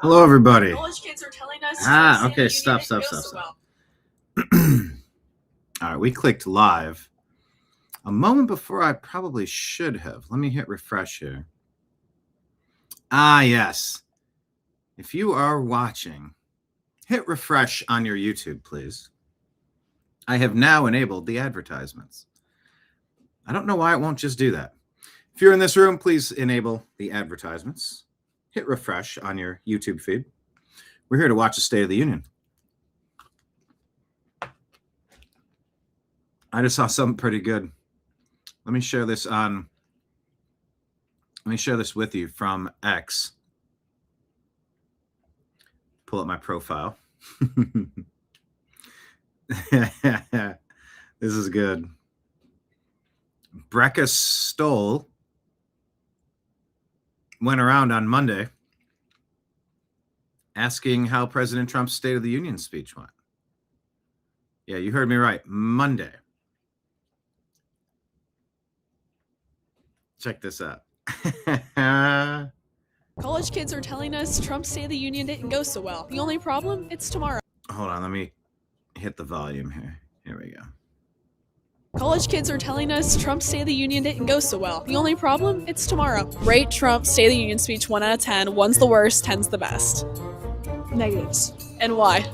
Hello, everybody. College kids are telling us. Okay, stop. All right, we clicked live a moment before I probably should have. Let me hit refresh here. Yes. If you are watching, hit refresh on your YouTube, please. I have now enabled the advertisements. I don't know why it won't just do that. If you're in this room, please enable the advertisements. Hit refresh on your YouTube feed. We're here to watch the State of the Union. I just saw something pretty good. Let me share this with you from X. Pull up my profile. This is good. Brecca Stoll went around on Monday asking how President Trump's State of the Union speech went. Yeah, you heard me right. Monday. Check this out. College kids are telling us Trump's State of the Union didn't go so well. The only problem, it's tomorrow. Hold on, let me hit the volume here. Here we go. College kids are telling us Trump's State of the Union didn't go so well. The only problem, it's tomorrow. Rate Trump's State of the Union speech 1 out of 10. 1's the worst, 10's the best. Negatives. And why?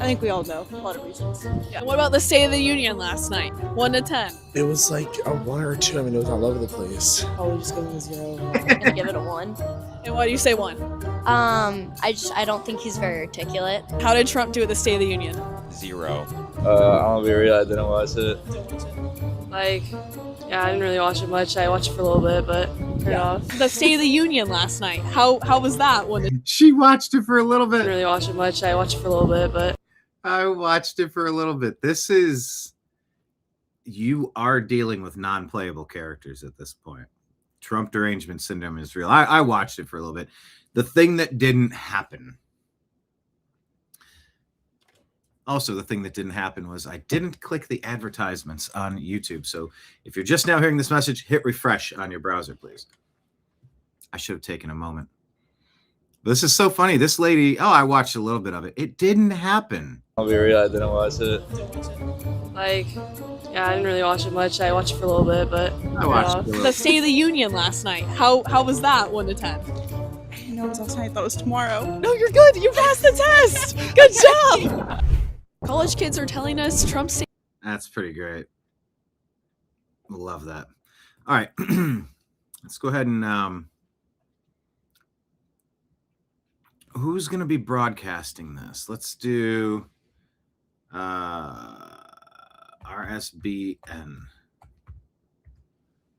I think we all know a lot of reasons. Yeah. What about the State of the Union last night? 1 to 10. It was like a 1 or 2. I mean, it was all over the place. Probably just give it a 0. I'm gonna give it a 1. And why do you say 1? I don't think he's very articulate. How did Trump do at the State of the Union? 0. I'm gonna be real, I didn't watch it. I didn't really watch it much. I watched it for a little bit, but turned it off. The State of the Union last night. How was that? She watched it for a little I bit. didn't really watch it much. I watched it for a little bit, but I watched it for a little bit. You are dealing with non-playable characters at this point. Trump derangement syndrome is real. I watched it for a little bit. The thing that didn't happen. Also, the thing that didn't happen was I didn't click the advertisements on YouTube. So if you're just now hearing this message, hit refresh on your browser, please. I should have taken a moment. This is so funny. This lady, I watched a little bit of it. It didn't happen. I'll be real, I didn't watch it. I didn't really watch it much. I watched it for a little bit, but I watched it. The State of the Union last night. How was that? 1 to 10. I didn't know it was last night. I thought it was tomorrow. No, you're good. You passed the test. Good job. College kids are telling us Trump's. That's pretty great. Love that. All right. Let's go ahead and who's going to be broadcasting this? Let's do RSBN.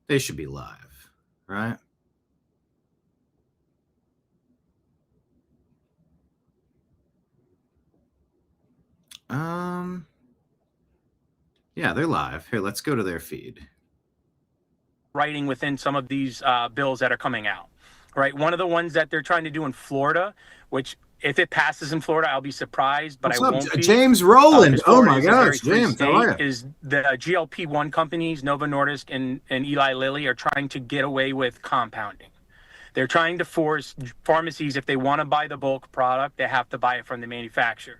They should be live, right? Yeah, they're live. Here, let's go to their feed. Writing within some of these bills that are coming out, right? One of the ones that they're trying to do in Florida, which if it passes in Florida, I'll be surprised, but What's I up, won't be. James Rowland. Oh my is a gosh, very free James, how are you? Is the GLP-1 companies, Novo Nordisk and Eli Lilly, are trying to get away with compounding. They're trying to force pharmacies, if they want to buy the bulk product, they have to buy it from the manufacturer.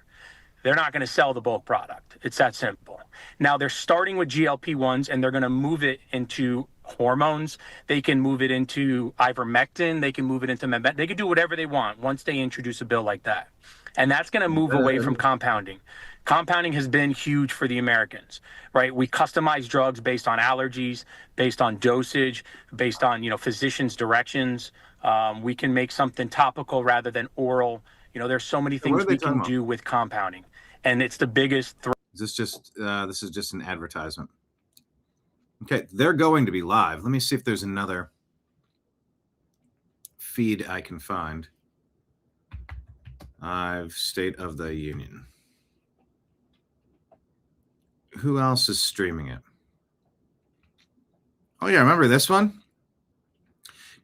They're not going to sell the bulk product. It's that simple. Now they're starting with GLP-1s and they're going to move it into hormones. They can move it into ivermectin. They can move it into they can do whatever they want once they introduce a bill like that. And that's going to move away from compounding. Compounding has been huge for the Americans, right? We customize drugs based on allergies, based on dosage, based on, physicians' directions. We can make something topical rather than oral. There's so many things we can do with compounding. And it's the biggest threat. This is just an advertisement. Okay, they're going to be live. Let me see if there's another feed I can find. State of the Union. Who else is streaming it? Oh yeah, remember this one?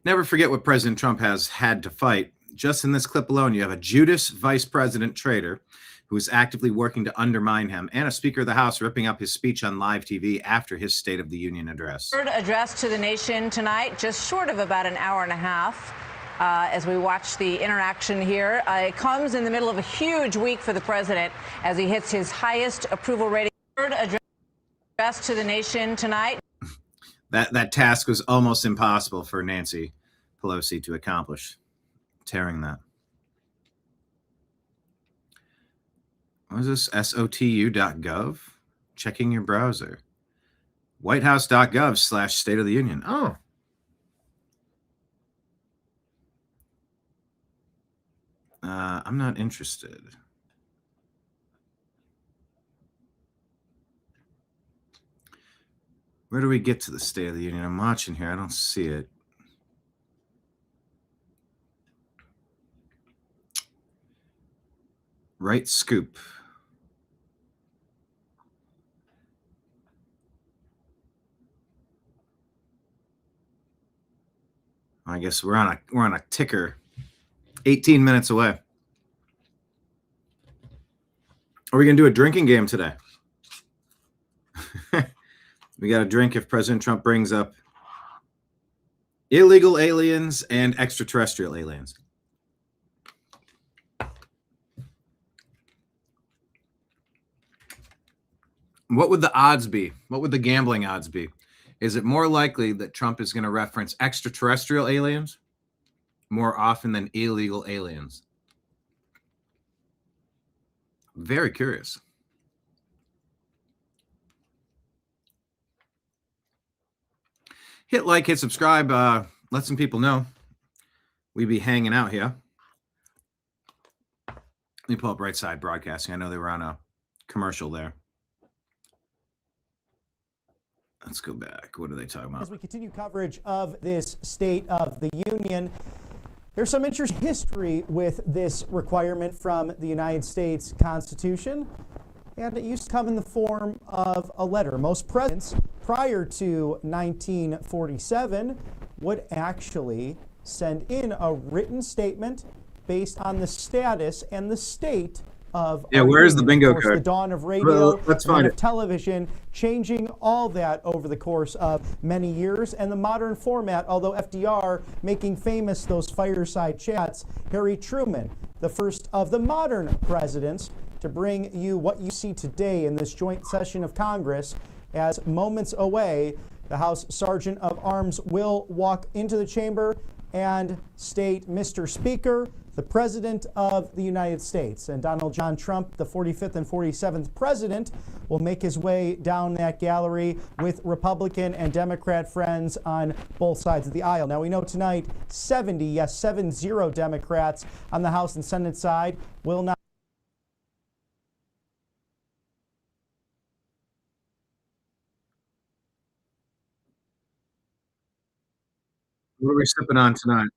Never forget what President Trump has had to fight. Just in this clip alone, you have a Judas vice president traitor who is actively working to undermine him, and a Speaker of the House ripping up his speech on live TV after his State of the Union address. Third address to the nation tonight, just short of about an hour and a half. as we watch the interaction here. It comes in the middle of a huge week for the president as he hits his highest approval rating. Address to the nation tonight. That task was almost impossible for Nancy Pelosi to accomplish, tearing that. What is this? SOTU.gov? Checking your browser. Whitehouse.gov/State of the Union. Oh. I'm not interested. Where do we get to the State of the Union? I'm watching here. I don't see it. Right scoop. I guess we're on a ticker. 18 minutes away. Are we gonna do a drinking game today? We got to drink if President Trump brings up illegal aliens and extraterrestrial aliens. What would the odds be? What would the gambling odds be? Is it more likely that Trump is going to reference extraterrestrial aliens more often than illegal aliens? Very curious. Hit like, hit subscribe, let some people know we be hanging out here. Let me pull up Right Side Broadcasting. I know they were on a commercial there. Let's go back. What are they talking about? As we continue coverage of this State of the Union, there's some interesting history with this requirement from the United States Constitution, and it used to come in the form of a letter. Most presidents prior to 1947 would actually send in a written statement based on the status and the state of where's the bingo card? The dawn of radio, let's find it. Television, changing all that over the course of many years, and the modern format, although FDR making famous those fireside chats, Harry Truman, the first of the modern presidents to bring you what you see today in this joint session of Congress. As moments away, the House Sergeant of Arms will walk into the chamber and state, "Mr. Speaker, the President of the United States." And Donald John Trump, the 45th and 47th president, will make his way down that gallery with Republican and Democrat friends on both sides of the aisle. Now, we know tonight 70 Democrats on the House and Senate side will not. What are we sipping on tonight?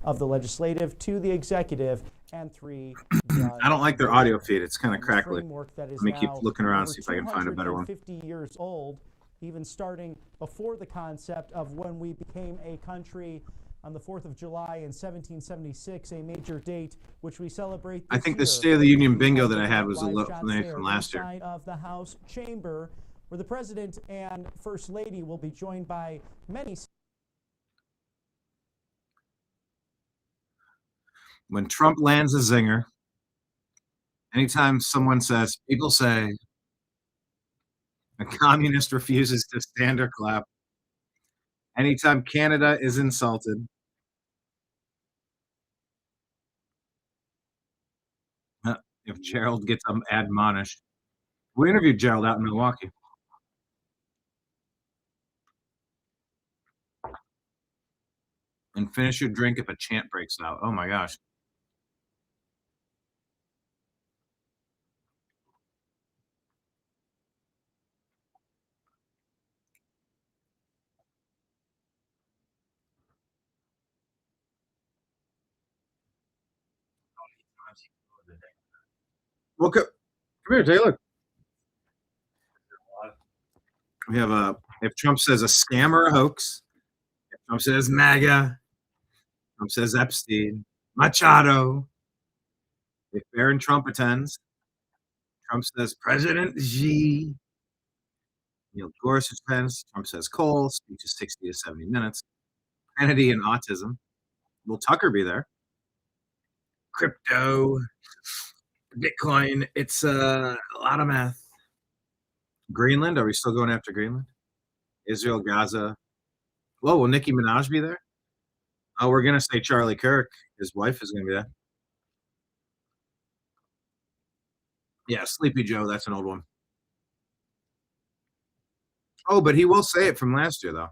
Of the legislative to the executive, and three. I don't like their audio feed. It's kind of crackly. Let me keep looking around, see if I can find a better one. 50 years old, even starting before the concept of when we became a country on the 4th of July in 1776, a major date which we celebrate. I think the State of the Union bingo that I had was from last year. Of the House chamber, where the president and first lady will be joined by many. When Trump lands a zinger, anytime someone says, people say, a communist refuses to stand or clap. Anytime Canada is insulted. If Gerald gets admonished. We interviewed Gerald out in Milwaukee. And finish your drink if a chant breaks out. Oh my gosh. Well, come here, Taylor. We have if Trump says a scam or a hoax, if Trump says MAGA, Trump says Epstein, Machado, if Barron Trump attends, Trump says President Xi, Neil Gorsuch attends, Trump says Cole, speech is 60 to 70 minutes, Kennedy and autism, will Tucker be there? Crypto, Bitcoin, it's a lot of math. Greenland, are we still going after Greenland? Israel, Gaza. Whoa, will Nicki Minaj be there? Oh, we're gonna say Charlie Kirk. His wife is gonna be there. Yeah, Sleepy Joe. That's an old one. Oh, but he will say it from last year, though.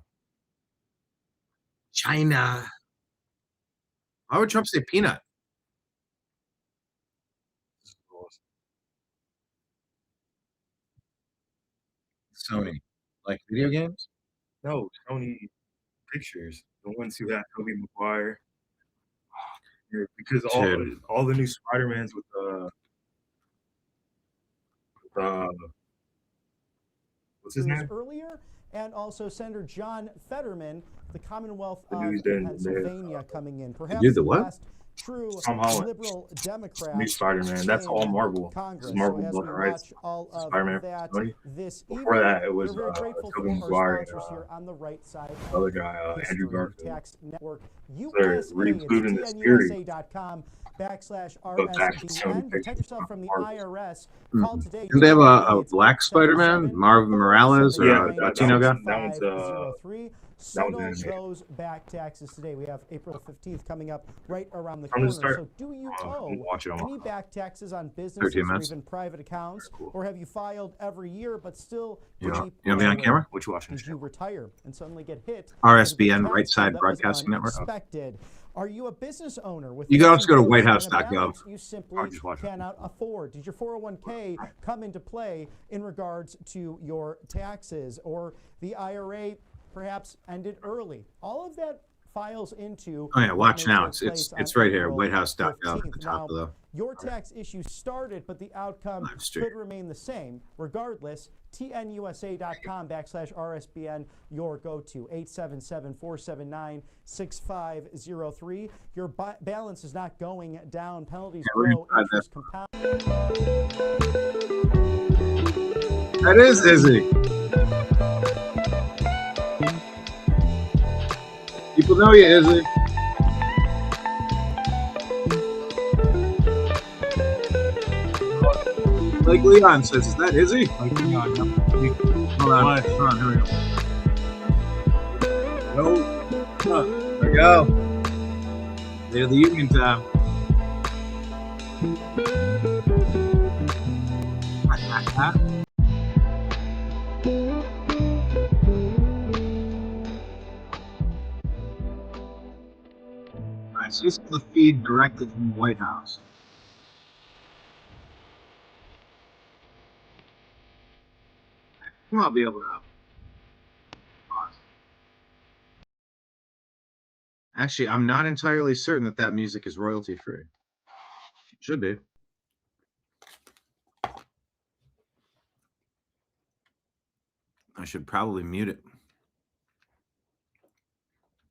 China. Why would Trump say peanut? Sony. Like video games? No, Sony Pictures, the ones who had Tobey Maguire. Yeah, because all the new Spider-Mans with what's his name? Earlier, and also Senator John Fetterman, the Commonwealth of dude's been Pennsylvania, coming in. Perhaps Dude, the what? last true Tom Holland. liberal Democrat. New Spider-Man. That's all Marvel. Congress. It's Marvel so as blood, we right? watch all of Spider-Man that from Sony. this Before evening, that, it was we're very grateful Tobey for Maguire our and sponsors here on the right side. the other guy, Andrew History Garfield. Tax Network They're USA. re-including It's this series. TNUSA.com/RSBN. Protect yourself from the IRS. Call today. Didn't they have a black Spider-Man? Marv Morales or Yeah, a Latino guy? that one's Settle animated. those back taxes today. We have April 15th coming up right around the I'm corner. gonna start- So do you I'm owe gonna watch it on any back taxes on 13 businesses or minutes. even private accounts? Cool. Or have you filed every year but still You know, keep you want to be on owing? camera? What you watching? Did you retire and suddenly get hit? RSBN, with a Right tax Side bill that was Broadcasting Network. unexpected? Are you a business owner with You can also go to bills and a whitehouse.gov. balance you simply I'll just watch it. cannot afford? Did your 401k come into play in regards to your taxes, or the IRA perhaps ended early? All of that files into. Oh yeah, what watch may now. take It's place right on here, April whitehouse.gov at the 15th. top of Now, the your tax issue started, but the outcome live stream. could remain the same. Regardless, TNUSA.com/RSBN, your go-to. 877-479-6503. Your balance is not going down. Penalties grow, interest compound. That is Izzy. People know you, Izzy. Like Leon says, is that Izzy? Like Leon, yep. Hold on, here we go. There we go. They're the union time. Alright, so this is the feed directly from the White House. I'll be able to pause. Actually, I'm not entirely certain that that music is royalty free. Should be. I should probably mute it.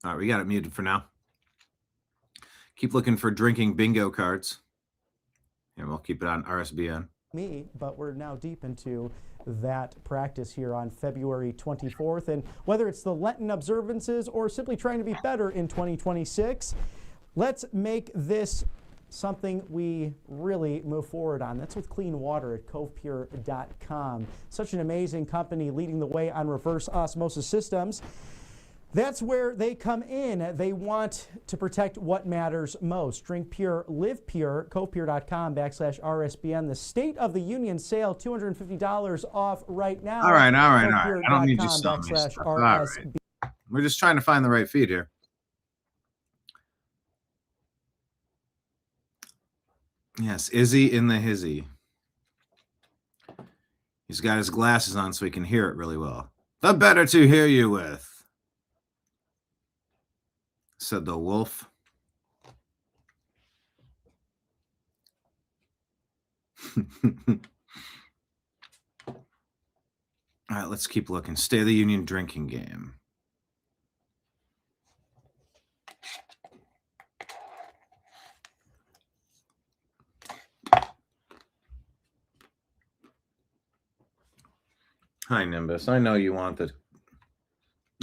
All right, we got it muted for now. Keep looking for drinking bingo cards. And we'll keep it on RSBN. But we're now deep into that practice here on February 24th. And whether it's the Lenten observances or simply trying to be better in 2026, let's make this something we really move forward on. That's with clean water at covepure.com. Such an amazing company leading the way on reverse osmosis systems. That's where they come in. They want to protect what matters most. Drink pure, live pure, covepure.com/RSBN. The State of the Union sale, $250 off right now. All right. I don't need you selling me stuff. All right. We're just trying to find the right feed here. Yes, Izzy in the hizzy. He's got his glasses on so he can hear it really well. The better to hear you with, said the wolf. All right, let's keep looking. State of the Union drinking game. Hi, Nimbus. I know you want this.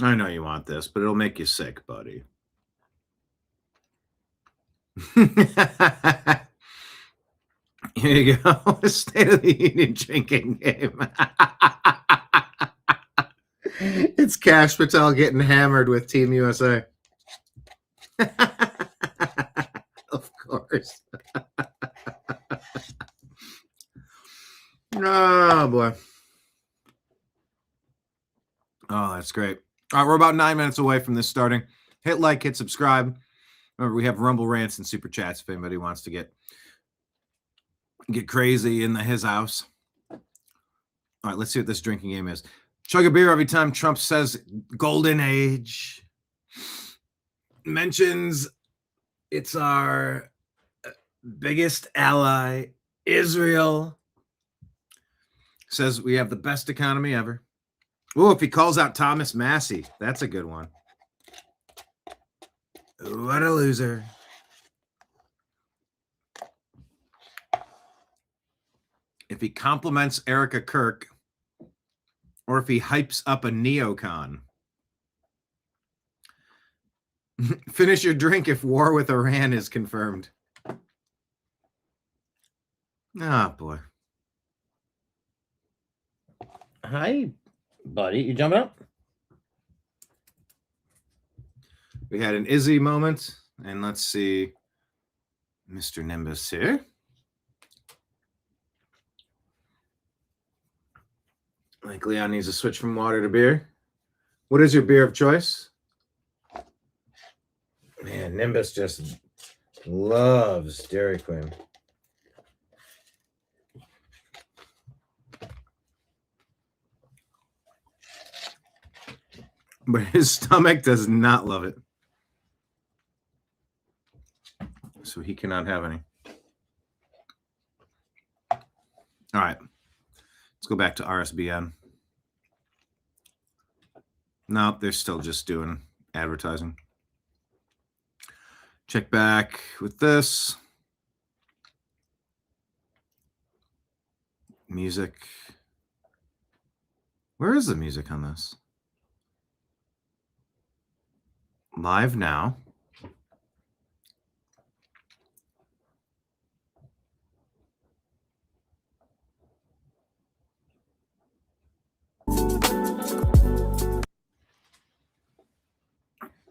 I know you want this, but it'll make you sick, buddy. Here you go. State of the Union drinking game. It's Cash Patel getting hammered with Team USA. Of course. Oh, boy. Oh, that's great. All right, we're about 9 minutes away from this starting. Hit like, hit subscribe. Remember, we have Rumble rants and super chats if anybody wants to get crazy in his house. All right, let's see what this drinking game is. Chug a beer every time Trump says golden age. Mentions it's our biggest ally, Israel. Says we have the best economy ever. Oh, if he calls out Thomas Massey, that's a good one. What a loser. If he compliments Erica Kirk, or if he hypes up a neocon. Finish your drink if war with Iran is confirmed. Ah, boy. Hi, buddy. You jumping up? We had an Izzy moment, and let's see Mr. Nimbus here. Like Leon needs to switch from water to beer. What is your beer of choice? Man, Nimbus just loves Dairy Queen. But his stomach does not love it. So he cannot have any. All right. Let's go back to RSBN. Nope, they're still just doing advertising. Check back with this. Music. Where is the music on this? Live now.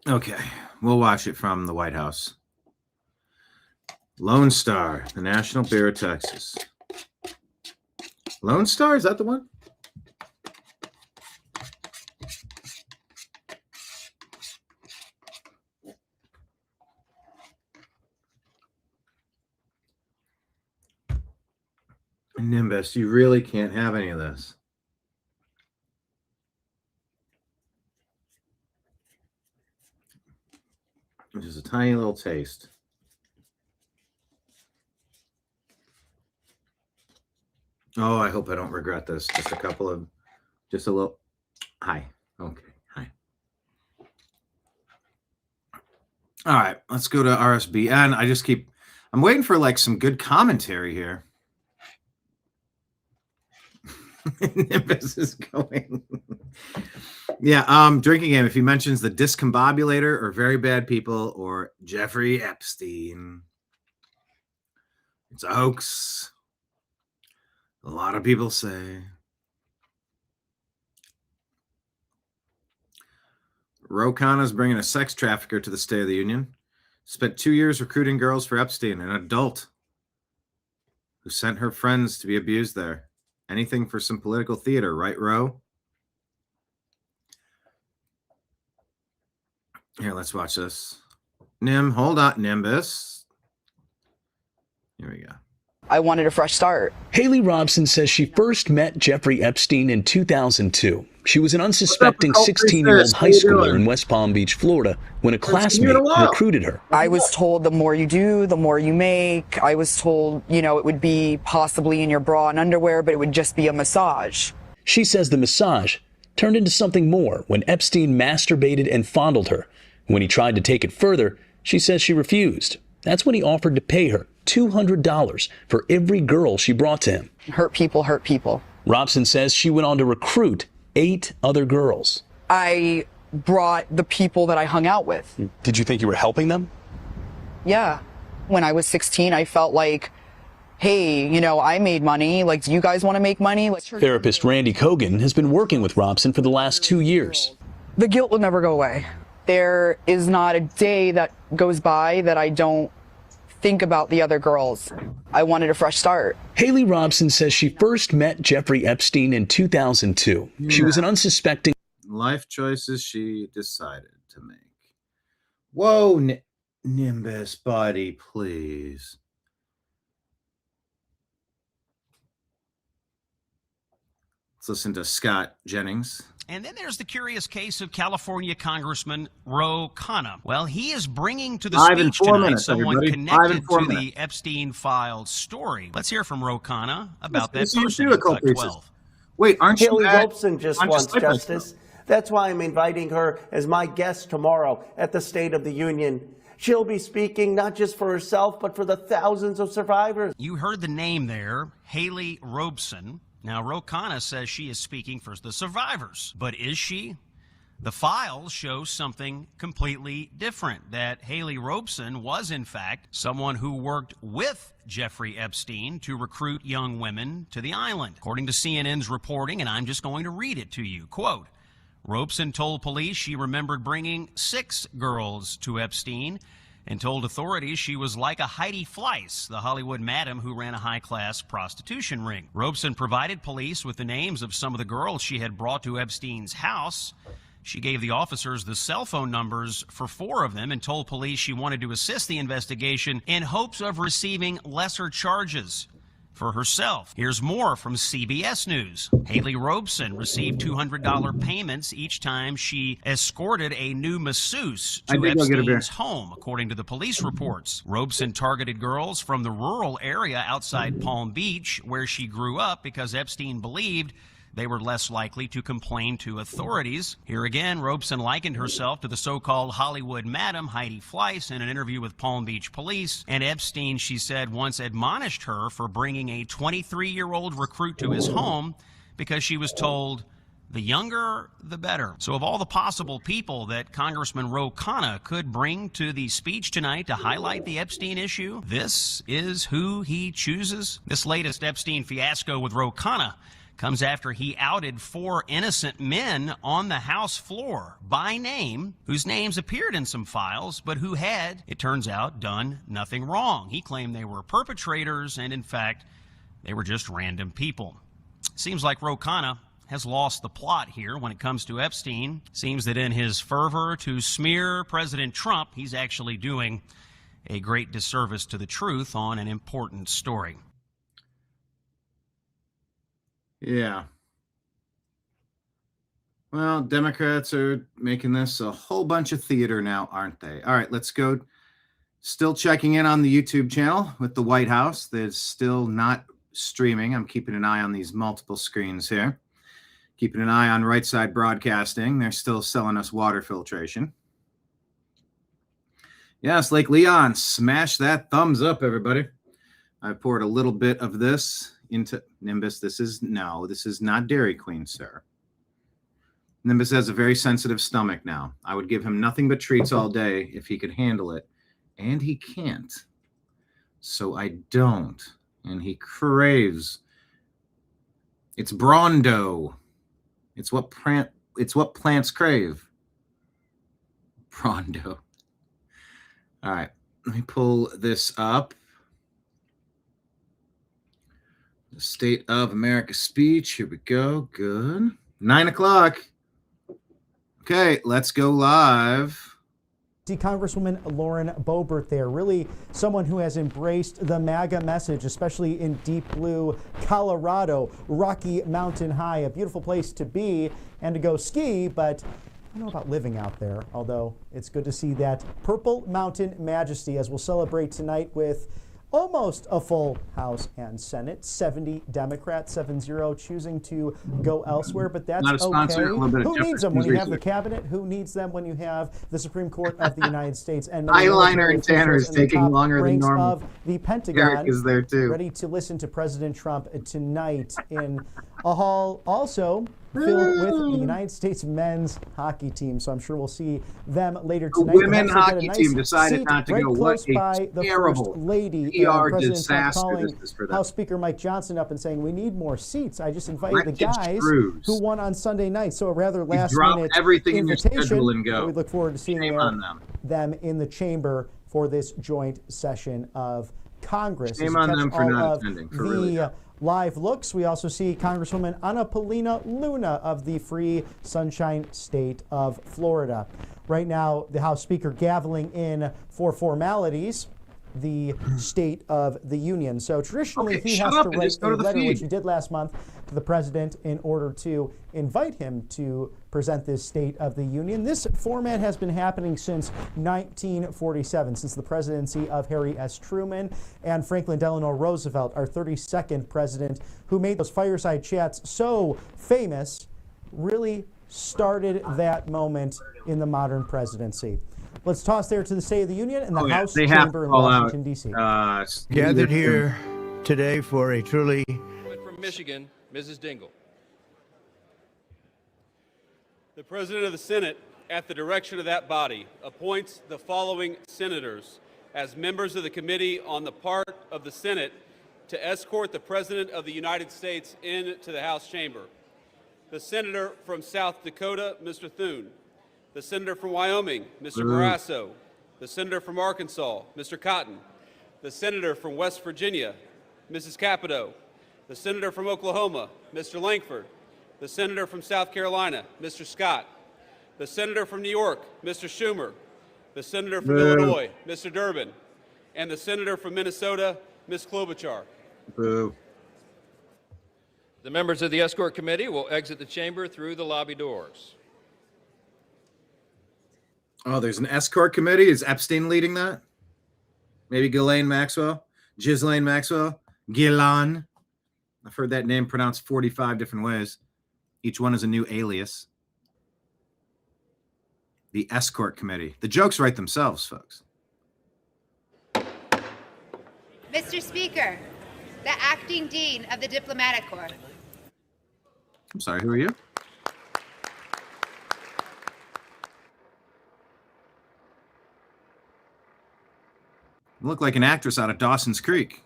Okay, we'll watch it from the White House. Lone Star, the National Beer of Texas. Lone Star, is that the one? Nimbus, you really can't have any of this. Just a tiny little taste. Oh, I hope I don't regret this. Just a little. Hi. Okay. Hi. All right. Let's go to RSBN. I'm waiting for like some good commentary here. Nimbus is going. Yeah, drinking game. If he mentions the discombobulator or very bad people or Jeffrey Epstein, it's a hoax. A lot of people say. Ro Khanna's bringing a sex trafficker to the State of the Union. Spent 2 years recruiting girls for Epstein, an adult who sent her friends to be abused there. Anything for some political theater, right, Ro? Here, let's watch this. Hold on, Nimbus. Here we go. I wanted a fresh start. Haley Robson says she first met Jeffrey Epstein in 2002. She was an unsuspecting 16-year-old high schooler in West Palm Beach, Florida, when a classmate recruited her. I was told the more you do, the more you make. I was told, you know, it would be possibly in your bra and underwear, but it would just be a massage. She says the massage turned into something more when Epstein masturbated and fondled her. When he tried to take it further, she says she refused. That's when he offered to pay her $200 for every girl she brought to him. Hurt people hurt people. Robson says she went on to recruit 8 other girls. I brought the people that I hung out with. Did you think you were helping them? Yeah. When I was 16, I felt like, hey, you know, I made money. Like, do you guys want to make money? Therapist Randy Kogan has been working with Robson for the last 2 years. The guilt will never go away. There is not a day that goes by that I don't think about the other girls. I wanted a fresh start. Haley Robson says she first met Jeffrey Epstein in 2002. She was an unsuspecting life choices she decided to make. Whoa, Nimbus buddy, please. Let's listen to Scott Jennings. And then there's the curious case of California Congressman Ro Khanna. Well, he is bringing to the speech tonight someone connected to the Epstein files story. Let's hear from Ro Khanna about that person in Cut 12. Wait, aren't you Haley Robeson just wants justice. That's why I'm inviting her as my guest tomorrow at the State of the Union. She'll be speaking not just for herself, but for the thousands of survivors. You heard the name there, Haley Robeson. Now, Ro Khanna says she is speaking for the survivors, but is she? The files show something completely different, that Haley Robeson was, in fact, someone who worked with Jeffrey Epstein to recruit young women to the island. According to CNN's reporting, and I'm just going to read it to you, quote, Robeson told police she remembered bringing 6 girls to Epstein and told authorities she was like a Heidi Fleiss, the Hollywood madam who ran a high-class prostitution ring. Robeson provided police with the names of some of the girls she had brought to Epstein's house. She gave the officers the cell phone numbers for 4 of them and told police she wanted to assist the investigation in hopes of receiving lesser charges for herself. Here's more from CBS News. Haley Robeson received $200 payments each time she escorted a new masseuse to Epstein's home, according to the police reports. Robeson targeted girls from the rural area outside Palm Beach, where she grew up, because Epstein believed they were less likely to complain to authorities. Here again, Robeson likened herself to the so-called Hollywood madam Heidi Fleiss in an interview with Palm Beach police. And Epstein, she said, once admonished her for bringing a 23-year-old recruit to his home because she was told, the younger, the better. So of all the possible people that Congressman Ro Khanna could bring to the speech tonight to highlight the Epstein issue, this is who he chooses. This latest Epstein fiasco with Ro Khanna comes after he outed 4 innocent men on the House floor by name, whose names appeared in some files, but who had, it turns out, done nothing wrong. He claimed they were perpetrators, and in fact, they were just random people. Seems like Ro Khanna has lost the plot here when it comes to Epstein. Seems that in his fervor to smear President Trump, he's actually doing a great disservice to the truth on an important story. Yeah. Well, Democrats are making this a whole bunch of theater now, aren't they? All right, let's go. Still checking in on the YouTube channel with the White House. That's still not streaming. I'm keeping an eye on these multiple screens here. Keeping an eye on Right Side Broadcasting. They're still selling us water filtration. Yes, Lake Leon, smash that thumbs up, everybody. I poured a little bit of this into Nimbus. This is not Dairy Queen, sir. Nimbus has a very sensitive stomach now. I would give him nothing but treats all day if he could handle it, and he can't. So I don't, and he craves. It's Brondo. It's what plants crave. Brondo. All right, let me pull this up. The State of America speech. Here we go. Good. 9 o'clock. Okay, let's go live. see Congresswoman Lauren Boebert there, really someone who has embraced the MAGA message, especially in deep blue Colorado, Rocky Mountain High, a beautiful place to be and to go ski, but I don't know about living out there, although it's good to see that Purple Mountain majesty as we'll celebrate tonight with almost a full House and Senate. 70 Democrats, 7-0 choosing to go elsewhere, but that's Not a sponsor, a little bit okay. of Who needs them when you have the research. cabinet? Who needs them when you have the Supreme Court of the United States? And Eyeliner and Tanner is officials in the taking top longer than ranks normal. of the Pentagon. Eric is there too. Ready to listen to President Trump tonight in a hall also filled with the United States men's hockey team. So I'm sure we'll see them later The tonight. women Perhaps they'll get a hockey nice team decided seat not to right go. close What by a the terrible First Lady. PR President Trump disaster calling this is for them. House Speaker Mike Johnson up and saying, we need more seats. I just invited Let the kids guys cruise. who won on Sunday night. So a rather last drop minute everything in your invitation. schedule and go. We look forward to seeing Shame on them. in the chamber for this joint session of Congress. Shame As you on catch them for all not of attending, for the really. live looks, we also see Congresswoman Ana Paulina Luna of the Free Sunshine State of Florida. Right now, the House Speaker gaveling in for formalities the State of the Union. So traditionally, Okay, he shut has up to and write just go a to the letter, feed. which he did last month, to the president in order to invite him to present this State of the Union. This format has been happening since 1947, since the presidency of Harry S. Truman and Franklin Delano Roosevelt, our 32nd president, who made those fireside chats so famous, really started that moment in the modern presidency. Let's toss there to the State of the Union and the House they have chamber to in call Washington, out, D.C. Gathered here today for a truly From Michigan, Mrs. Dingle. The President of the Senate, at the direction of that body, appoints the following senators as members of the Committee on the part of the Senate to escort the President of the United States into the House chamber. The Senator from South Dakota, Mr. Thune. The Senator from Wyoming, Mr. Barrasso. The Senator from Arkansas, Mr. Cotton. The Senator from West Virginia, Mrs. Capito. The Senator from Oklahoma, Mr. Langford. The Senator from South Carolina, Mr. Scott. The Senator from New York, Mr. Schumer. The Senator from Illinois, Mr. Durbin. And the Senator from Minnesota, Ms. Klobuchar. Boo. The members of the Escort Committee will exit the chamber through the lobby doors. Oh, there's an escort committee. Is Epstein leading that? Maybe Ghislaine Maxwell? Ghislaine Maxwell? Ghislaine? I've heard that name pronounced 45 different ways. Each one is a new alias. The escort committee. The jokes write themselves, folks. Mr. Speaker, the Acting Dean of the Diplomatic Corps. I'm sorry, who are you? You look like an actress out of Dawson's Creek.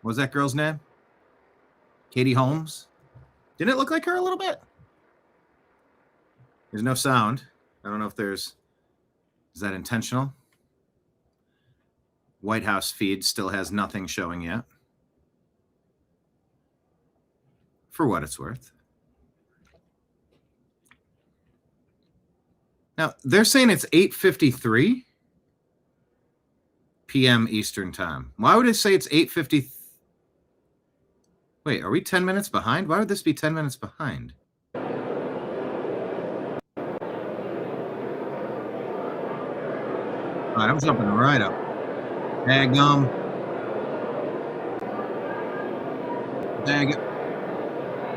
What was that girl's name? Katie Holmes? Didn't it look like her a little bit? There's no sound. I don't know if there's... Is that intentional? White House feed still has nothing showing yet. For what it's worth. Now, they're saying it's 8:53 p.m. Eastern time. Why would it say it's 8:50? Wait, are we 10 minutes behind? Why would this be 10 minutes behind? All right, I'm jumping right up. Daggum.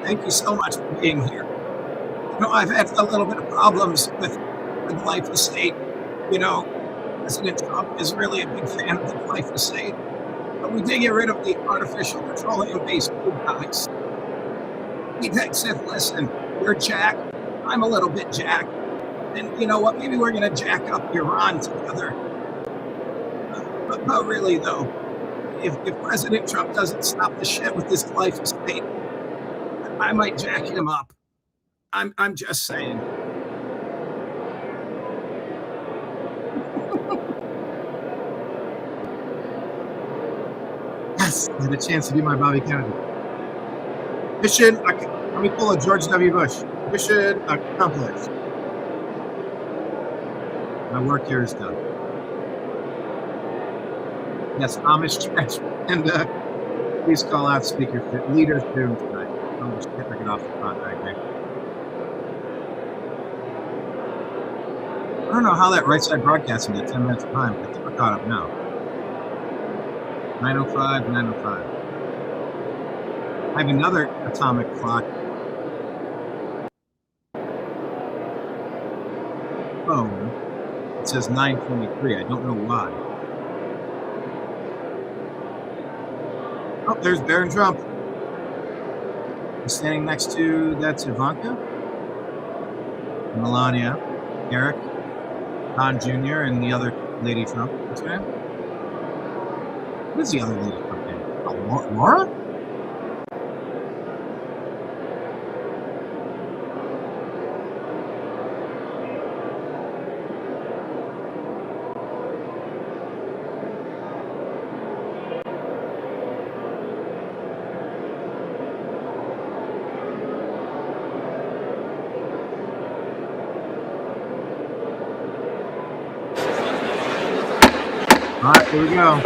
Thank you so much for being here. You know, I've had a little bit of problems with glyphosate. You know, President Trump is really a big fan of the glyphosate. But we did get rid of the artificial petroleum-based food products. He said, listen, you're Jack. I'm a little bit Jack. And you know what? Maybe we're going to jack up Iran together. But really, though, if President Trump doesn't stop the shit with this glyphosate, I might jack him up. I'm just saying. Yes, I had a chance to do my Bobby Kennedy. Mission, let me pull a George W. Bush. Mission accomplished. My work here is done. Yes, Amish trash. And please call out speaker leaders doing tonight. Amish can't get off the front. I agree. I don't know how that right side broadcasting got 10 minutes behind, but I think we're caught up now. 9:05, 9:05. I have another atomic clock phone. It says 9:23. I don't know why. Oh, there's Barron Trump. He's standing next to, that's Ivanka, Melania, Eric, Don Jr., and the other Lady Trump. What's her name? What is the other Lady Trump name? Oh, Laura? All right, here we go.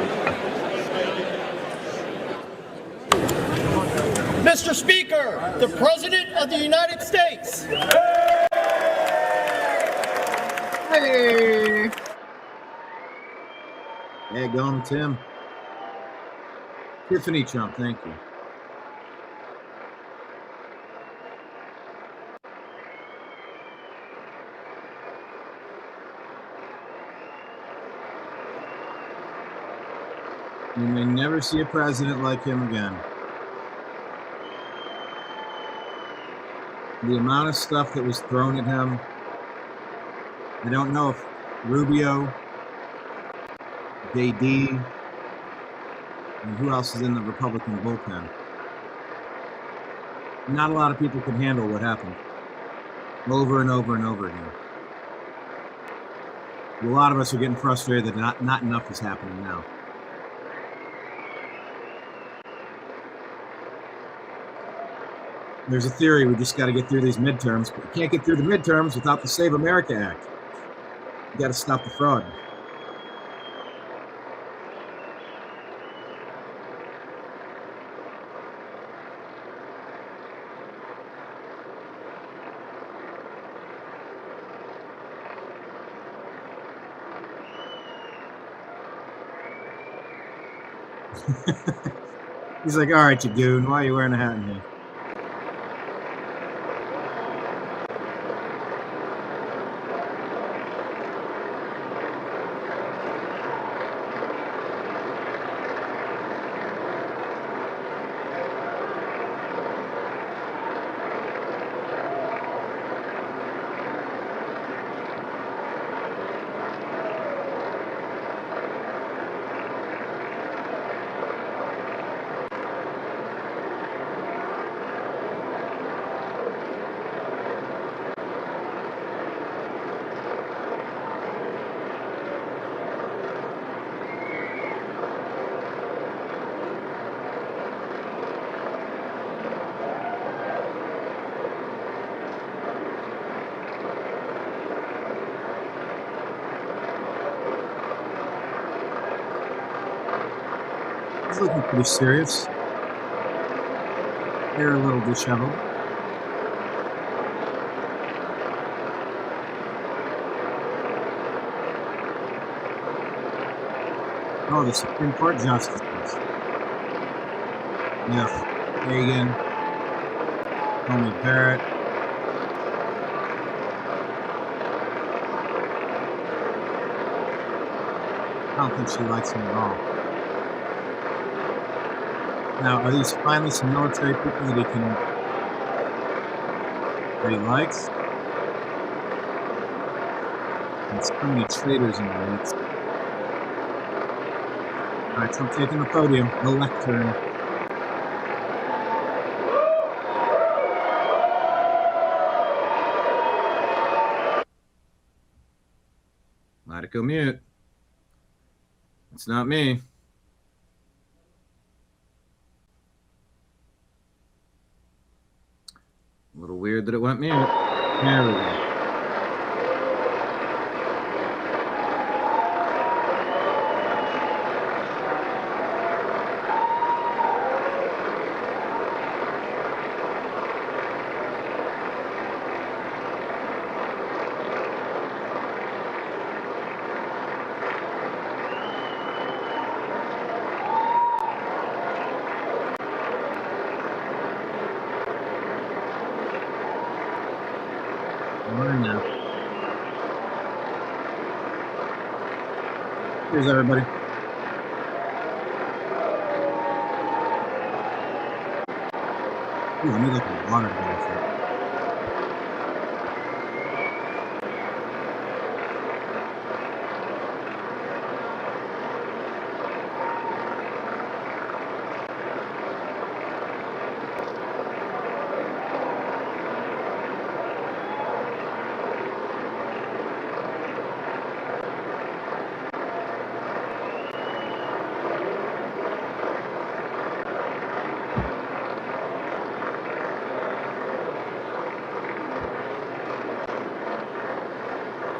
Mr. Speaker, the President of the United States. Hey! Hey, going, Tim. Tiffany Trump, thank you. You may never see a president like him again. The amount of stuff that was thrown at him. I don't know if Rubio, JD, and who else is in the Republican bullpen. Not a lot of people can handle what happened over and over and over again. A lot of us are getting frustrated that not enough is happening now. There's a theory we just got to get through these midterms, but we can't get through the midterms without the Save America Act. You got to stop the fraud. He's like, all right, you goon, why are you wearing a hat in here? He's looking pretty serious. Hair a little disheveled. Oh, the Supreme Court justices. Yeah, Reagan, Tony Barrett. I don't think she likes him at all. Now, are these finally some military people that he likes? And so many traitors in the ranks. All right, Trump taking the podium, the lectern. Let it go mute. It's not me. A little weird that it went mute. There we go. Morning now. Cheers, everybody. Ooh, I need like a water glass.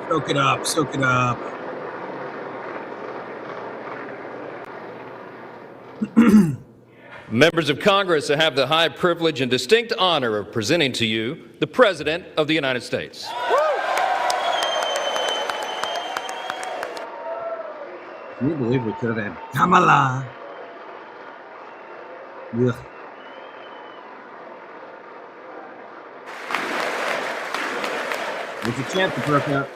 Soak it up, soak it up. Members of Congress, I have the high privilege and distinct honor of presenting to you the President of the United States. Can you believe we could have had Kamala? Ugh. There's a chance to perk up.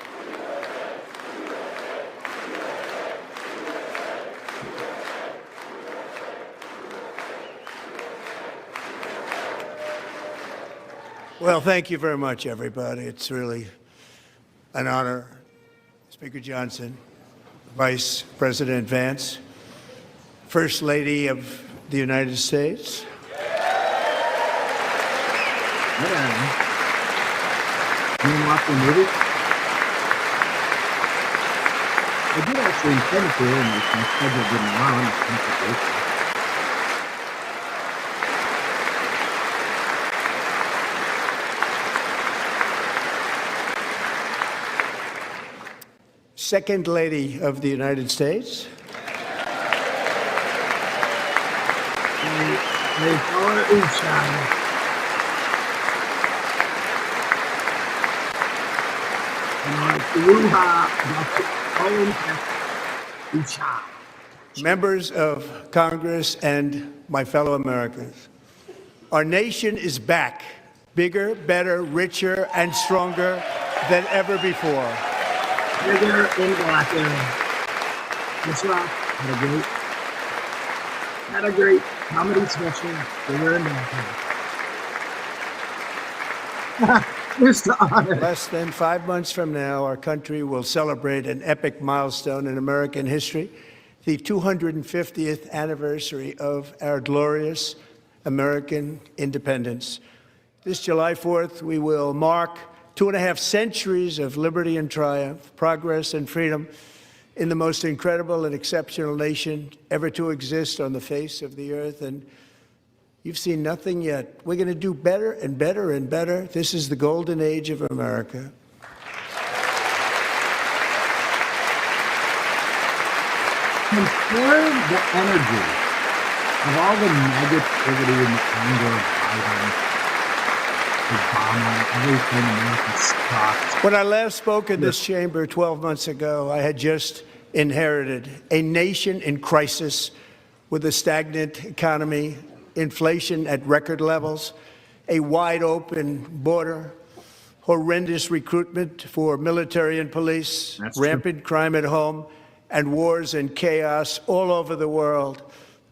Well, thank you very much, everybody. It's really an honor. Speaker Johnson, Vice President Vance, First Lady of the United States. You want to watch the movie? I did actually intend to, and my schedule didn't allow it. Second Lady of the United States. Members of Congress and my fellow Americans, our nation is back, bigger, better, richer, and stronger than ever before. Bigger and blacker. That's right. Had a great comedy special. Bigger and blacker. Less than 5 months from now, our country will celebrate an epic milestone in American history, the 250th anniversary of our glorious American independence. This July 4th, we will mark 2.5 centuries of liberty and triumph, progress and freedom in the most incredible and exceptional nation ever to exist on the face of the earth. And you've seen nothing yet. We're going to do better and better and better. This is the golden age of America. Compare the energy of all the negativity and the anger of Biden, Obama, everything American sucks. When I last spoke in this chamber 12 months ago, I had just inherited a nation in crisis with a stagnant economy, inflation at record levels, a wide open border, horrendous recruitment for military and police, rampant crime at home, and wars and chaos all over the world.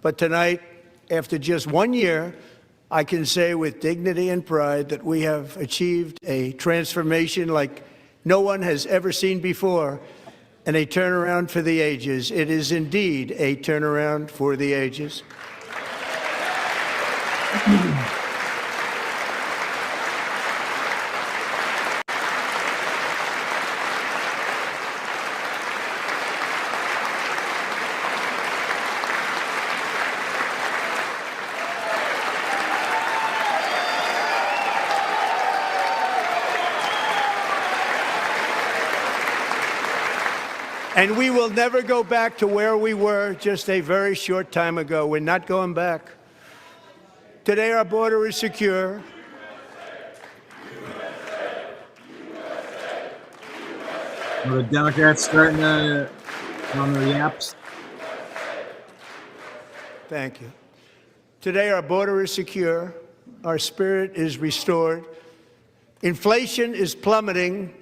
But tonight, after just 1 year, I can say with dignity and pride that we have achieved a transformation like no one has ever seen before, and a turnaround for the ages. It is indeed a turnaround for the ages. And we will never go back to where we were just a very short time ago. We're not going back. Today, our border is secure. Are the Democrats starting to on their yaps? Thank you. Today, our border is secure. Our spirit is restored. Inflation is plummeting.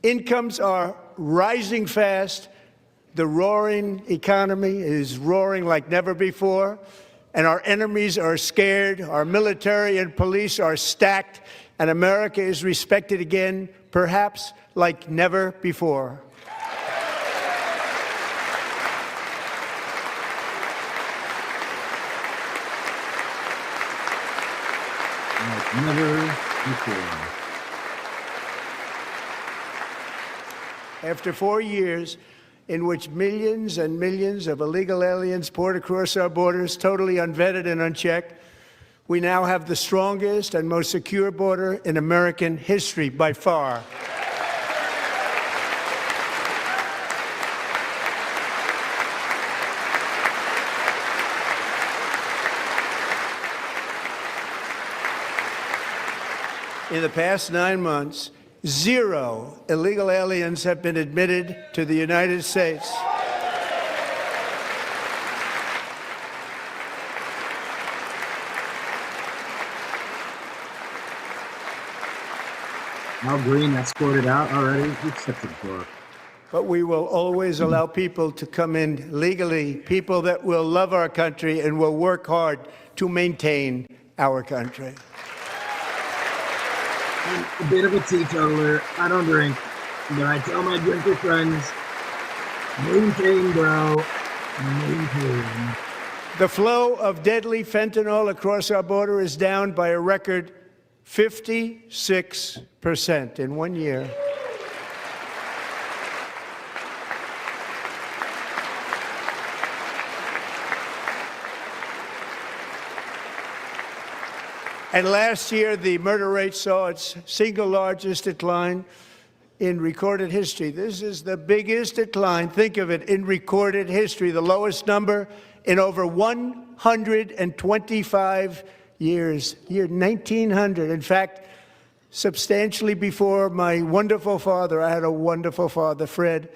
Incomes are rising fast. The roaring economy is roaring like never before. And our enemies are scared. Our military and police are stacked. And America is respected again, perhaps like never before. Like never before. After 4 years in which millions and millions of illegal aliens poured across our borders, totally unvetted and unchecked, we now have the strongest and most secure border in American history by far. In the past 9 months, 0 illegal aliens have been admitted to the United States. Al Green escorted out already. He's such a dork. But we will always allow people to come in legally, people that will love our country and will work hard to maintain our country. I'm a bit of a teetotaler. I don't drink, but I tell my drinker friends, maintain, bro. Maintain. The flow of deadly fentanyl across our border is down by a record 56% in 1 year. And last year, the murder rate saw its single largest decline in recorded history. This is the biggest decline, think of it, in recorded history, the lowest number in over 125 years, year 1900. In fact, substantially before my wonderful father, I had a wonderful father, Fred,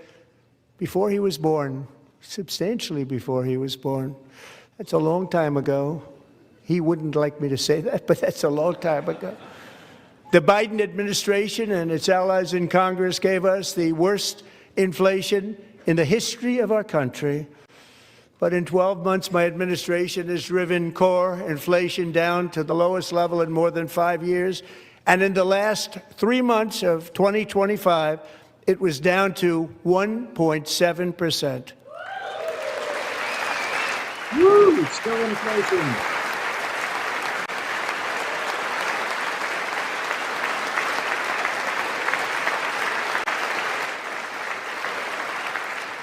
before he was born, substantially before he was born. That's a long time ago. He wouldn't like me to say that, but that's a long time ago. The Biden administration and its allies in Congress gave us the worst inflation in the history of our country. But in 12 months, my administration has driven core inflation down to the lowest level in more than 5 years. And in the last 3 months of 2025, it was down to 1.7%. Woo! Still inflation.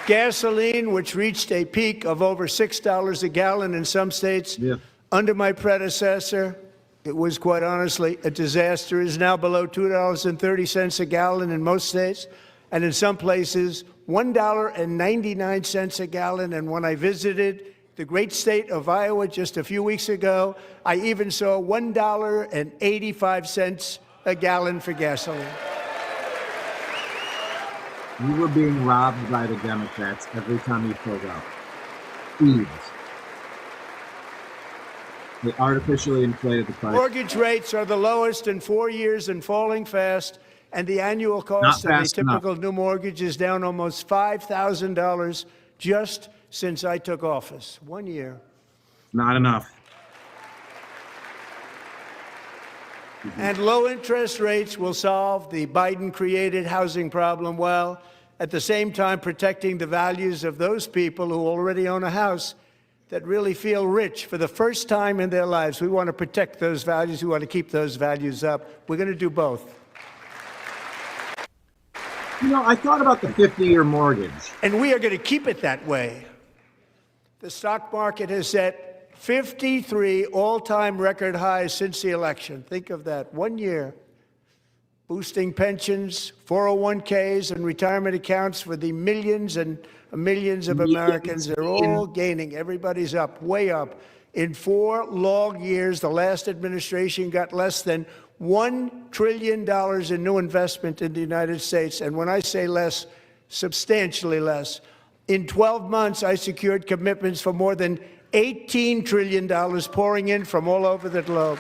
Gasoline, which reached a peak of over $6 a gallon in some states, under my predecessor, it was quite honestly a disaster, is now below $2.30 a gallon in most states, and in some places, $1.99 a gallon. And when I visited the great state of Iowa just a few weeks ago, I even saw $1.85 a gallon for gasoline. You were being robbed by the Democrats every time you pulled up. Thieves. They artificially inflated the price. Mortgage rates are the lowest in 4 years and falling fast, and the annual cost of a typical new mortgage is down almost $5,000 just since I took office. 1 year. Not enough. And low interest rates will solve the Biden-created housing problem well, at the same time protecting the values of those people who already own a house that really feel rich for the first time in their lives. We want to protect those values. We want to keep those values up. We're going to do both. You know, I thought about the 50-year mortgage. And we are going to keep it that way. The stock market has set 53 all-time record highs since the election. Think of that. 1 year. Boosting pensions, 401ks, and retirement accounts for the millions and millions of Americans. They're all gaining. Everybody's up, way up. In 4 long years, the last administration got less than $1 trillion in new investment in the United States. And when I say less, substantially less. In 12 months, I secured commitments for more than $18 trillion pouring in from all over the globe.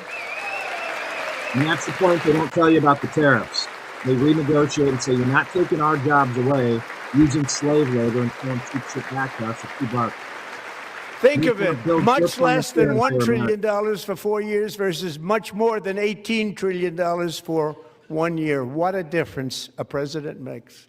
And that's the point they don't tell you about the tariffs. They renegotiate and say, you're not taking our jobs away using slave labor and throwing cheap shit back to us at $2. Think You're of gonna it, build much different less than affairs $1 for trillion for 4 years versus much more than $18 trillion for 1 year. What a difference a president makes.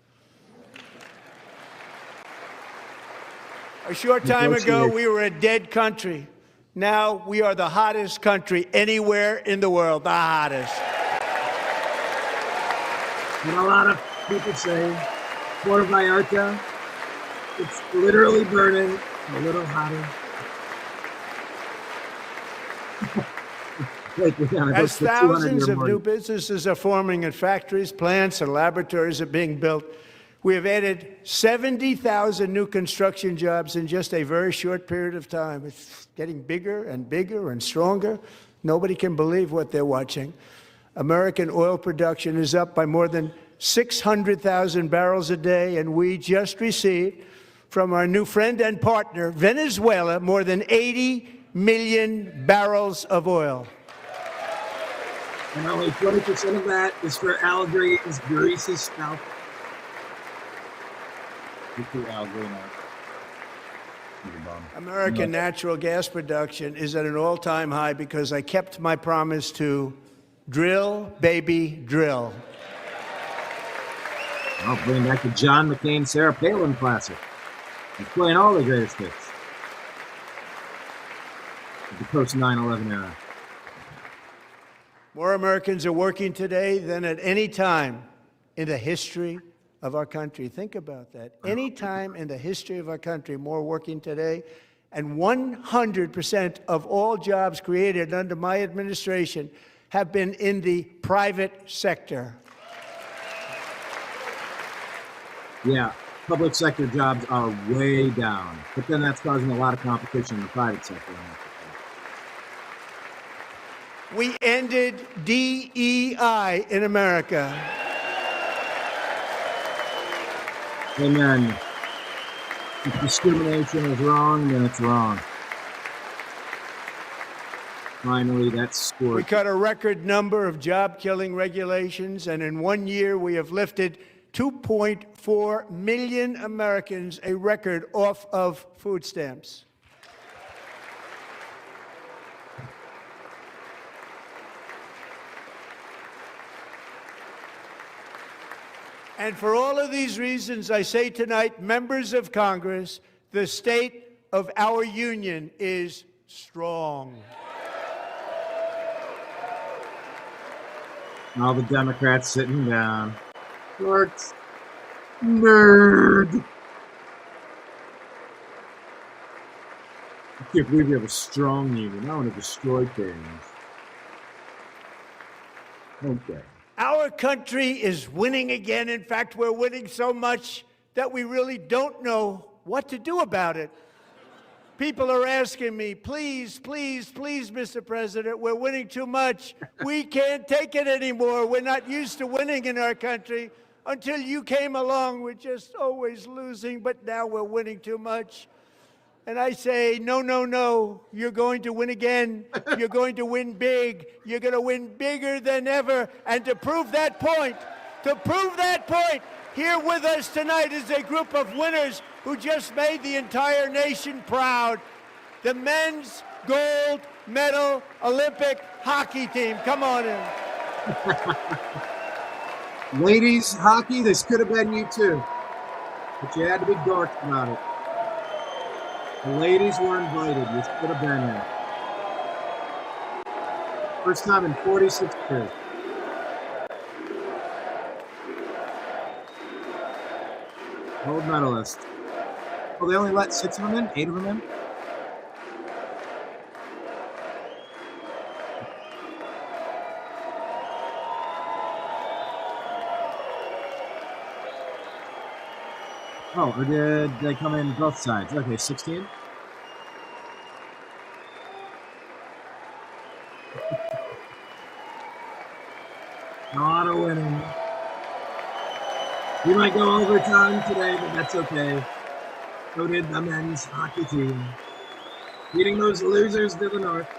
A short time ago, we were a dead country. Now we are the hottest country anywhere in the world, the hottest. And a lot of people say, Puerto Vallarta, it's literally burning a little hotter. As thousands of new businesses are forming in factories, plants, and laboratories are being built, we have added 70,000 new construction jobs in just a very short period of time. It's getting bigger and bigger and stronger. Nobody can believe what they're watching. American oil production is up by more than 600,000 barrels a day, and we just received from our new friend and partner, Venezuela, more than 80 million barrels of oil. And only 20% of that is for Al Green's greasy scalp. American natural gas production is at an all-time high because I kept my promise to drill, baby, drill. I'll bring back the John McCain, Sarah Palin classic. He's playing all the greatest hits. The post 9/11 era. More Americans are working today than at any time in the history of our country. Think about that. Any time in the history of our country, more working today. And 100% of all jobs created under my administration have been in the private sector. Yeah, public sector jobs are way down. But then that's causing a lot of competition in the private sector. We ended DEI in America. Amen. If discrimination is wrong, then it's wrong. Finally, that's scored. We cut a record number of job-killing regulations, and in 1 year, we have lifted 2.4 million Americans, a record, off of food stamps. And for all of these reasons, I say tonight, members of Congress, the state of our union is strong. All the Democrats sitting down. Shorts. Nerd. I can't believe you have a strong union. I want to destroy things. Okay. Our country is winning again. In fact, we're winning so much that we really don't know what to do about it. People are asking me, please, please, please, Mr. President, we're winning too much. We can't take it anymore. We're not used to winning in our country. Until you came along, we're just always losing, but now we're winning too much. And I say, no, no, no, you're going to win again. You're going to win big. You're going to win bigger than ever. And to prove that point, here with us tonight is a group of winners who just made the entire nation proud. The men's gold medal Olympic hockey team. Come on in. Ladies hockey, this could have been you too. But you had to be dorks about it. The ladies were invited. You should have been there. First time in 46 years. Gold medalist. Well, they only let 6 of them in? 8 of them in? Oh, or did they come in both sides? Okay, 16? A lot of winning. We might go overtime today, but that's okay. So did the men's hockey team. Beating those losers to the north.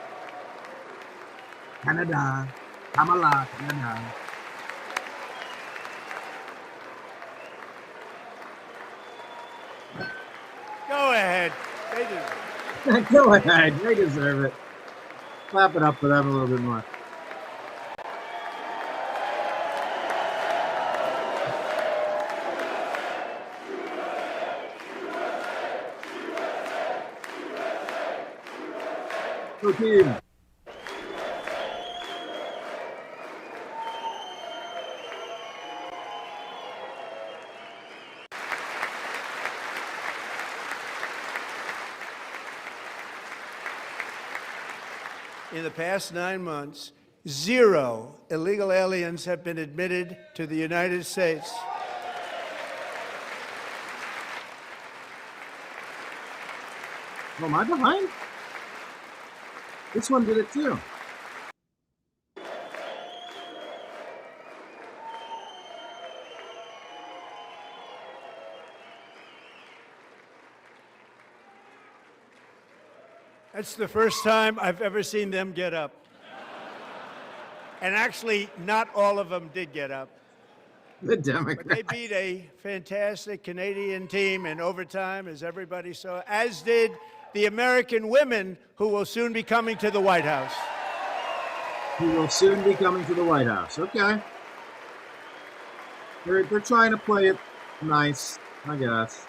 Canada. I'm alive. I'm alive. Go ahead. They do. Go ahead. They deserve it. Clap it up for them a little bit more. Go team. In the past 9 months, 0 illegal aliens have been admitted to the United States. Oh, am I behind? This one did it too. That's the first time I've ever seen them get up. And actually, not all of them did get up. The Democrats. But they beat a fantastic Canadian team in overtime, as everybody saw, as did the American women who will soon be coming to the White House. Who will soon be coming to the White House. Okay. They're trying to play it nice, I guess.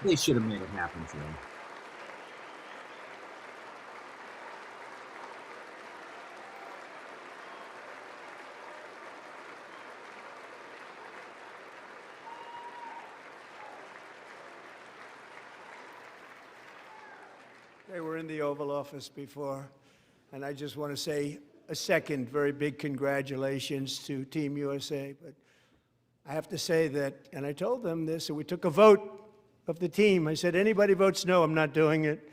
They should have made it happen to them. They were in the Oval Office before, and I just want to say a second very big congratulations to Team USA. But I have to say that, and I told them this, and we took a vote of the team. I said, anybody votes no, I'm not doing it.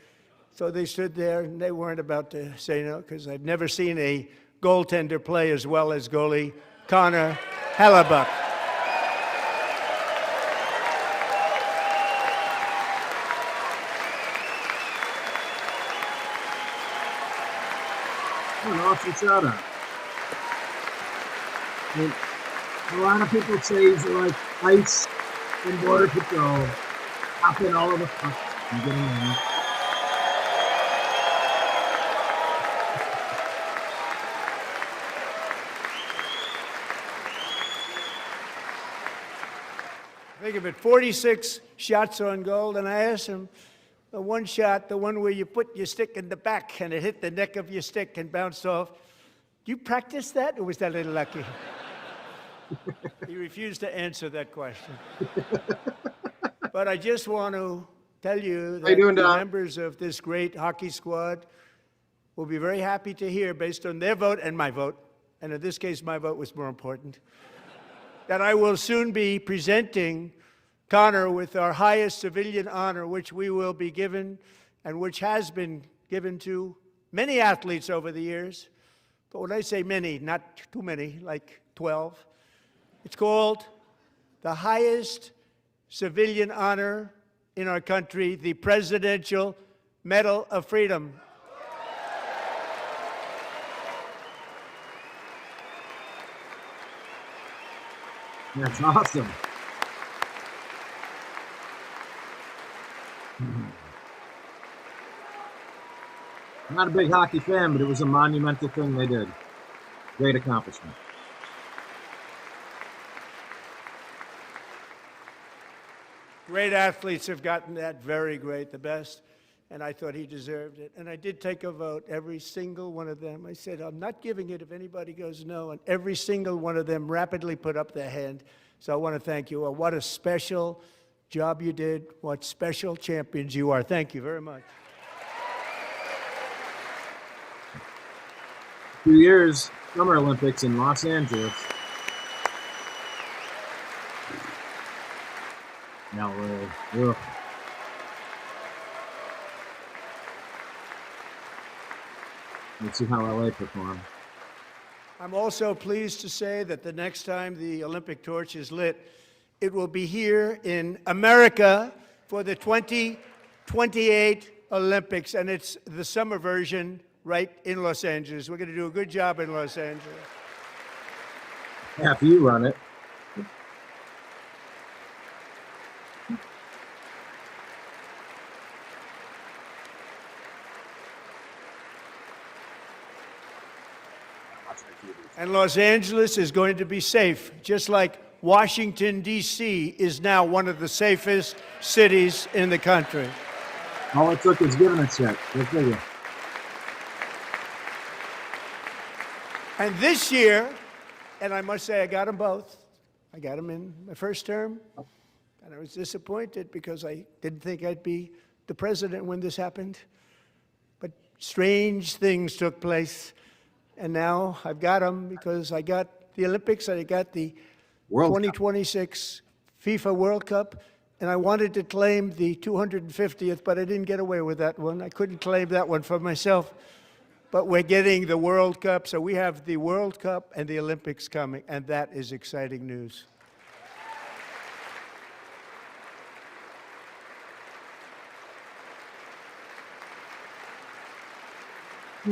So they stood there, and they weren't about to say no, because I've never seen a goaltender play as well as goalie Connor Hellebuck. An awesome shout out. I mean, a lot of people say he's like ICE and Border Patrol, hopping all over the and getting in. Think of it, 46 shots on goal, and I asked him, the one shot, the one where you put your stick in the back and it hit the neck of your stick and bounced off. Do you practice that, or was that a little lucky? He refused to answer that question. But I just want to tell you that the members of this great hockey squad will be very happy to hear, based on their vote and my vote, and in this case my vote was more important, that I will soon be presenting Connor with our highest civilian honor, which we will be given and which has been given to many athletes over the years. But when I say many, not too many, like 12, it's called the highest civilian honor in our country, the Presidential Medal of Freedom. That's awesome. I'm not a big hockey fan, but it was a monumental thing they did. Great accomplishment. Great athletes have gotten that, very great, the best, and I thought he deserved it. And I did take a vote, every single one of them. I said, I'm not giving it if anybody goes no, and every single one of them rapidly put up their hand. So I want to thank you all. What a special job you did. What special champions you are. Thank you very much. 2 years, Summer Olympics in Los Angeles. Now we're let's see how LA perform. I'm also pleased to say that the next time the Olympic torch is lit, it will be here in America for the 2028 Olympics, and it's the summer version right in Los Angeles. We're going to do a good job in Los Angeles. After you run it. And Los Angeles is going to be safe, just like Washington, D.C. is now one of the safest cities in the country. All it took was giving a check. Go figure. And this year, and I must say I got them both. I got them in my first term, and I was disappointed because I didn't think I'd be the president when this happened. But strange things took place. And now I've got them because I got the Olympics and I got the 2026 FIFA World Cup. And I wanted to claim the 250th, but I didn't get away with that one. I couldn't claim that one for myself. But we're getting the World Cup. So we have the World Cup and the Olympics coming. And that is exciting news.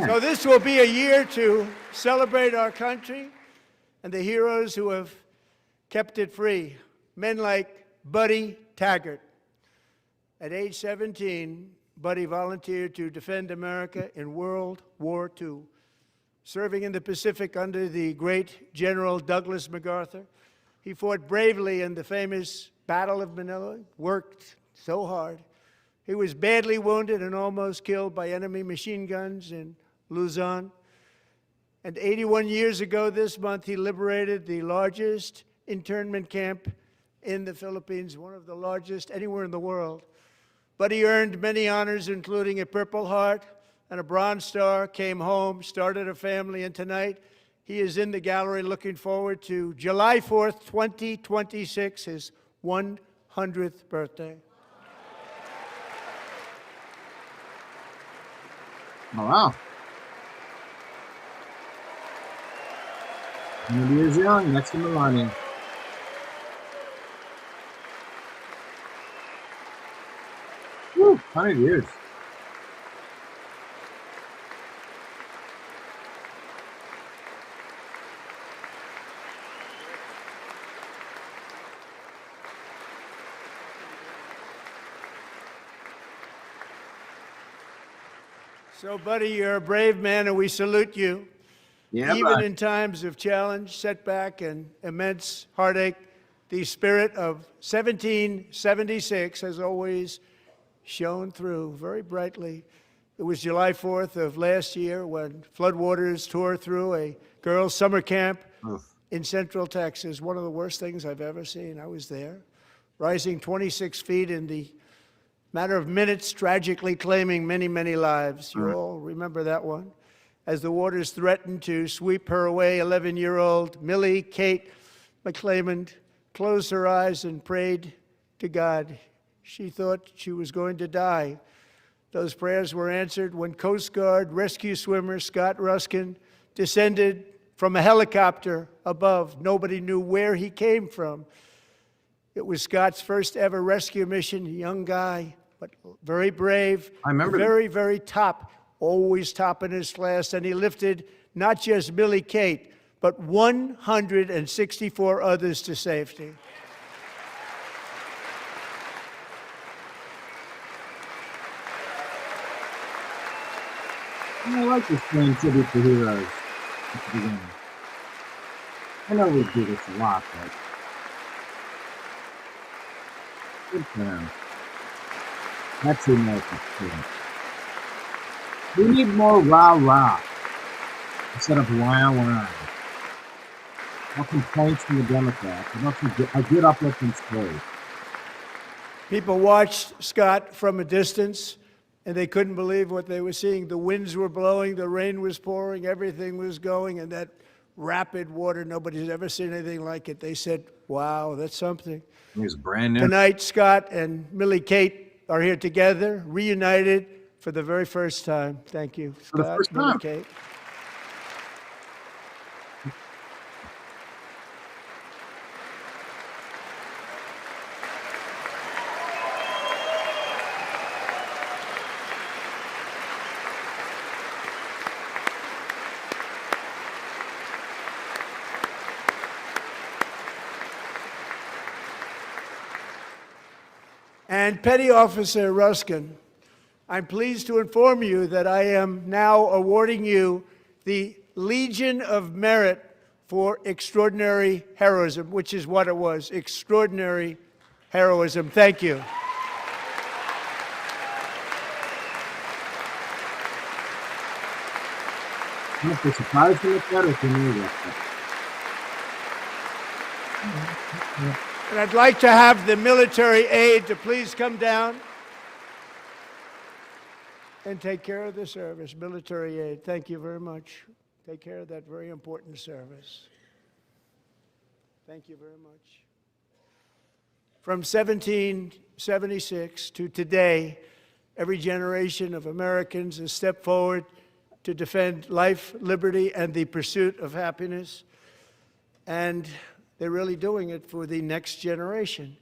So this will be a year to celebrate our country and the heroes who have kept it free. Men like Buddy Taggart. At age 17, Buddy volunteered to defend America in World War II, serving in the Pacific under the great General Douglas MacArthur. He fought bravely in the famous Battle of Manila, worked so hard. He was badly wounded and almost killed by enemy machine guns in Luzon. And 81 years ago this month, he liberated the largest internment camp in the Philippines, one of the largest anywhere in the world. But he earned many honors, including a Purple Heart and a Bronze Star, came home, started a family, and tonight he is in the gallery looking forward to July 4th, 2026, his 100th birthday. Oh, wow. 100 years young, next to Melania. Woo, 100 years. So, Buddy, you're a brave man, and we salute you. Yeah, Even bud. in times of challenge, setback, and immense heartache, the spirit of 1776 has always shone through very brightly. It was July 4th of last year when floodwaters tore through a girls' summer camp in Central Texas, one of the worst things I've ever seen. I was there, rising 26 feet in the matter of minutes, tragically claiming many, many lives. You all remember that one. As the waters threatened to sweep her away, 11-year-old Millie Kate McClelland closed her eyes and prayed to God. She thought she was going to die. Those prayers were answered when Coast Guard rescue swimmer Scott Ruskin descended from a helicopter above. Nobody knew where he came from. It was Scott's first ever rescue mission, a young guy, but very brave. I remember Very, very top, always top in his class. And he lifted not just Millie Kate, but 164 others to safety. I like this playing tribute to heroes at the beginning. I know we do this a lot, but good for them. That's the American spirit. We need more rah-rah instead of wah-wah. No complaints from the Democrats. A good uplifting story. People watched Scott from a distance, and they couldn't believe what they were seeing. The winds were blowing, the rain was pouring, everything was going, and that rapid water, nobody's ever seen anything like it. They said, wow, that's something. It was brand new. Tonight, Scott and Millie Kate are here together, reunited for the very first time. Thank you, For the Scott, first Millie time. Kate. And Petty Officer Ruskin, I'm pleased to inform you that I am now awarding you the Legion of Merit for extraordinary heroism, which is what it was, extraordinary heroism. Thank you. I'm surprised to look better for me. And I'd like to have the military aide to please come down and take care of the service. Military aid, thank you very much. Take care of that very important service. Thank you very much. From 1776 to today, every generation of Americans has stepped forward to defend life, liberty, and the pursuit of happiness. And they're really doing it for the next generation.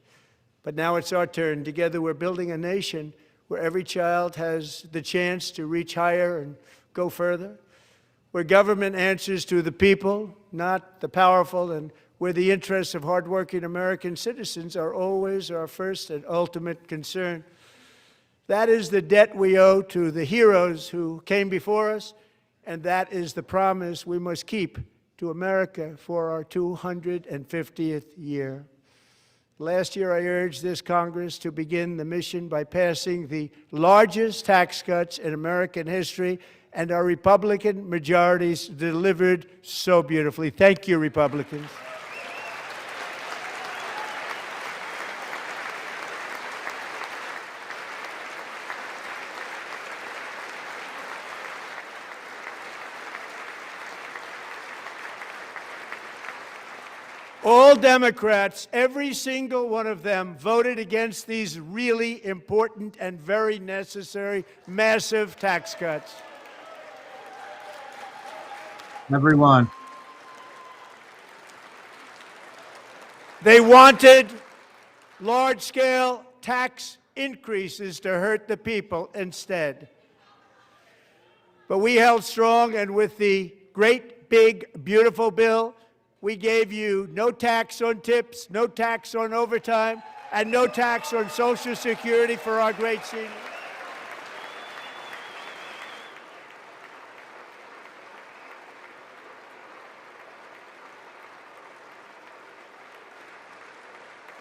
But now it's our turn. Together we're building a nation where every child has the chance to reach higher and go further, where government answers to the people, not the powerful, and where the interests of hardworking American citizens are always our first and ultimate concern. That is the debt we owe to the heroes who came before us, and that is the promise we must keep to America for our 250th year. Last year, I urged this Congress to begin the mission by passing the largest tax cuts in American history, and our Republican majorities delivered so beautifully. Thank you, Republicans. All Democrats, every single one of them, voted against these really important and very necessary, massive tax cuts. Everyone. They wanted large-scale tax increases to hurt the people instead. But we held strong, and with the great, big, beautiful bill, we gave you no tax on tips, no tax on overtime, and no tax on Social Security for our great seniors.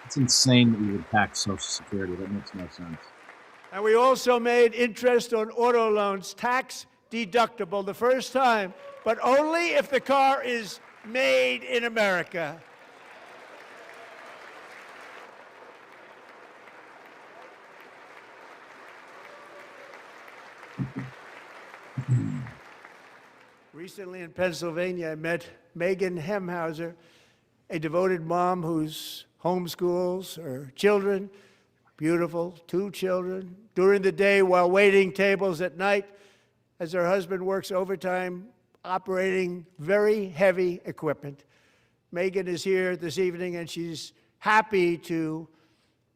It's insane that you would tax Social Security. That makes no sense. And we also made interest on auto loans tax deductible the first time, but only if the car is made in America. Recently in Pennsylvania, I met Megan Hemhauser, a devoted mom who's homeschools her children, beautiful, 2 children, during the day while waiting tables at night as her husband works overtime operating very heavy equipment. Megan is here this evening, and she's happy to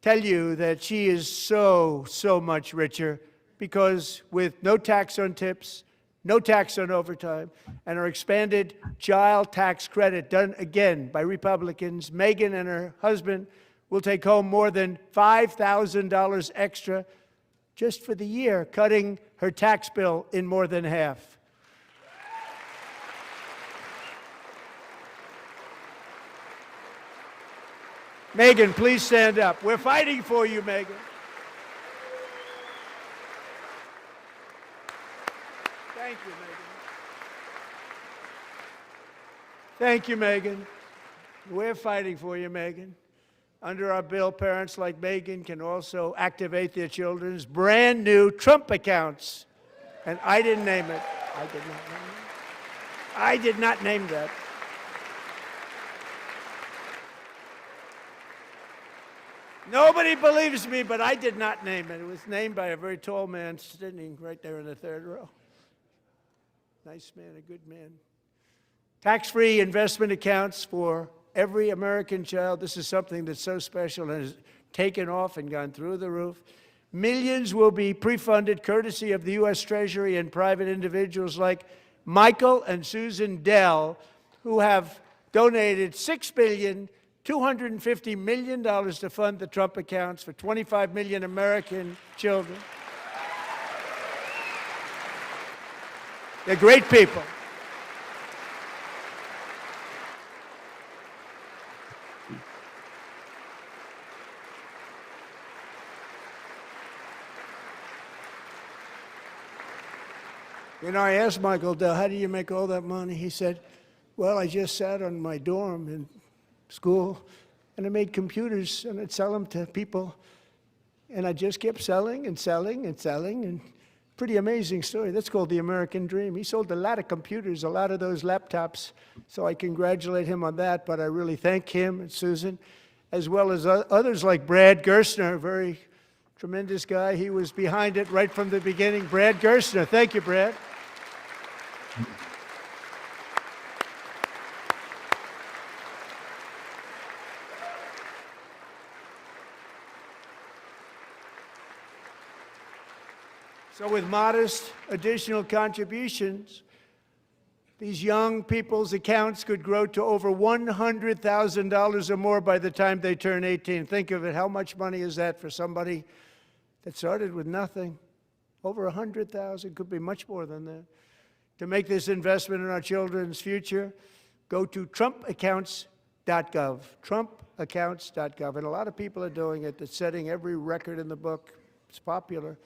tell you that she is so much richer because with no tax on tips, no tax on overtime, and our expanded child tax credit done again by Republicans, Megan and her husband will take home more than $5,000 extra just for the year, cutting her tax bill in more than half. Megan, please stand up. We're fighting for you, Megan. Thank you, Megan. Thank you, Megan. We're fighting for you, Megan. Under our bill, parents like Megan can also activate their children's brand new Trump accounts. And I didn't name it. I did not name it. I did not name that. Nobody believes me, but I did not name it. It was named by a very tall man sitting right there in the 3rd row. Nice man, a good man. Tax-free investment accounts for every American child. This is something that's so special and has taken off and gone through the roof. Millions will be pre-funded courtesy of the U.S. Treasury and private individuals like Michael and Susan Dell, who have donated $6 billion $250 million to fund the Trump accounts for 25 million American children. They're great people. You know, I asked Michael Dell, how do you make all that money? He said, well, I just sat on my dorm in school, and I made computers, and I'd sell them to people. And I just kept selling and selling and selling, and pretty amazing story. That's called the American dream. He sold a lot of computers, a lot of those laptops, so I congratulate him on that, but I really thank him and Susan, as well as others like Brad Gerstner, a very tremendous guy. He was behind it right from the beginning. Brad Gerstner, thank you, Brad. So with modest additional contributions, these young people's accounts could grow to over $100,000 or more by the time they turn 18. Think of it, how much money is that for somebody that started with nothing? Over 100,000, could be much more than that. To make this investment in our children's future, go to trumpaccounts.gov, trumpaccounts.gov. And a lot of people are doing it. It's setting every record in the book. It's popular.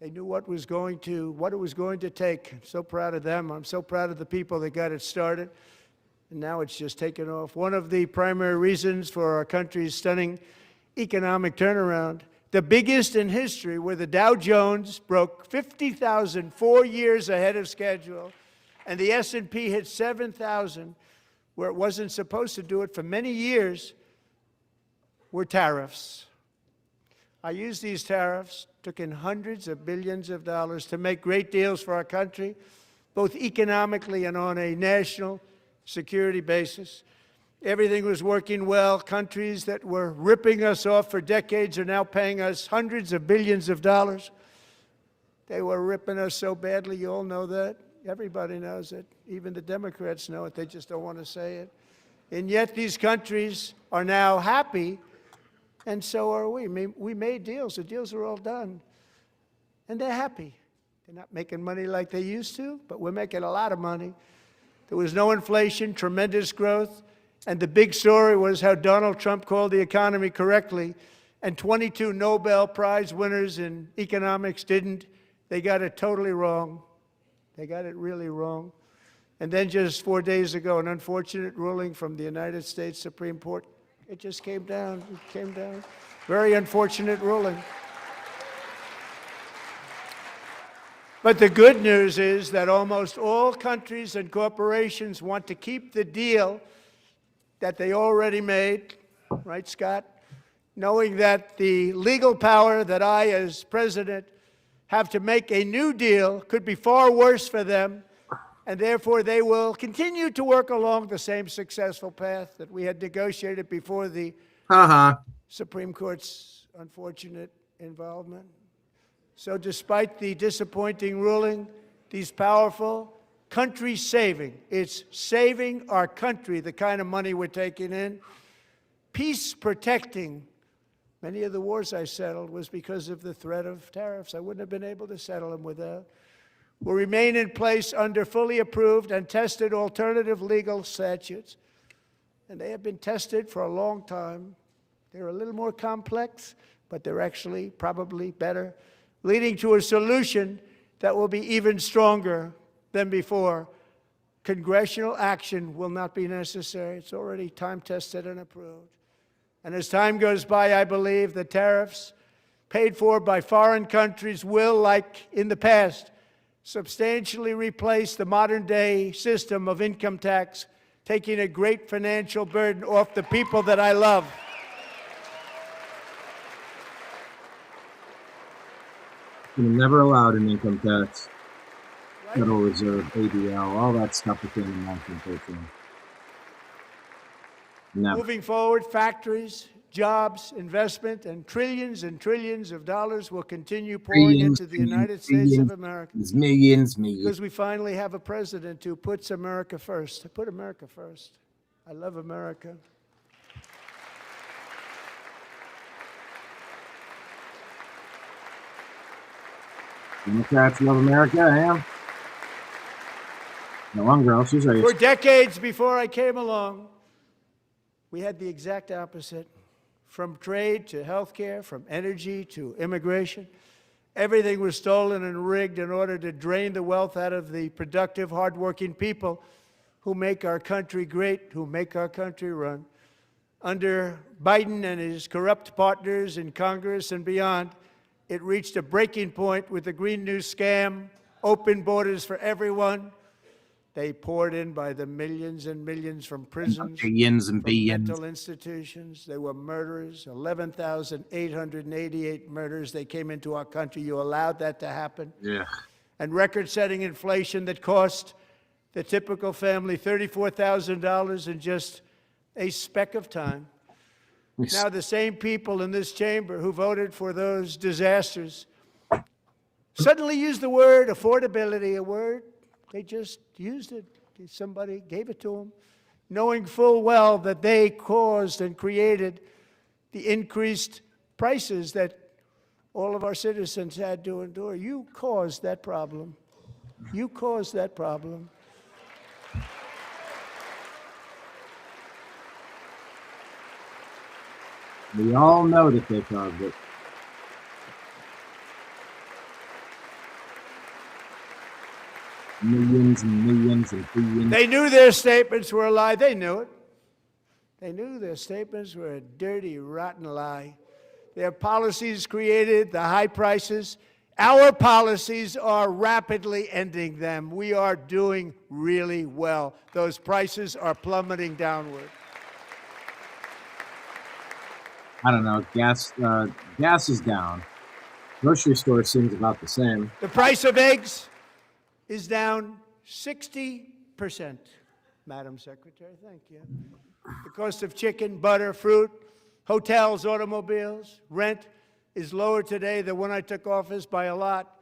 They knew what it was going to take. I'm so proud of them. I'm so proud of the people that got it started. And now it's just taken off. One of the primary reasons for our country's stunning economic turnaround, the biggest in history, where the Dow Jones broke 50,000 4 years ahead of schedule, and the S&P hit 7,000, where it wasn't supposed to do it for many years, were tariffs. I used these tariffs, took in hundreds of billions of dollars to make great deals for our country, both economically and on a national security basis. Everything was working well. Countries that were ripping us off for decades are now paying us hundreds of billions of dollars. They were ripping us so badly, you all know that. Everybody knows it. Even the Democrats know it. They just don't want to say it. And yet these countries are now happy, and so are we. We made deals. The deals are all done. And they're happy. They're not making money like they used to, but we're making a lot of money. There was no inflation, tremendous growth. And the big story was how Donald Trump called the economy correctly, and 22 Nobel Prize winners in economics didn't. They got it totally wrong. They got it really wrong. And then just 4 days ago, an unfortunate ruling from the United States Supreme Court. It just came down. It came down. Very unfortunate ruling. But the good news is that almost all countries and corporations want to keep the deal that they already made, right, Scott? Knowing that the legal power that I, as president, have to make a new deal could be far worse for them, and therefore they will continue to work along the same successful path that we had negotiated before the Supreme Court's unfortunate involvement. So despite the disappointing ruling, these powerful country-saving, it's saving our country, the kind of money we're taking in, peace-protecting. Many of the wars I settled was because of the threat of tariffs. I wouldn't have been able to settle them without. Will remain in place under fully approved and tested alternative legal statutes. And they have been tested for a long time. They're a little more complex, but they're actually probably better, leading to a solution that will be even stronger than before. Congressional action will not be necessary. It's already time-tested and approved. And as time goes by, I believe the tariffs paid for by foreign countries will, like in the past, substantially replace the modern-day system of income tax, taking a great financial burden off the people that I love. You're never allowed an income tax. Federal Reserve, ADL, all that stuff became in 1913. Never. Moving forward, factories, jobs, investment, and trillions of dollars will continue pouring into the United States of America. Millions. Because we finally have a president who puts America first. Put America first. I love America. Democrats love America, yeah. No one girl, she's right. For decades before I came along, we had the exact opposite. From trade to healthcare, from energy to immigration, everything was stolen and rigged in order to drain the wealth out of the productive, hardworking people who make our country great, who make our country run. Under Biden and his corrupt partners in Congress and beyond, it reached a breaking point with the Green New scam, open borders for everyone. They poured in by the millions and millions from prisons, billions and from billions. mental institutions. They were murderers, 11,888 murders. They came into our country. You allowed that to happen. Yeah. And record-setting inflation that cost the typical family $34,000 in just a speck of time. Now the same people in this chamber who voted for those disasters suddenly use the word affordability, a word they just used it. Somebody gave it to them, knowing full well that they caused and created the increased prices that all of our citizens had to endure. You caused that problem. You caused that problem. We all know that they caused it. Millions and millions and billions. They knew their statements were a lie. They knew it. They knew their statements were a dirty, rotten lie. Their policies created the high prices. Our policies are rapidly ending them. We are doing really well. Those prices are plummeting downward. I don't know. Gas is down. Grocery store seems about the same. The price of eggs is down 60%, Madam Secretary. Thank you. The cost of chicken, butter, fruit, hotels, automobiles, rent is lower today than when I took office by a lot.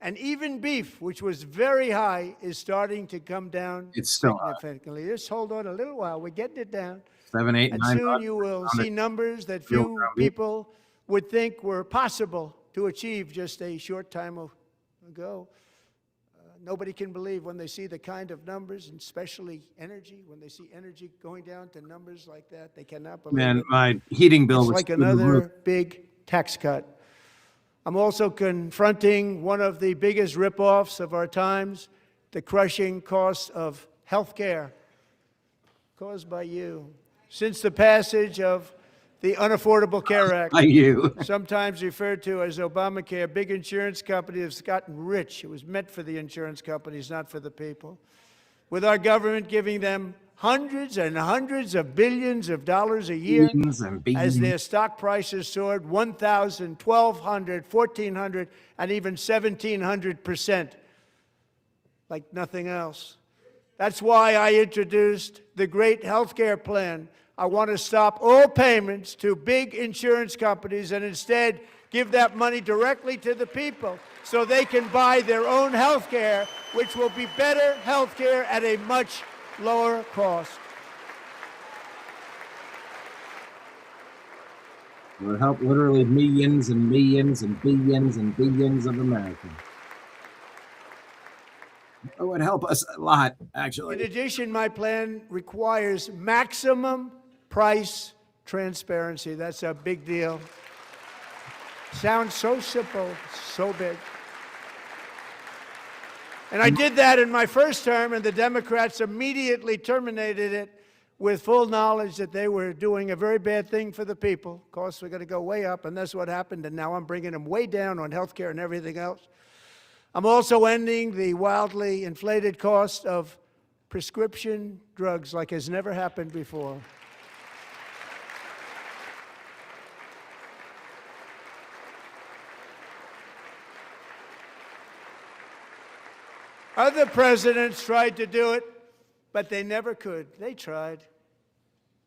And even beef, which was very high, is starting to come down It's still significantly. Just hold on a little while. We're getting it down. 7, 8, And 9 soon bucks you will on see it. numbers that Real few ground beef. people would think were possible to achieve just a short time ago. Nobody can believe when they see the kind of numbers, and especially energy, when they see energy going down to numbers like that, they cannot believe Man, it. my heating bill It's was like through the roof. another big tax cut. I'm also confronting one of the biggest ripoffs of our times, the crushing costs of health care caused by you. Since the passage of the Unaffordable Care Act, By you. sometimes referred to as Obamacare, big insurance companies have gotten rich. It was meant for the insurance companies, not for the people. With our government giving them hundreds and hundreds of billions of dollars a year Billions and billions. as their stock prices soared 1,000, 1,200, 1,400, and even 1,700%, like nothing else. That's why I introduced the great health care plan. I want to stop all payments to big insurance companies and instead give that money directly to the people so they can buy their own health care, which will be better health care at a much lower cost. It would help literally millions and millions and billions and billions of Americans. It would help us a lot, actually. In addition, my plan requires maximum price transparency. That's a big deal. Sounds so simple, so big. And I did that in my first term, and the Democrats immediately terminated it with full knowledge that they were doing a very bad thing for the people. Costs were going to go way up, and that's what happened, and now I'm bringing them way down on health care and everything else. I'm also ending the wildly inflated cost of prescription drugs like has never happened before. Other presidents tried to do it, but they never could. They tried.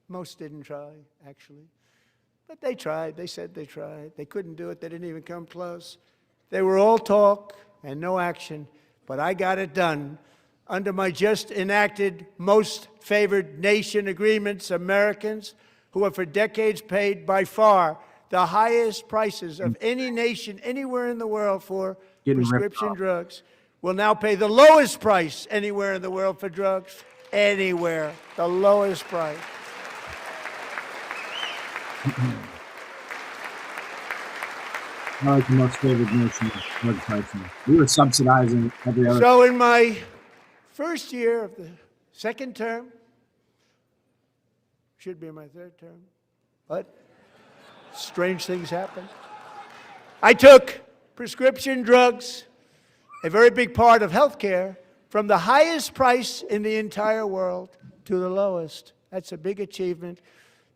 Most didn't try, actually. But they tried. They said they tried. They couldn't do it. They didn't even come close. They were all talk and no action, but I got it done. Under my just enacted most favored nation agreements, Americans who have for decades paid by far the highest prices of any nation anywhere in the world for Getting ripped prescription off. drugs will now pay the lowest price anywhere in the world for drugs. Anywhere. The lowest price. I like the most favored nation of drug pricing. We were subsidizing every other. So in my first year of the second term, should be in my third term, but strange things happen. I took prescription drugs, a very big part of healthcare, from the highest price in the entire world to the lowest. That's a big achievement.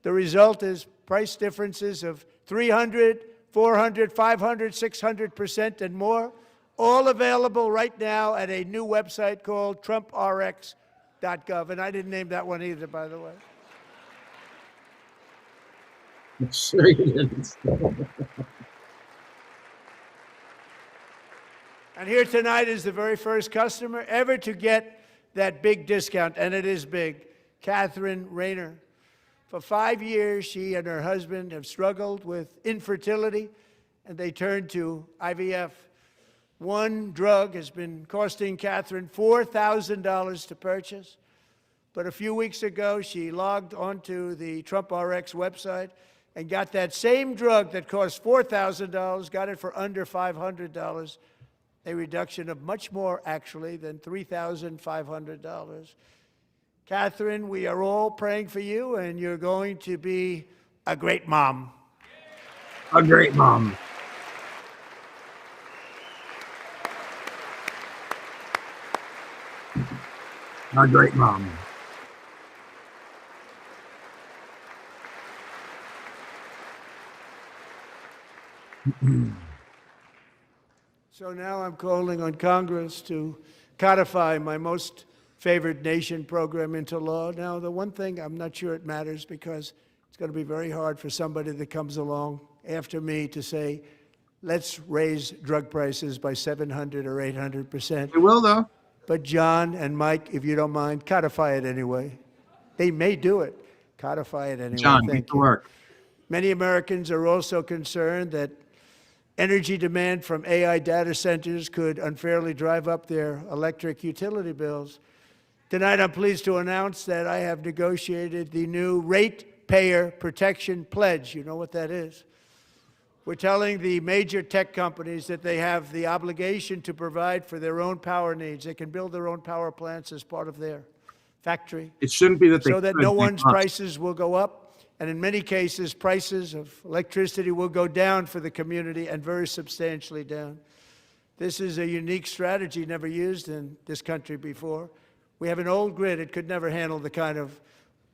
The result is price differences of 300, 400, 500, 600% and more, all available right now at a new website called TrumpRx.gov. And I didn't name that one either, by the way. Sure you didn't. And here tonight is the very first customer ever to get that big discount, and it is big, Catherine Rayner. For 5 years, she and her husband have struggled with infertility, and they turned to IVF. One drug has been costing Catherine $4,000 to purchase, but a few weeks ago, she logged onto the TrumpRx website and got that same drug that cost $4,000, got it for under $500, a reduction of much more, actually, than $3,500. Catherine, we are all praying for you, and you're going to be a great mom. A great mom. A great mom. So now I'm calling on Congress to codify my most favored nation program into law. Now, the one thing, I'm not sure it matters because it's going to be very hard for somebody that comes along after me to say, let's raise drug prices by 700 or 800%. They will, though. But John and Mike, if you don't mind, codify it anyway. They may do it. Codify it anyway. John, Thank get to you. work. Many Americans are also concerned that energy demand from AI data centers could unfairly drive up their electric utility bills. Tonight, I'm pleased to announce that I have negotiated the new Ratepayer Protection Pledge. You know what that is? We're telling the major tech companies that they have the obligation to provide for their own power needs. They can build their own power plants as part of their factory. It shouldn't be that they so that could, no they one's must. prices will go up. And in many cases, prices of electricity will go down for the community, and very substantially down. This is a unique strategy never used in this country before. We have an old grid. It could never handle the kind of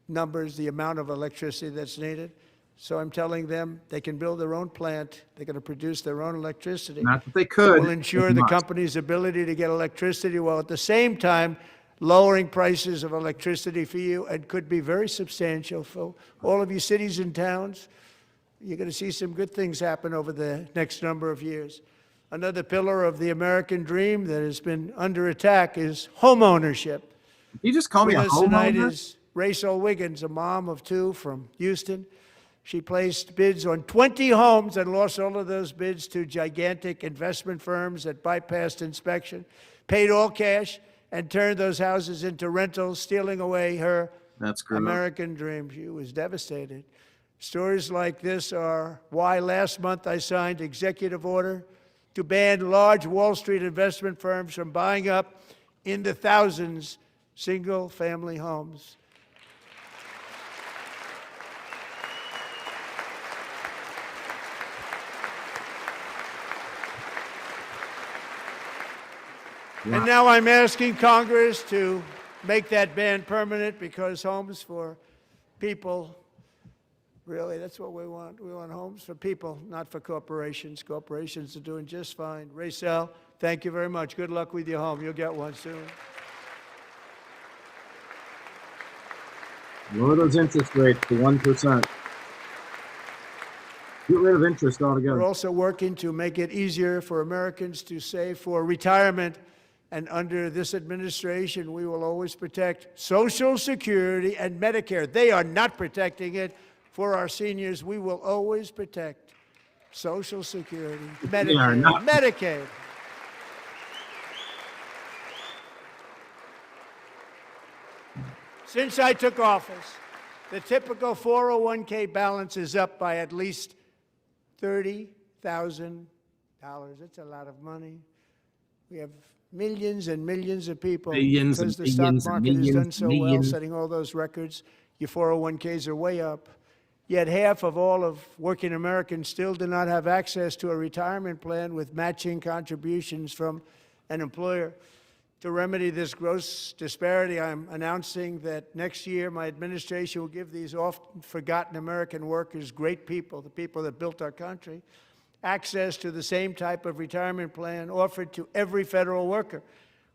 numbers, the amount of electricity that's needed. So I'm telling them they can build their own plant. They're going to produce their own electricity. Not that they could. It will ensure They the must. company's ability to get electricity while at the same time lowering prices of electricity for you, and could be very substantial for all of you cities and towns. You're going to see some good things happen over the next number of years. Another pillar of the American dream that has been under attack is home ownership. You just call me a With us tonight homeowner? is Rachel Wiggins, a mom of two from Houston. She placed bids on 20 homes and lost all of those bids to gigantic investment firms that bypassed inspection, paid all cash, and turned those houses into rentals, stealing away her That's screwed up. American dream. She was devastated. Stories like this are why last month I signed executive order to ban large Wall Street investment firms from buying up in the thousands single-family homes. And now I'm asking Congress to make that ban permanent, because homes for people, really, that's what we want. We want homes for people, not for corporations. Corporations are doing just fine. Rachel, thank you very much. Good luck with your home. You'll get one soon. Lower those interest rates to 1%. Get rid of interest altogether. We're also working to make it easier for Americans to save for retirement. And under this administration, we will always protect Social Security and Medicare. They are not protecting it for our seniors. We will always protect Social Security, Medicare, Medicaid. Since I took office, the typical 401k balance is up by at least $30,000. That's a lot of money. We have millions and millions of people, Billions because and the stock billions and market has millions done and so well, millions. setting all those records. Your 401ks are way up. Yet half of all of working Americans still do not have access to a retirement plan with matching contributions from an employer. To remedy this gross disparity, I'm announcing that next year my administration will give these often forgotten American workers, great people, the people that built our country, access to the same type of retirement plan offered to every federal worker.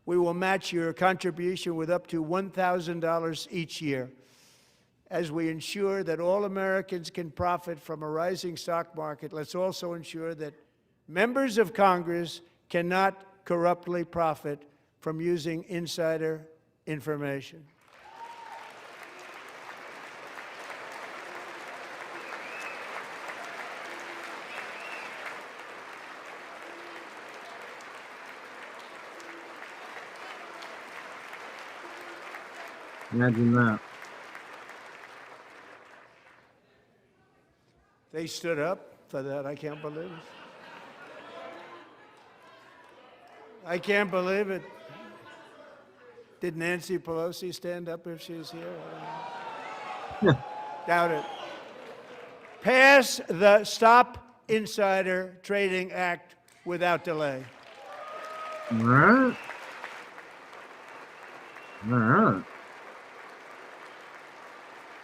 We will match your contribution with up to $1,000 each year. As we ensure that all Americans can profit from a rising stock market, let's also ensure that members of Congress cannot corruptly profit from using insider information. Imagine that. They stood up for that. I can't believe it. I can't believe it. Did Nancy Pelosi stand up if she's here? I don't know. Doubt it. Pass the Stop Insider Trading Act without delay. All right. All right.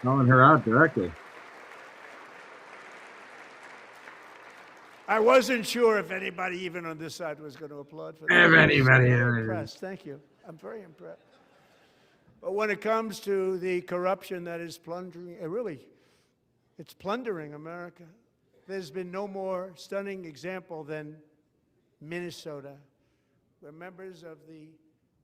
Calling her out directly. I wasn't sure if anybody, even on this side, was going to applaud for that. If anybody. I'm impressed. Thank you. I'm very impressed. But when it comes to the corruption that is plundering, it's plundering America. There's been no more stunning example than Minnesota, where members of the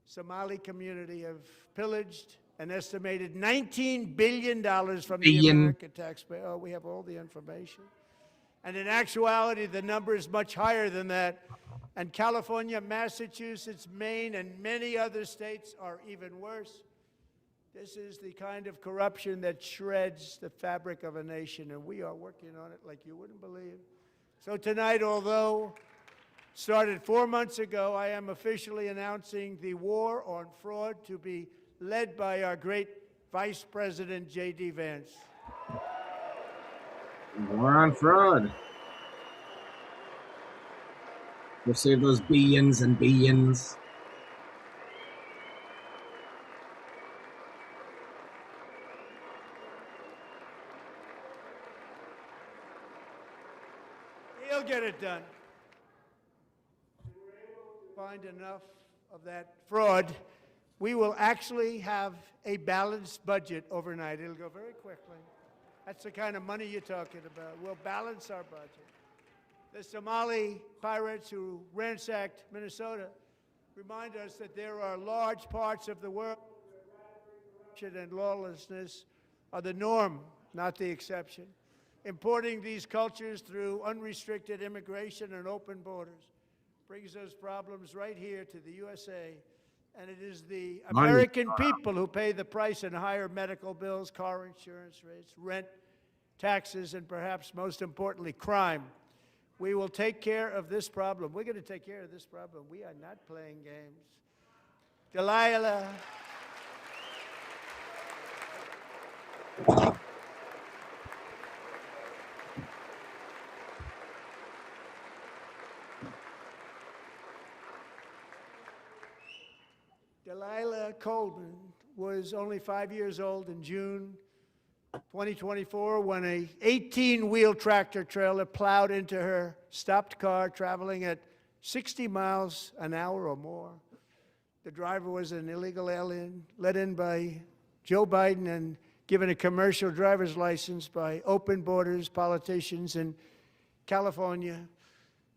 Somali community have pillaged an estimated $19 billion from the American taxpayer. Oh, we have all the information. And in actuality, the number is much higher than that. And California, Massachusetts, Maine, and many other states are even worse. This is the kind of corruption that shreds the fabric of a nation, and we are working on it like you wouldn't believe. So tonight, although started 4 months ago, I am officially announcing the war on fraud to be led by our great Vice President, J.D. Vance. War on fraud. We'll save those billions and billions. He'll get it done. Find enough of that fraud, we will actually have a balanced budget overnight. It'll go very quickly. That's the kind of money you're talking about. We'll balance our budget. The Somali pirates who ransacked Minnesota remind us that there are large parts of the world where corruption and lawlessness are the norm, not the exception. Importing these cultures through unrestricted immigration and open borders brings those problems right here to the USA. And it is the American people who pay the price in higher medical bills, car insurance rates, rent, taxes, and perhaps most importantly, crime. We will take care of this problem. We're going to take care of this problem. We are not playing games. Delilah. Delilah Coleman was only 5 years old in June 2024 when a 18-wheel tractor trailer plowed into her stopped car traveling at 60 miles an hour or more. The driver was an illegal alien let in by Joe Biden and given a commercial driver's license by open borders politicians in California.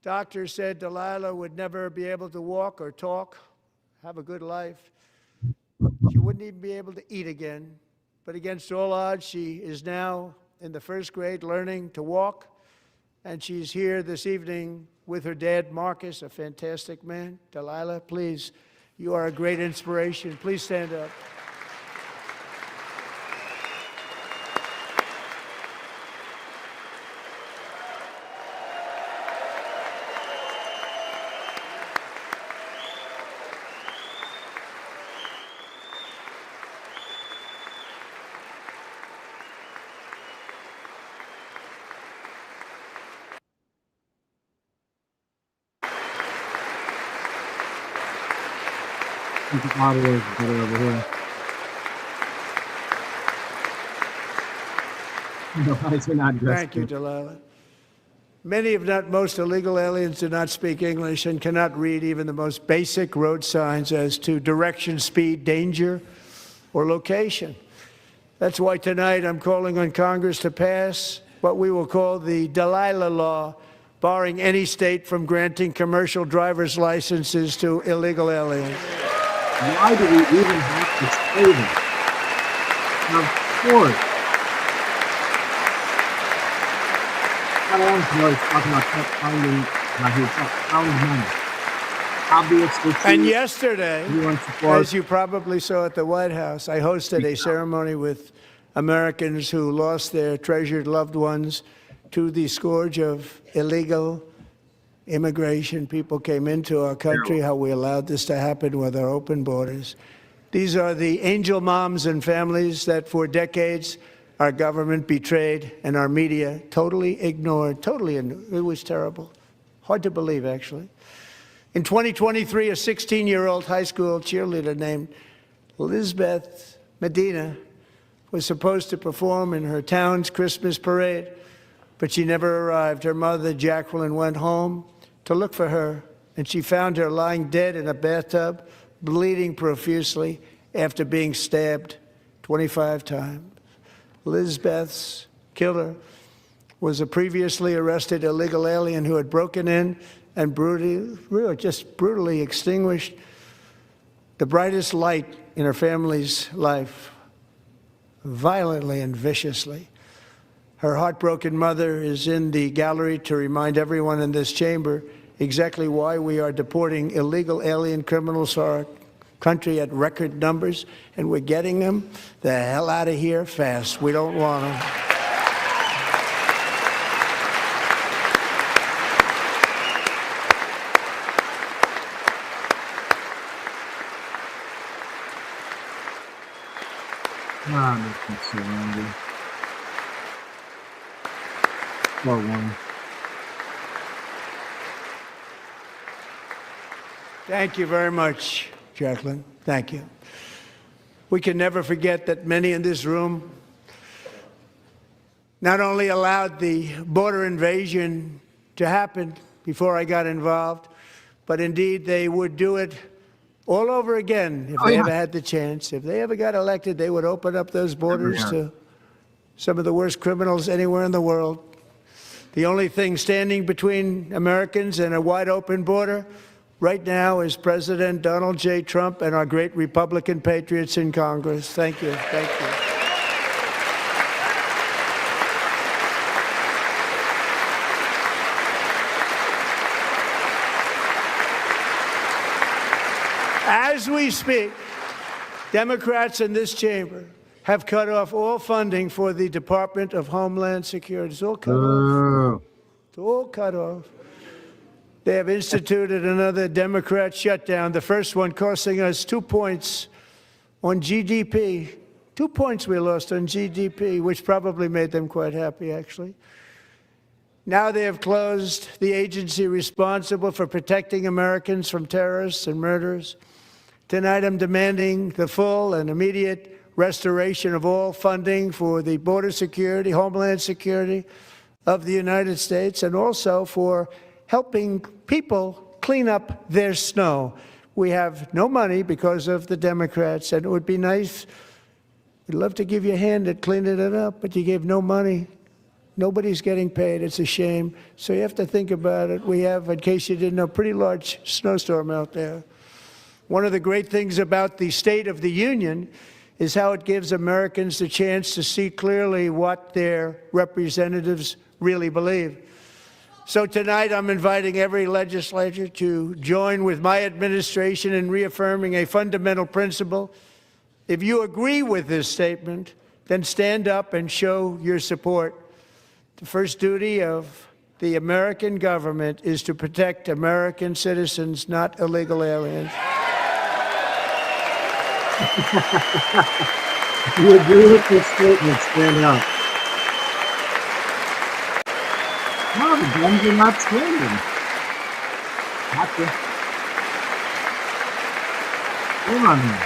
Doctors said Delilah would never be able to walk or talk, have a good life. She wouldn't even be able to eat again. But against all odds, she is now in the first grade learning to walk. And she's here this evening with her dad, Marcus, a fantastic man. Delilah, please, you are a great inspiration. Please stand up. think the audio is better over here. Otherwise, we're not dressed. Thank you, Delilah. Many, if not most, illegal aliens do not speak English and cannot read even the most basic road signs as to direction, speed, danger, or location. That's why tonight I'm calling on Congress to pass what we will call the Delilah Law, barring any state from granting commercial driver's licenses to illegal aliens. Why do we even have to say that? Of course. Talking about finding money. Obviously, and yesterday, as you probably saw at the White House, I hosted a ceremony with Americans who lost their treasured loved ones to the scourge of illegal immigration. People came into our country, how we allowed this to happen with our open borders. These are the angel moms and families that for decades our government betrayed and our media totally ignored. It was terrible. Hard to believe, actually. In 2023, a 16-year-old high school cheerleader named Elizabeth Medina was supposed to perform in her town's Christmas parade, but she never arrived. Her mother, Jacqueline, went home to look for her, and she found her lying dead in a bathtub, bleeding profusely after being stabbed 25 times. Elizabeth's killer was a previously arrested illegal alien who had broken in and brutally extinguished the brightest light in her family's life, violently and viciously. Her heartbroken mother is in the gallery to remind everyone in this chamber exactly why we are deporting illegal alien criminals to our country at record numbers, and we're getting them the hell out of here fast. We don't want them. Makes me so angry. 4-1. Thank you very much, Jacqueline. Thank you. We can never forget that many in this room not only allowed the border invasion to happen before I got involved, but indeed they would do it all over again if they ever had the chance. If they ever got elected, they would open up those borders to some of the worst criminals anywhere in the world. The only thing standing between Americans and a wide open border right now is President Donald J. Trump and our great Republican patriots in Congress. Thank you. Thank you. As we speak, Democrats in this chamber have cut off all funding for the Department of Homeland Security. It's all cut off. It's all cut off. They have instituted another Democrat shutdown, the first one costing us 2 points on GDP. 2 points we lost on GDP, which probably made them quite happy, actually. Now they have closed the agency responsible for protecting Americans from terrorists and murderers. Tonight I'm demanding the full and immediate restoration of all funding for the border security, homeland security of the United States, and also for helping people clean up their snow. We have no money because of the Democrats, and it would be nice, we'd love to give you a hand at cleaning it up, but you gave no money. Nobody's getting paid. It's a shame. So you have to think about it. We have, in case you didn't know, a pretty large snowstorm out there. One of the great things about the State of the Union is how it gives Americans the chance to see clearly what their representatives really believe. So tonight I'm inviting every legislator to join with my administration in reaffirming a fundamental principle. If you agree with this statement, then stand up and show your support. The first duty of the American government is to protect American citizens, not illegal aliens. If you agree with this statement, stand up. No, the guns are not standing. Gotcha. Come on, man.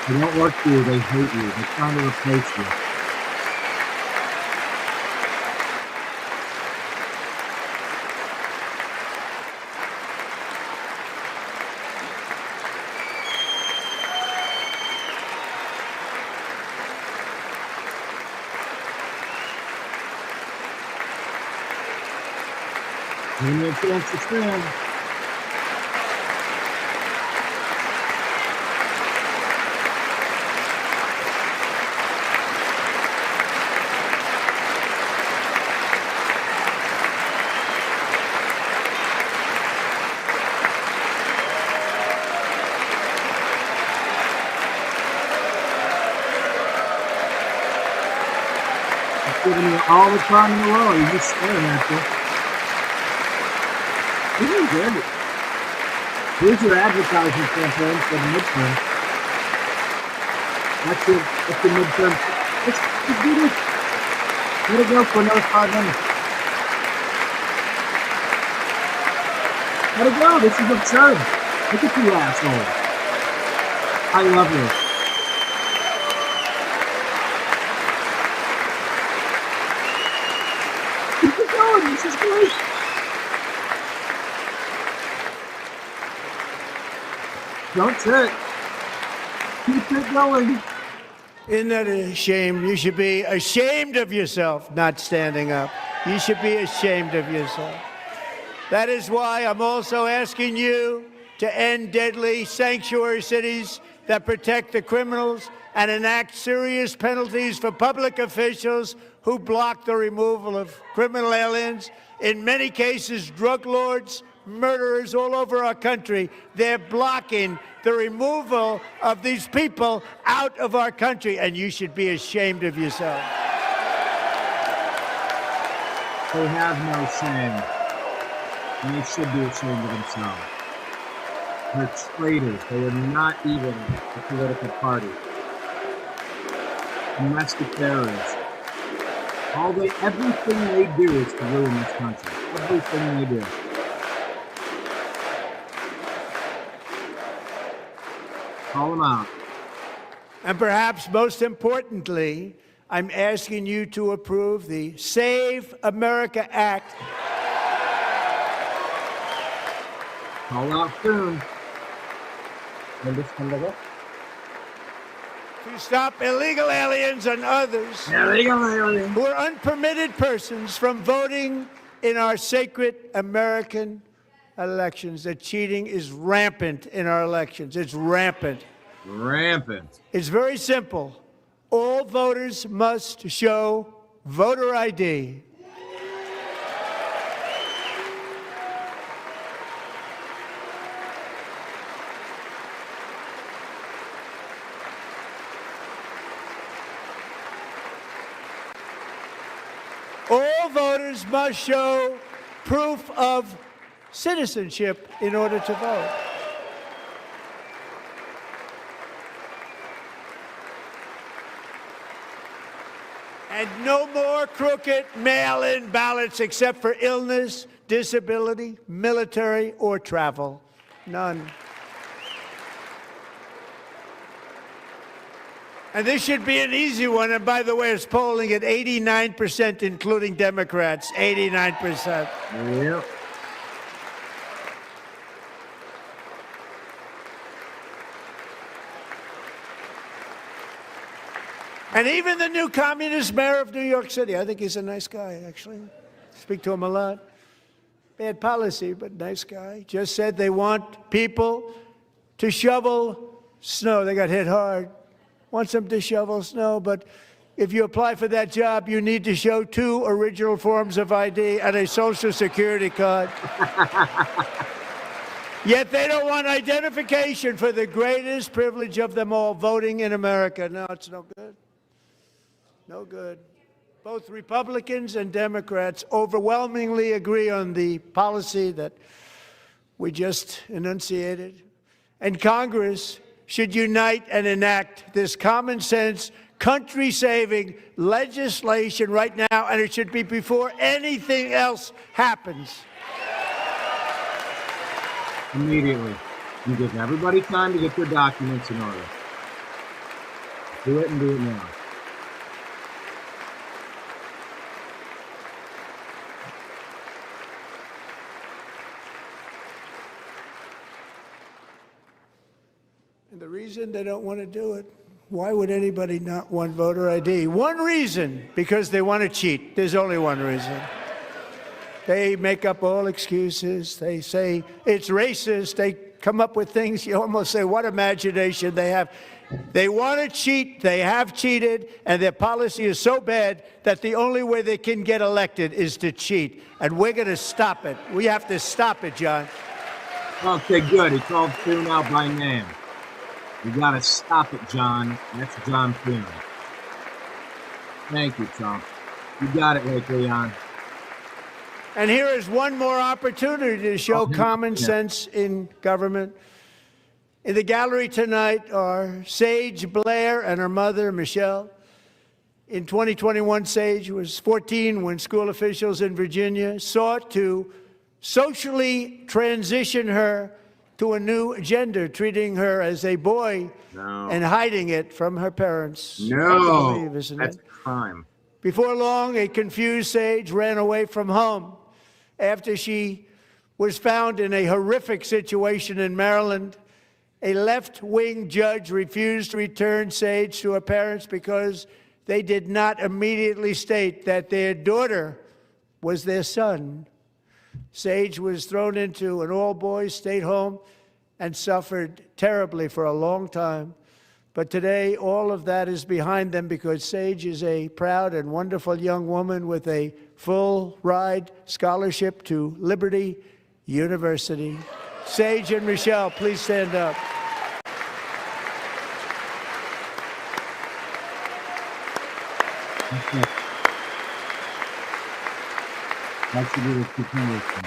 They don't work for you. They hate you. They're trying to replace you. Give me a chance to stand. I'm giving you all the time in the world. You're just staring at me. This is good. Here's your advertising campaign for the midterm. That's your midterm. Let's do this. Let it go for another 5 minutes. Let it go. This is absurd. Look at you assholes. I love this. Keep it going. This is great. Don't sit. Keep it going. Isn't that a shame? You should be ashamed of yourself not standing up. You should be ashamed of yourself. That is why I'm also asking you to end deadly sanctuary cities that protect the criminals and enact serious penalties for public officials who block the removal of criminal aliens. In many cases, drug lords, murderers all over our country, they're blocking the removal of these people out of our country, and you should be ashamed of yourself. They have no shame, and they should be ashamed of themselves. They're traitors. They are not even a political party. Domestic terrorists. Everything they do is to ruin this country. Everything they do. Call them out. And perhaps most importantly, I'm asking you to approve the Save America Act. Call out soon. To stop illegal aliens and others who are unpermitted persons from voting in our sacred American elections. The cheating is rampant in our elections. It's rampant. Rampant. It's very simple. All voters must show voter ID. All voters must show proof of citizenship in order to vote. And no more crooked mail-in ballots except for illness, disability, military, or travel. None. And this should be an easy one. And by the way, it's polling at 89%, including Democrats. 89%. Yep. And even the new communist mayor of New York City, I think he's a nice guy, actually. Speak to him a lot. Bad policy, but nice guy. Just said they want people to shovel snow. They got hit hard. Wants them to shovel snow, but if you apply for that job, you need to show 2 original forms of ID and a Social Security card. Yet they don't want identification for the greatest privilege of them all, voting in America. No, it's no good. No good. Both Republicans and Democrats overwhelmingly agree on the policy that we just enunciated. And Congress should unite and enact this common sense, country-saving legislation right now, and it should be before anything else happens. Immediately. You give everybody time to get their documents in order. Do it and do it now. And the reason they don't want to do it, why would anybody not want voter ID? One reason, because they want to cheat. There's only one reason. They make up all excuses. They say it's racist. They come up with things. You almost say, what imagination they have. They want to cheat. They have cheated. And their policy is so bad that the only way they can get elected is to cheat. And we're going to stop it. We have to stop it, John. Okay, good. He called Thune out by name. You got to stop it, John. That's John Thune. Thank you, Trump. You got it, Lake Leon. And here is one more opportunity to show common sense in government. In the gallery tonight are Sage Blair and her mother, Michelle. In 2021, Sage was 14 when school officials in Virginia sought to socially transition her to a new gender, treating her as a boy and hiding it from her parents. No, Hard to believe, isn't that's it? a crime. Before long, a confused Sage ran away from home after she was found in a horrific situation in Maryland. A left-wing judge refused to return Sage to her parents because they did not immediately state that their daughter was their son. Sage was thrown into an all-boys state home and suffered terribly for a long time. But today, all of that is behind them because Sage is a proud and wonderful young woman with a full-ride scholarship to Liberty University. Sage and Michelle, please stand up. That's a little comparison.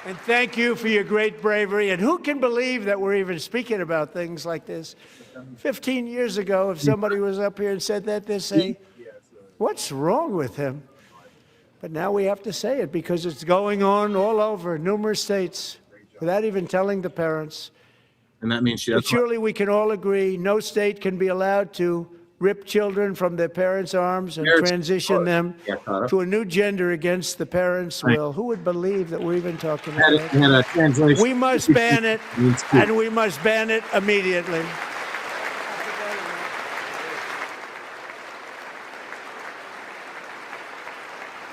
And thank you for your great bravery. And who can believe that we're even speaking about things like this? 15 years ago, if somebody was up here and said that, they'd say, what's wrong with him? But now we have to say it because it's going on all over numerous states without even telling the parents. And that means she But doesn't. surely we can all agree no state can be allowed to rip children from their parents' arms and transition them to a new gender against the parents' will. Who would believe that we're even talking about it? We must ban it, and we must ban it immediately.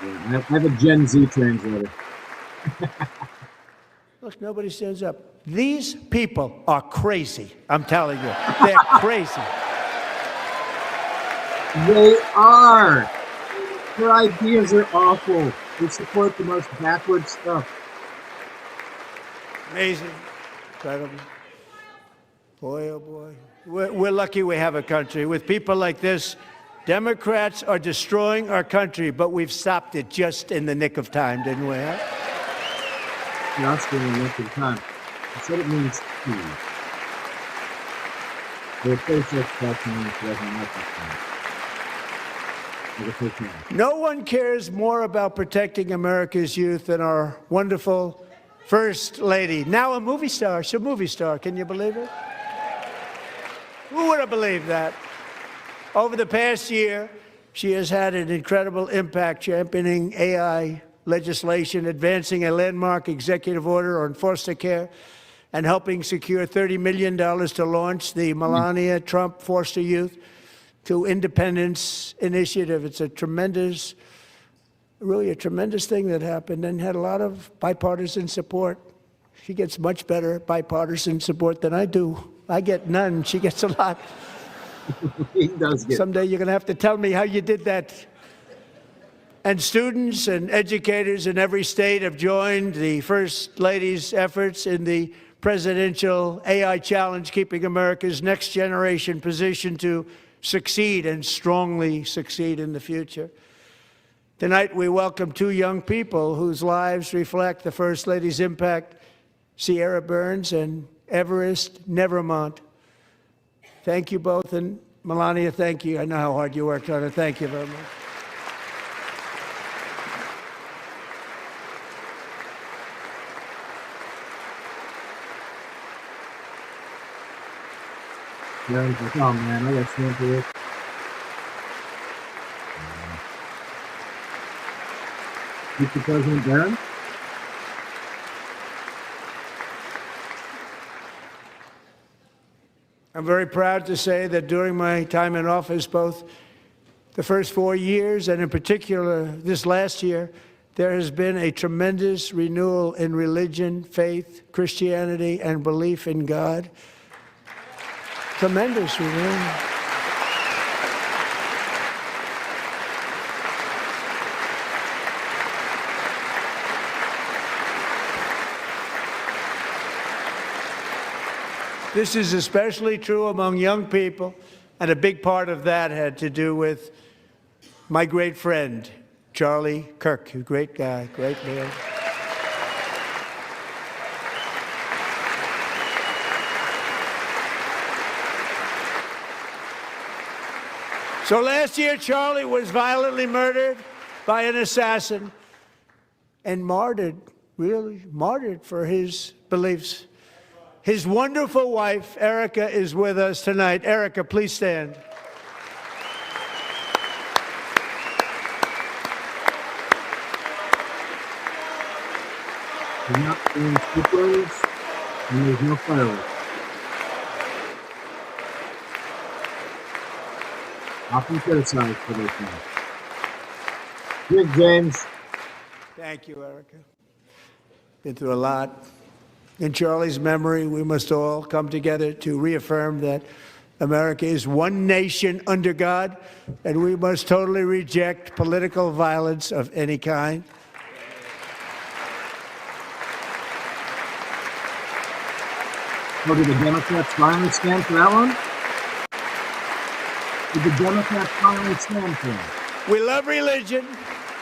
I have a Gen Z translator. Look, nobody stands up. These people are crazy. I'm telling you, they're crazy. They are. Their ideas are awful. They support the most backward stuff. Amazing. Incredible. Boy, oh boy. We're lucky we have a country. With people like this, Democrats are destroying our country, but we've stopped it just in the nick of time, didn't we? Huh? Just in the nick of time. I said it means two. The facial expression means it doesn't like it. No one cares more about protecting America's youth than our wonderful First Lady. Now a movie star. She's a movie star. Can you believe it? Who would have believed that? Over the past year, she has had an incredible impact championing AI legislation, advancing a landmark executive order on foster care, and helping secure $30 million to launch the Melania Trump Foster Youth to Independence Initiative. It's a tremendous, really a tremendous thing that happened and had a lot of bipartisan support. She gets much better bipartisan support than I do. I get none. She gets a lot. He does get. Someday you're going to have to tell me how you did that. And students and educators in every state have joined the First Lady's efforts in the presidential AI challenge, keeping America's next generation positioned to succeed and strongly succeed in the future. Tonight, we welcome two young people whose lives reflect the First Lady's impact, Sierra Burns and Everest Nevermont. Thank you both. And Melania, thank you. I know how hard you worked on it. Thank you very much. Darren's like, oh man, I got stand for this. Mr. President Darren? I'm very proud to say that during my time in office, both the first 4 years and in particular this last year, there has been a tremendous renewal in religion, faith, Christianity, and belief in God. Tremendous renewal. This is especially true among young people, and a big part of that had to do with my great friend, Charlie Kirk, a great guy, great man. So last year, Charlie was violently murdered by an assassin and martyred, really martyred for his beliefs. His wonderful wife, Erica, is with us tonight. Erica, please stand. We're not doing speakers, and there's no fireworks. Often criticized for those things. Good, James. Thank you, Erica. Been through a lot. In Charlie's memory, we must all come together to reaffirm that America is one nation under God, and we must totally reject political violence of any kind. So did the Democrats finally stand for that one? Did the Democrats finally stand for it? We love religion,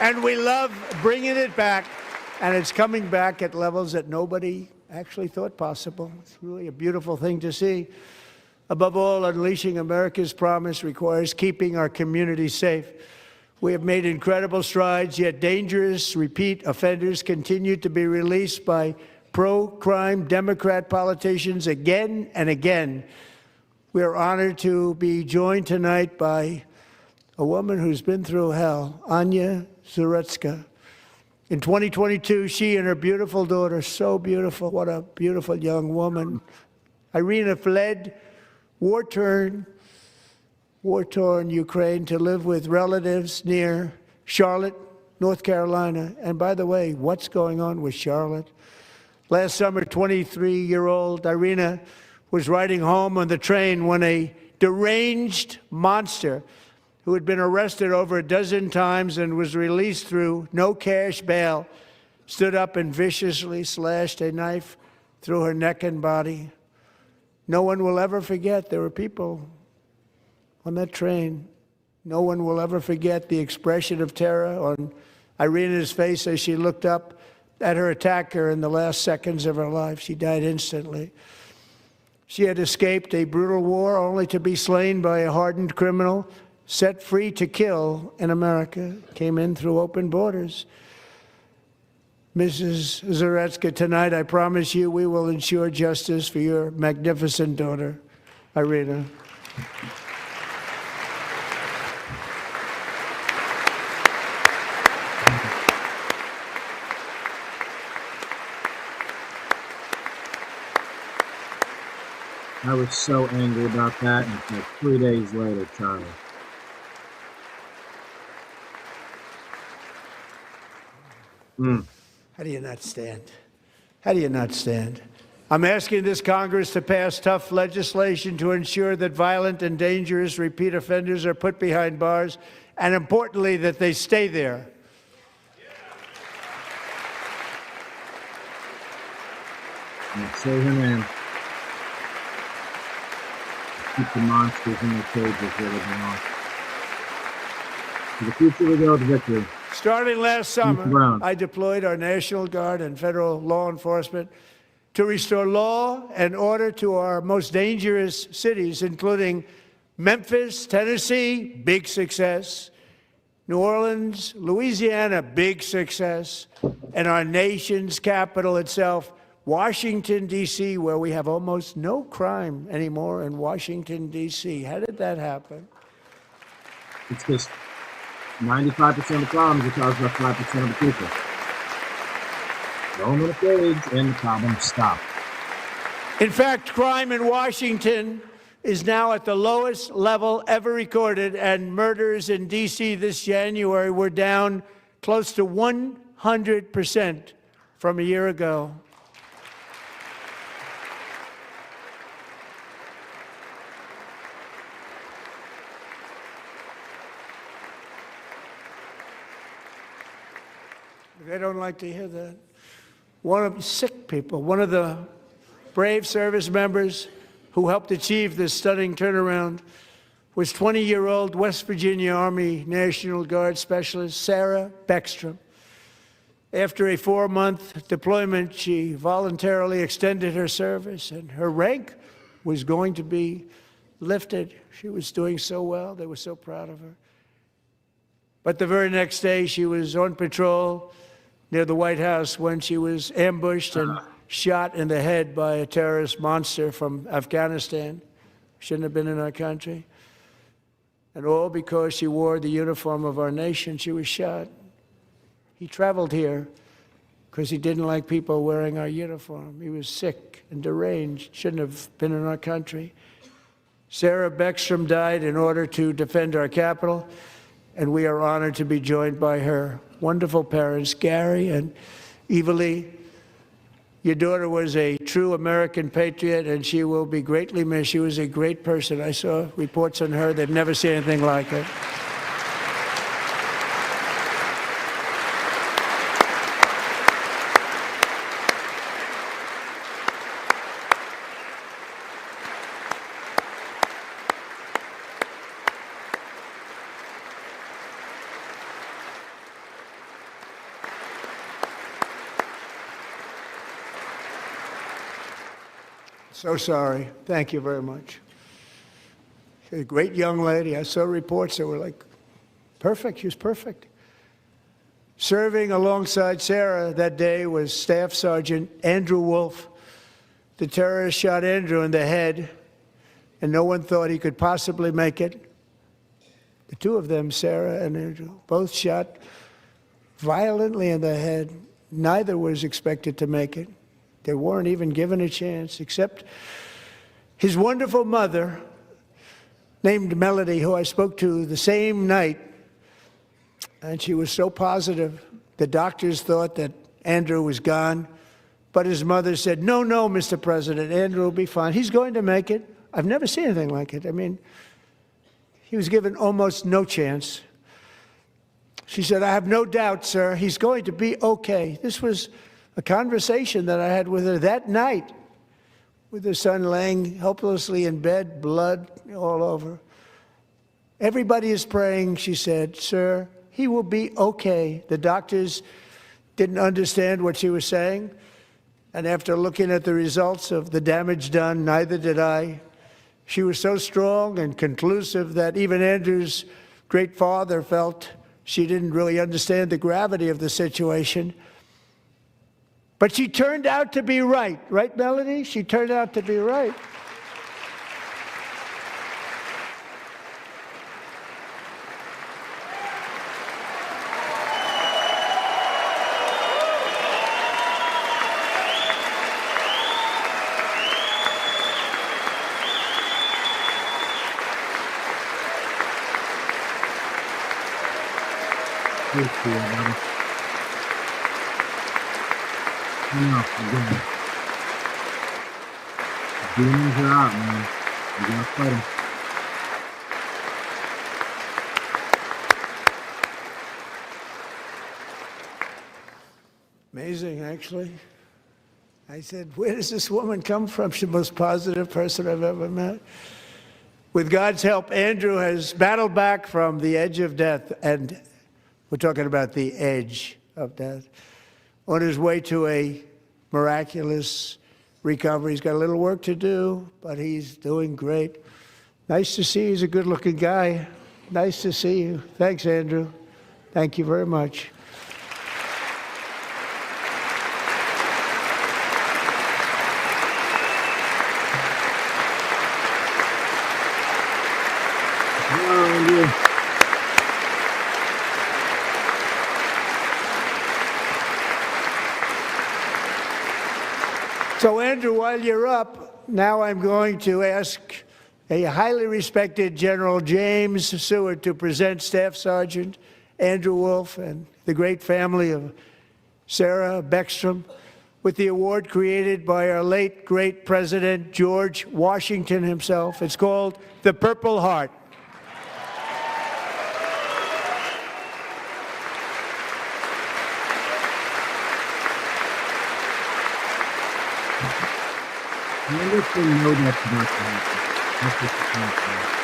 and we love bringing it back, and it's coming back at levels that nobody actually thought possible. It's really a beautiful thing to see. Above all, unleashing America's promise requires keeping our communities safe. We have made incredible strides, yet dangerous repeat offenders continue to be released by pro-crime Democrat politicians again and again. We are honored to be joined tonight by a woman who's been through hell, Anya Zarutska. In 2022, she and her beautiful daughter, so beautiful, what a beautiful young woman. Irina fled war-torn Ukraine to live with relatives near Charlotte, North Carolina. And by the way, what's going on with Charlotte? Last summer, 23-year-old Irina was riding home on the train when a deranged monster who had been arrested over a dozen times and was released through no cash bail, stood up and viciously slashed a knife through her neck and body. No one will ever forget. There were people on that train. No one will ever forget the expression of terror on Irina's face as she looked up at her attacker in the last seconds of her life. She died instantly. She had escaped a brutal war only to be slain by a hardened criminal, set free to kill in America, came in through open borders. Mrs. Zarutska, tonight I promise you we will ensure justice for your magnificent daughter, Irina. I was so angry about that, and it's like 3 days later, Charlie. How do you not stand? How do you not stand? I'm asking this Congress to pass tough legislation to ensure that violent and dangerous repeat offenders are put behind bars, and importantly, that they stay there. And say her name. Keep the monsters in their cages where they belong. To the future we go to victory. Starting last summer, I deployed our National Guard and federal law enforcement to restore law and order to our most dangerous cities, including Memphis, Tennessee, big success. New Orleans, Louisiana, big success. And our nation's capital itself, Washington, D.C., where we have almost no crime anymore in Washington, D.C. How did that happen? It's just 95% of the problems are caused by 5% of the people. No little fades and the problems stop. In fact, crime in Washington is now at the lowest level ever recorded, and murders in D.C. this January were down close to 100% from a year ago. They don't like to hear that. One of the brave service members who helped achieve this stunning turnaround was 20-year-old West Virginia Army National Guard Specialist Sarah Beckstrom. After a 4-month deployment, she voluntarily extended her service, and her rank was going to be lifted. She was doing so well. They were so proud of her. But the very next day, she was on patrol near the White House when she was ambushed and shot in the head by a terrorist monster from Afghanistan. Shouldn't have been in our country. And all because she wore the uniform of our nation. She was shot. He traveled here because he didn't like people wearing our uniform. He was sick and deranged. Shouldn't have been in our country. Sarah Beckstrom died in order to defend our capital, and we are honored to be joined by her wonderful parents, Gary and Evalie. Your daughter was a true American patriot, and she will be greatly missed. She was a great person. I saw reports on her. They've never seen anything like it. So sorry. Thank you very much. She's a great young lady. I saw reports that were like, perfect. She was perfect. Serving alongside Sarah that day was Staff Sergeant Andrew Wolf. The terrorist shot Andrew in the head, and no one thought he could possibly make it. The two of them, Sarah and Andrew, both shot violently in the head. Neither was expected to make it. They weren't even given a chance, except his wonderful mother, named Melody, who I spoke to the same night, and she was so positive. The doctors thought that Andrew was gone, but his mother said, no, Mr. President, Andrew will be fine. He's going to make it. I've never seen anything like it. I mean, he was given almost no chance. She said, I have no doubt, sir, he's going to be okay. This was a conversation that I had with her that night, with her son laying helplessly in bed, blood all over. Everybody is praying, she said, sir, he will be okay. The doctors didn't understand what she was saying, and after looking at the results of the damage done, neither did I. She was so strong and conclusive that even Andrew's great father felt she didn't really understand the gravity of the situation. But she turned out to be right. Right, Melody? She turned out to be right. Again. Demons are out, man. You gotta fight them. Amazing, actually. I said, where does this woman come from? She's the most positive person I've ever met. With God's help, Andrew has battled back from the edge of death, and we're talking about the edge of death, on his way to a miraculous recovery. He's got a little work to do, but he's doing great. Nice to see you. He's a good-looking guy. Nice to see you. Thanks, Andrew. Thank you very much. So, Andrew, while you're up, now I'm going to ask a highly respected General James Seward to present Staff Sergeant Andrew Wolf and the great family of Sarah Beckstrom with the award created by our late, great President George Washington himself. It's called the Purple Heart. I wonder if they know that's about to happen. That's what the point is.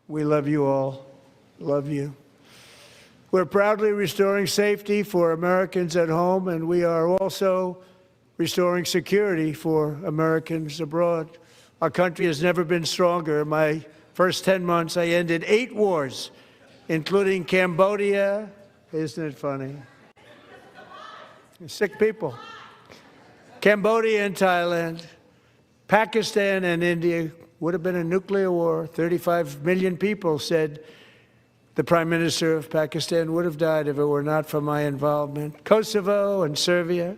We love you all. Love you. We're proudly restoring safety for Americans at home, and we are also restoring security for Americans abroad. Our country has never been stronger. In my first 10 months, I ended 8 wars, including Cambodia. Isn't it funny? Sick people. Cambodia and Thailand, Pakistan and India. Would have been a nuclear war. 35 million people, said the Prime Minister of Pakistan, would have died if it were not for my involvement. Kosovo and Serbia,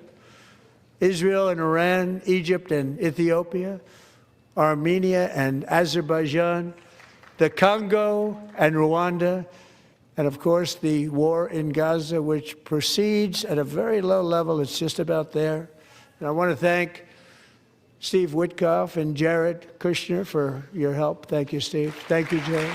Israel and Iran, Egypt and Ethiopia, Armenia and Azerbaijan, the Congo and Rwanda, and of course the war in Gaza, which proceeds at a very low level. It's just about there. And I want to thank Steve Witkoff and Jared Kushner for your help. Thank you, Steve. Thank you, Jared.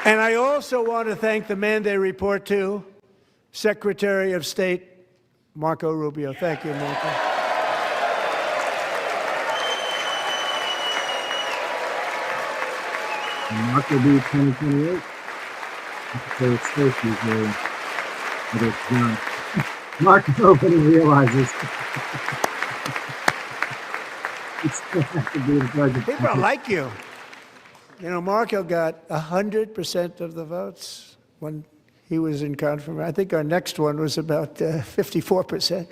And I also want to thank the man they report to, Secretary of State Marco Rubio. Thank you, Marco. And Mark will be 2028. So it's supposed to be but it's not. Mark nobody realizes. It's still has to be the president. People like you. You know, Marco got 100% of the votes when he was in confirmation. I think our next one was about 54%.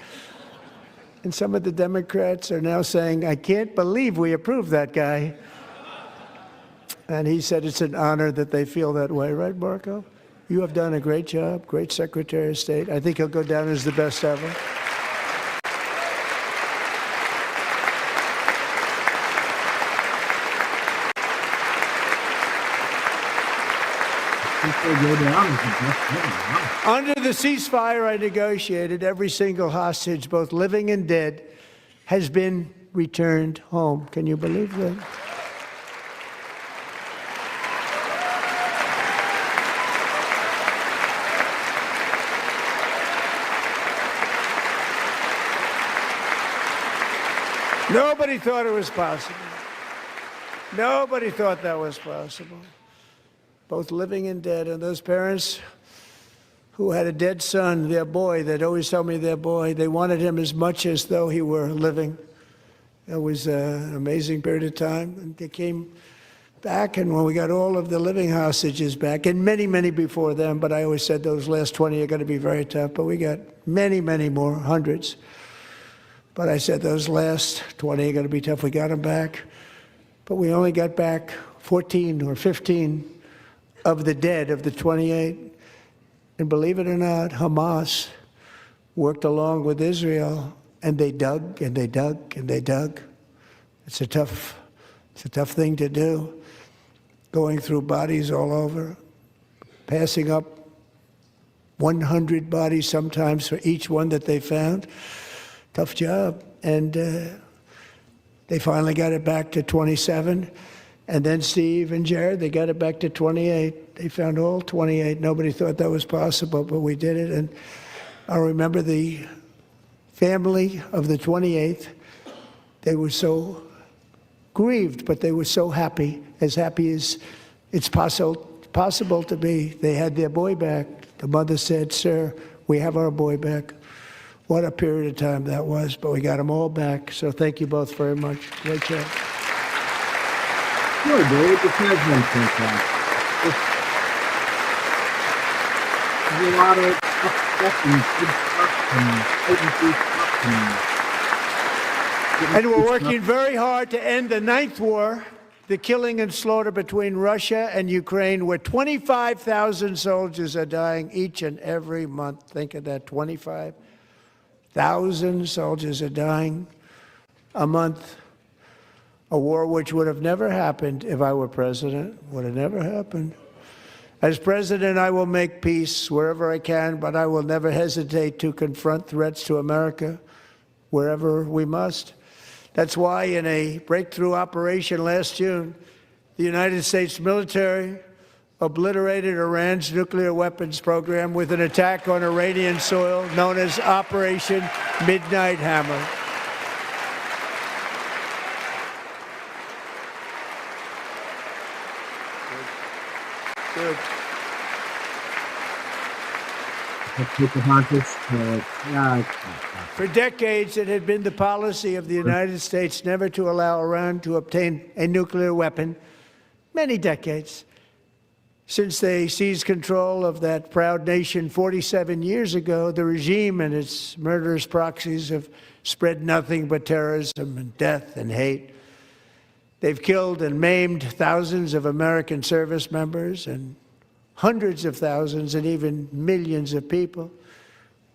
And some of the Democrats are now saying, I can't believe we approved that guy. And he said it's an honor that they feel that way, right, Marco? You have done a great job, great Secretary of State. I think he'll go down as the best ever. Under the ceasefire I negotiated, every single hostage, both living and dead, has been returned home. Can you believe that? Nobody thought it was possible. Nobody thought that was possible. Both living and dead. And those parents who had a dead son, their boy, they'd always tell me their boy, they wanted him as much as though he were living. It was an amazing period of time. And they came back, and when we got all of the living hostages back, and many, many before them, but I always said those last 20 are going to be very tough, but we got many, many more, hundreds. But I said those last 20 are going to be tough. We got them back. But we only got back 14 or 15 of the dead, of the 28. And believe it or not, Hamas worked along with Israel And they dug and they dug and they dug. It's a tough thing to do, going through bodies all over, passing up 100 bodies sometimes for each one that they found. Tough job. And they finally got it back to 27. And then Steve and Jared, they got it back to 28. They found all 28. Nobody thought that was possible, but we did it. And I remember the family of the 28th. They were so grieved, but they were so happy as it's possible to be. They had their boy back. The mother said, "Sir, we have our boy back." What a period of time that was, but we got them all back. So thank you both very much. Great job. Good, Dave. This has been fantastic. There's a lot of tough stuff and good stuff And we're working very hard to end the 9th war, the killing and slaughter between Russia and Ukraine, where 25,000 soldiers are dying each and every month. Think of that, 25,000 soldiers are dying a month. A war which would have never happened if I were president, would have never happened. As president, I will make peace wherever I can, but I will never hesitate to confront threats to America wherever we must. That's why in a breakthrough operation last June, the United States military obliterated Iran's nuclear weapons program with an attack on Iranian soil known as Operation Midnight Hammer. Good. For decades, it had been the policy of the United States never to allow Iran to obtain a nuclear weapon. Many decades. Since they seized control of that proud nation 47 years ago, the regime and its murderous proxies have spread nothing but terrorism and death and hate. They've killed and maimed thousands of American service members and hundreds of thousands and even millions of people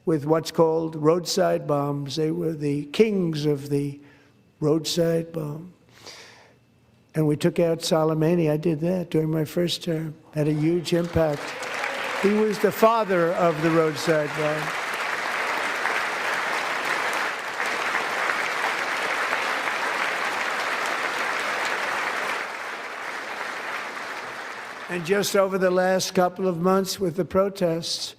with what's called roadside bombs. They were the kings of the roadside bomb. And we took out Soleimani. I did that during my first term. Had a huge impact. He was the father of the roadside bomb. And just over the last couple of months with the protests,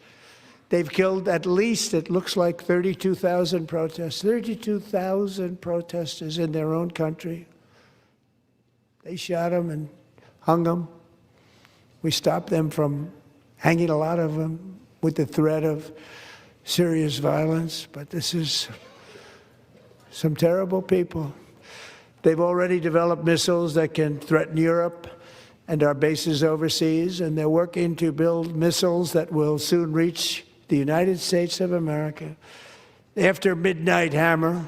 they've killed at least, it looks like 32,000 protesters, 32,000 protesters in their own country. They shot them and hung them. We stopped them from hanging a lot of them with the threat of serious violence. But this is some terrible people. They've already developed missiles that can threaten Europe and our bases overseas, and they're working to build missiles that will soon reach the United States of America. After Midnight Hammer,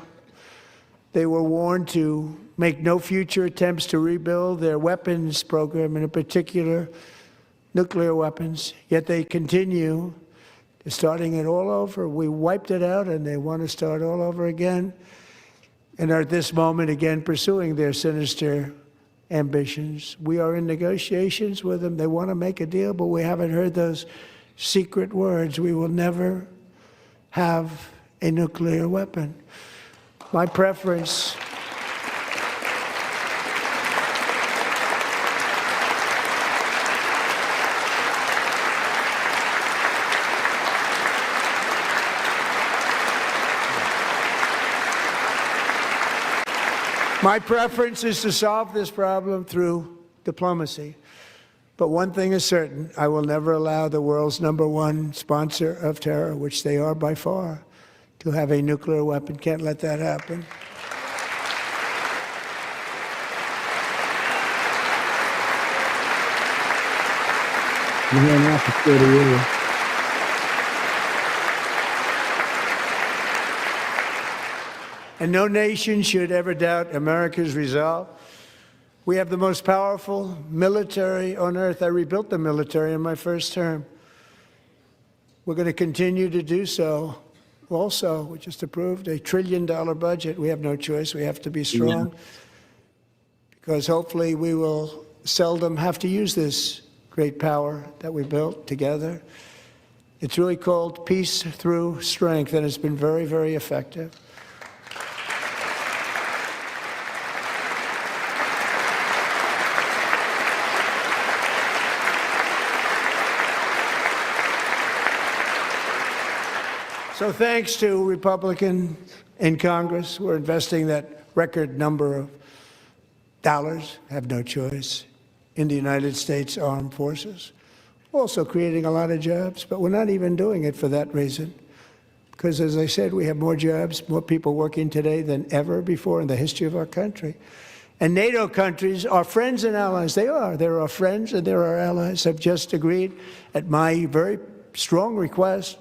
they were warned to make no future attempts to rebuild their weapons program, and in particular, nuclear weapons. Yet they continue. They're starting it all over. We wiped it out, and they want to start all over again, and are at this moment again pursuing their sinister ambitions. We are in negotiations with them. They want to make a deal, but we haven't heard those secret words. We will never have a nuclear weapon. My preference is to solve this problem through diplomacy. But one thing is certain, I will never allow the world's #1 sponsor of terror, which they are by far, to have a nuclear weapon. Can't let that happen. You're going to have to stay to you. And no nation should ever doubt America's resolve. We have the most powerful military on earth. I rebuilt the military in my first term. We're going to continue to do so also, we just approved a $1 trillion budget. We have no choice. We have to be strong because hopefully we will seldom have to use this great power that we built together. It's really called Peace Through Strength, and it's been very, very effective. So thanks to Republicans in Congress, we're investing that record number of dollars, have no choice, in the United States Armed Forces. Also creating a lot of jobs, but we're not even doing it for that reason. Because as I said, we have more jobs, more people working today than ever before in the history of our country. And NATO countries are friends and allies. They are. They're our friends and they're our allies. Have just agreed at my very strong request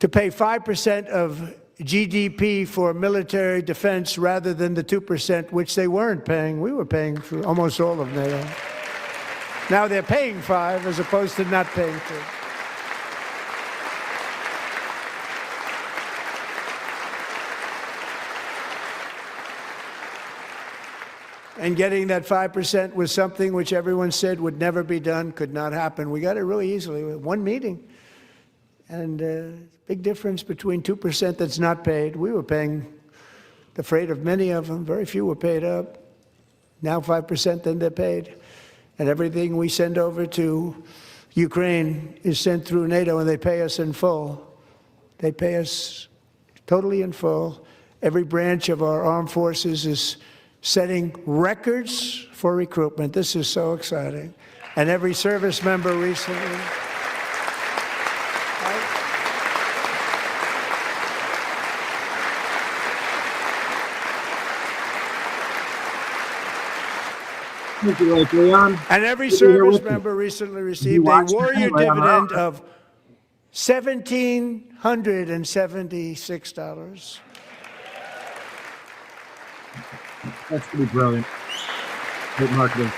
to pay 5% of GDP for military defense rather than the 2%, which they weren't paying. We were paying for almost all of NATO. Now they're paying 5 as opposed to not paying 2. And getting that 5% was something which everyone said would never be done, could not happen. We got it really easily with one meeting. And big difference between 2% that's not paid. We were paying the freight of many of them. Very few were paid up. Now 5%, then they're paid. And everything we send over to Ukraine is sent through NATO, and they pay us in full. They pay us totally in full. Every branch of our armed forces is setting records for recruitment. This is so exciting. And every service member recently. And every service member recently received a warrior dividend of $1,776. That's pretty brilliant. Great marketing.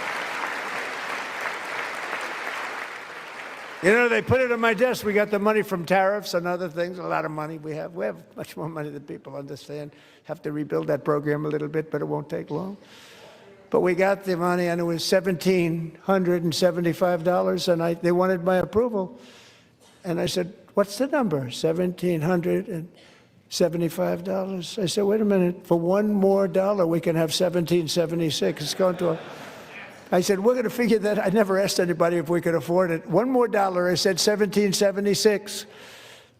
You know, they put it on my desk. We got the money from tariffs and other things, a lot of money we have. We have much more money than people understand. Have to rebuild that program a little bit, but it won't take long. But we got the money, and it was $1,775, and they wanted my approval. And I said, what's the number? $1,775. I said, wait a minute, for $1 more, we can have $1,776. It's going to I said, we're going to figure that. I never asked anybody if we could afford it. $1 more, I said $1,776.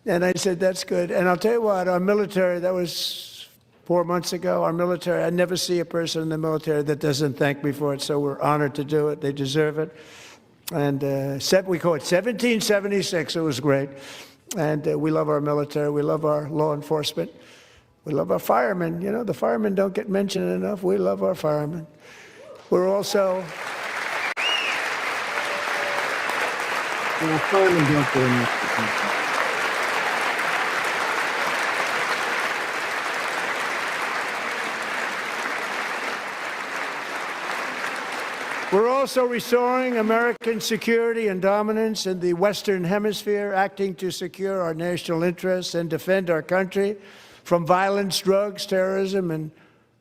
And I said, that's good. And I'll tell you what, our military, that was 4 months ago, our military, I never see a person in the military that doesn't thank me for it, so we're honored to do it. They deserve it. And we call it 1776. It was great. And we love our military. We love our law enforcement. We love our firemen. You know, the firemen don't get mentioned enough. We love our firemen. We're also... Well, firemen don't get enough attention. We're also restoring American security and dominance in the Western Hemisphere, acting to secure our national interests and defend our country from violence, drugs, terrorism, and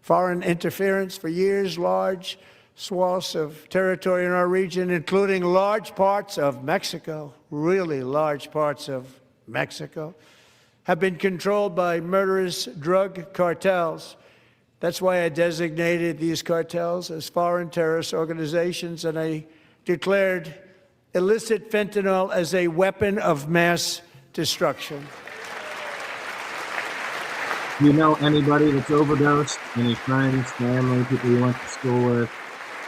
foreign interference. For years, large swaths of territory in our region, including large parts of Mexico, really large parts of Mexico, have been controlled by murderous drug cartels. That's why I designated these cartels as foreign terrorist organizations, and I declared illicit fentanyl as a weapon of mass destruction. Do you know anybody that's overdosed? Any friends, family, people you went to school with?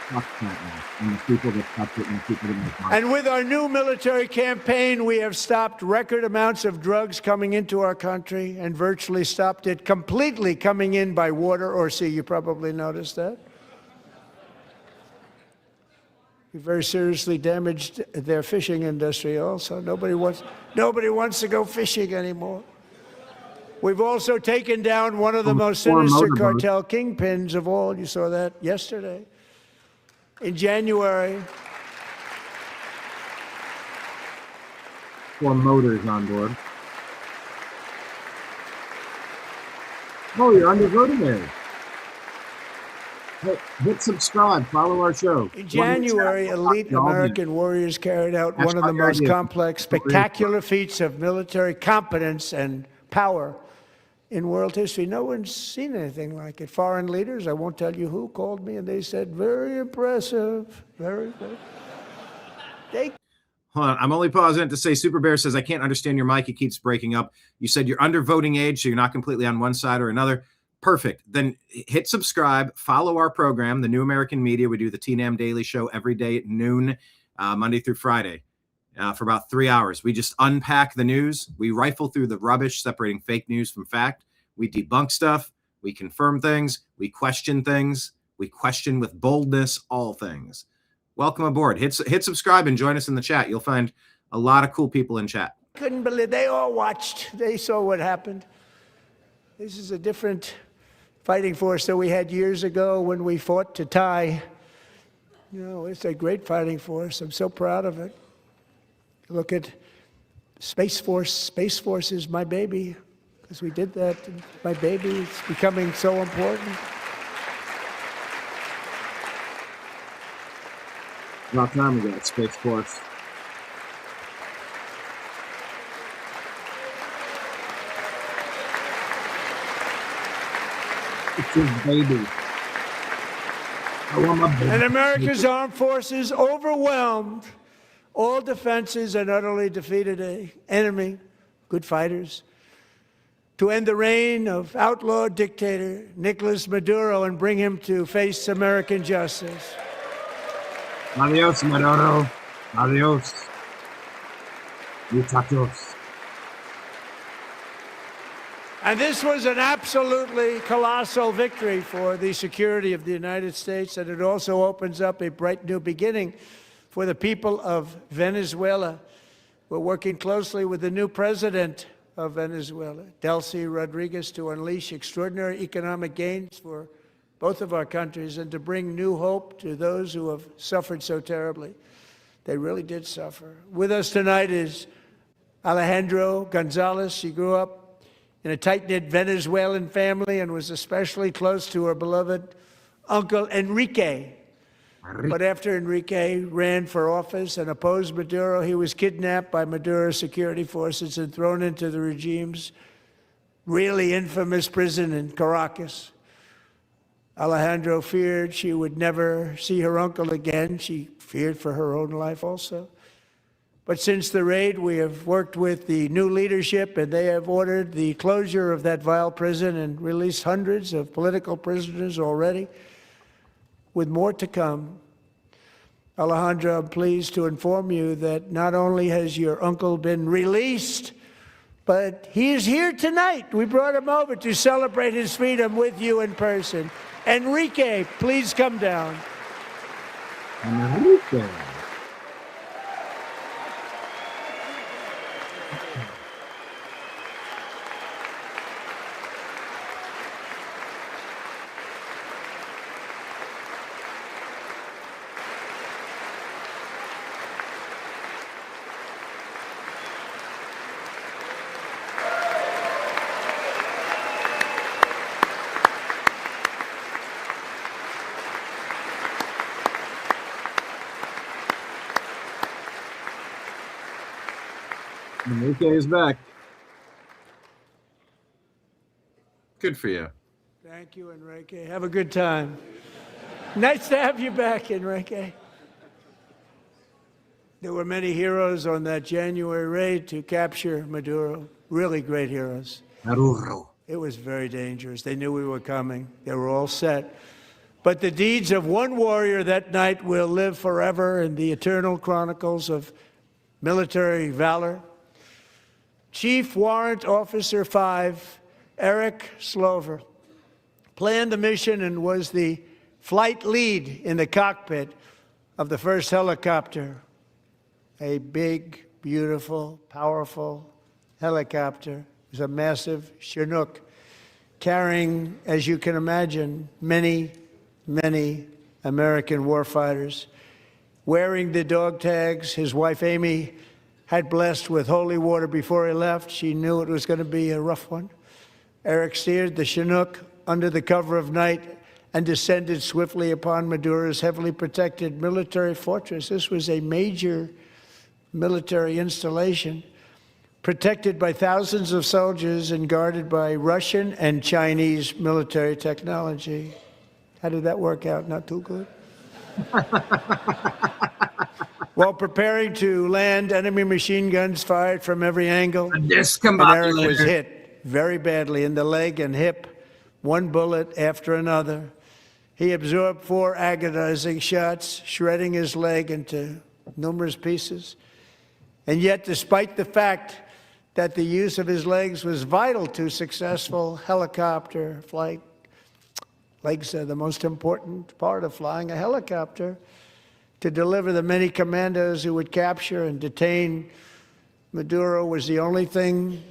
Fuck fentanyl. And the people that touch it and the people that make money. And with our new military campaign, we have stopped record amounts of drugs coming into our country and virtually stopped it completely coming in by water or sea. You probably noticed that. We very seriously damaged their fishing industry also. Nobody wants to go fishing anymore. We've also taken down one of the most sinister cartel kingpins of all. You saw that yesterday. In January. 4 motors on board. Oh, you're undervoting there. Hit subscribe. Follow our show. In January, elite American warriors carried out one of the most complex, spectacular feats of military competence and power in world history. No one's seen anything like it. Foreign leaders, I won't tell you who, called me and they said, very impressive, very impressive. Hold on, I'm only pausing it to say Super Bear says, I can't understand your mic. It keeps breaking up. You said you're under voting age, so you're not completely on one side or another. Perfect. Then hit subscribe, follow our program, The New American Media. We do the TNAM Daily Show every day at noon, Monday through Friday, for about 3 hours. We just unpack the news. We rifle through the rubbish, separating fake news from fact. We debunk stuff. We confirm things. We question things. We question with boldness all things. Welcome aboard. Hit subscribe and join us in the chat. You'll find a lot of cool people in chat. Couldn't believe, they all watched. They saw what happened. This is a different fighting force that we had years ago when we fought to tie. You know, it's a great fighting force. I'm so proud of it. Look at Space Force. Space Force is my baby, because we did that. My baby, it's becoming so important. About time we got Space Force. It's his baby. I want my baby. And America's armed forces overwhelmed all defenses and utterly defeated an enemy, good fighters, to end the reign of outlaw dictator Nicolas Maduro and bring him to face American justice. Adios, Maduro. Adios. Muchachos. And this was an absolutely colossal victory for the security of the United States, and it also opens up a bright new beginning for the people of Venezuela. We're working closely with the new president of Venezuela, Delcy Rodriguez, to unleash extraordinary economic gains for both of our countries and to bring new hope to those who have suffered so terribly. They really did suffer. With us tonight is Alejandro Gonzalez. She grew up in a tight-knit Venezuelan family and was especially close to her beloved uncle Enrique. But after Enrique ran for office and opposed Maduro, he was kidnapped by Maduro's security forces and thrown into the regime's really infamous prison in Caracas. Alejandro feared she would never see her uncle again. She feared for her own life also. But since the raid, we have worked with the new leadership, and they have ordered the closure of that vile prison and released hundreds of political prisoners already, with more to come. Alejandro, I'm pleased to inform you that not only has your uncle been released, but he is here tonight. We brought him over to celebrate his freedom with you in person. Enrique, please come down. Enrique. Enrique is back. Good for you. Thank you, Enrique. Have a good time. Nice to have you back, Enrique. There were many heroes on that January raid to capture Maduro. Really great heroes. Maduro. It was very dangerous. They knew we were coming. They were all set. But the deeds of one warrior that night will live forever in the eternal chronicles of military valor. Chief Warrant Officer 5, Eric Slover, planned the mission and was the flight lead in the cockpit of the first helicopter. A big, beautiful, powerful helicopter. It was a massive Chinook carrying, as you can imagine, many, many American warfighters. Wearing the dog tags, his wife Amy had blessed with holy water before he left. She knew it was going to be a rough one. Eric steered the Chinook under the cover of night and descended swiftly upon Maduro's heavily protected military fortress. This was a major military installation, protected by thousands of soldiers and guarded by Russian and Chinese military technology. How did that work out? Not too good. While preparing to land, enemy machine guns fired from every angle, and Eric was hit very badly in the leg and hip, one bullet after another. He absorbed 4 agonizing shots, shredding his leg into numerous pieces. And yet, despite the fact that the use of his legs was vital to successful helicopter flight, legs are the most important part of flying a helicopter, to deliver the many commandos who would capture and detain Maduro was the only thing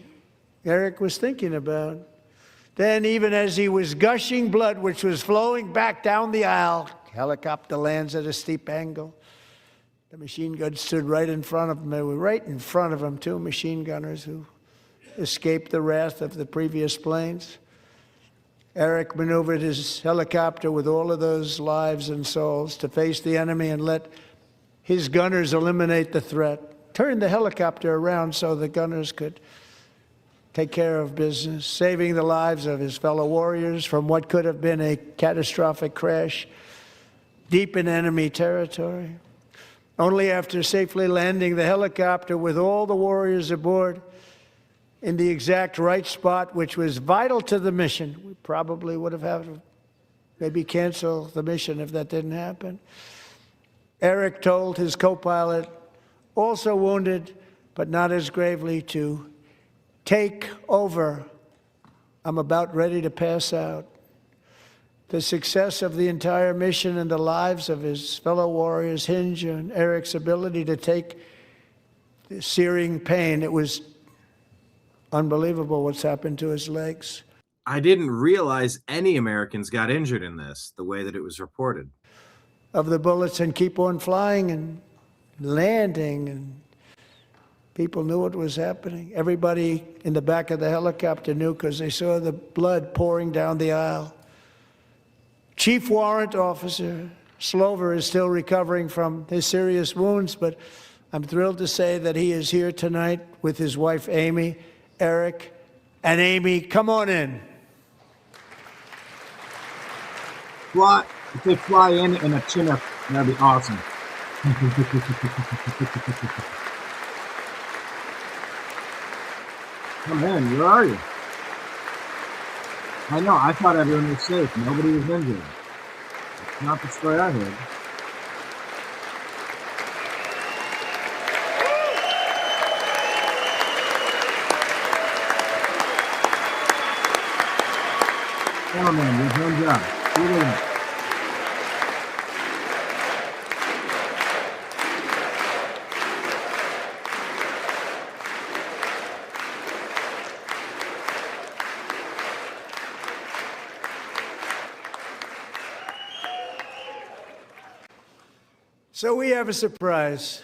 Eric was thinking about. Then, even as he was gushing blood, which was flowing back down the aisle, helicopter lands at a steep angle. The machine guns stood right in front of him. They were right in front of him, 2 machine gunners who escaped the wrath of the previous planes. Eric maneuvered his helicopter with all of those lives and souls to face the enemy and let his gunners eliminate the threat. Turned the helicopter around so the gunners could take care of business, saving the lives of his fellow warriors from what could have been a catastrophic crash deep in enemy territory. Only after safely landing the helicopter with all the warriors aboard in the exact right spot, which was vital to the mission. We probably would have had to maybe cancel the mission if that didn't happen. Eric told his co-pilot, also wounded, but not as gravely, to take over. I'm about ready to pass out. The success of the entire mission and the lives of his fellow warriors hinge on Eric's ability to take the searing pain. It was unbelievable what's happened to his legs. I didn't realize any Americans got injured in this, the way that it was reported. Of the bullets, and keep on flying and landing, and people knew what was happening. Everybody in the back of the helicopter knew because they saw the blood pouring down the aisle. Chief Warrant Officer Slover is still recovering from his serious wounds, but I'm thrilled to say that he is here tonight with his wife, Amy. Eric and Amy, come on in. If they fly in a Chinook, that'd be awesome. Come in, where are you? I know, I thought everyone was safe. Nobody was injured. It's not the story I heard. Come on, man, there's one job. Do it. So we have a surprise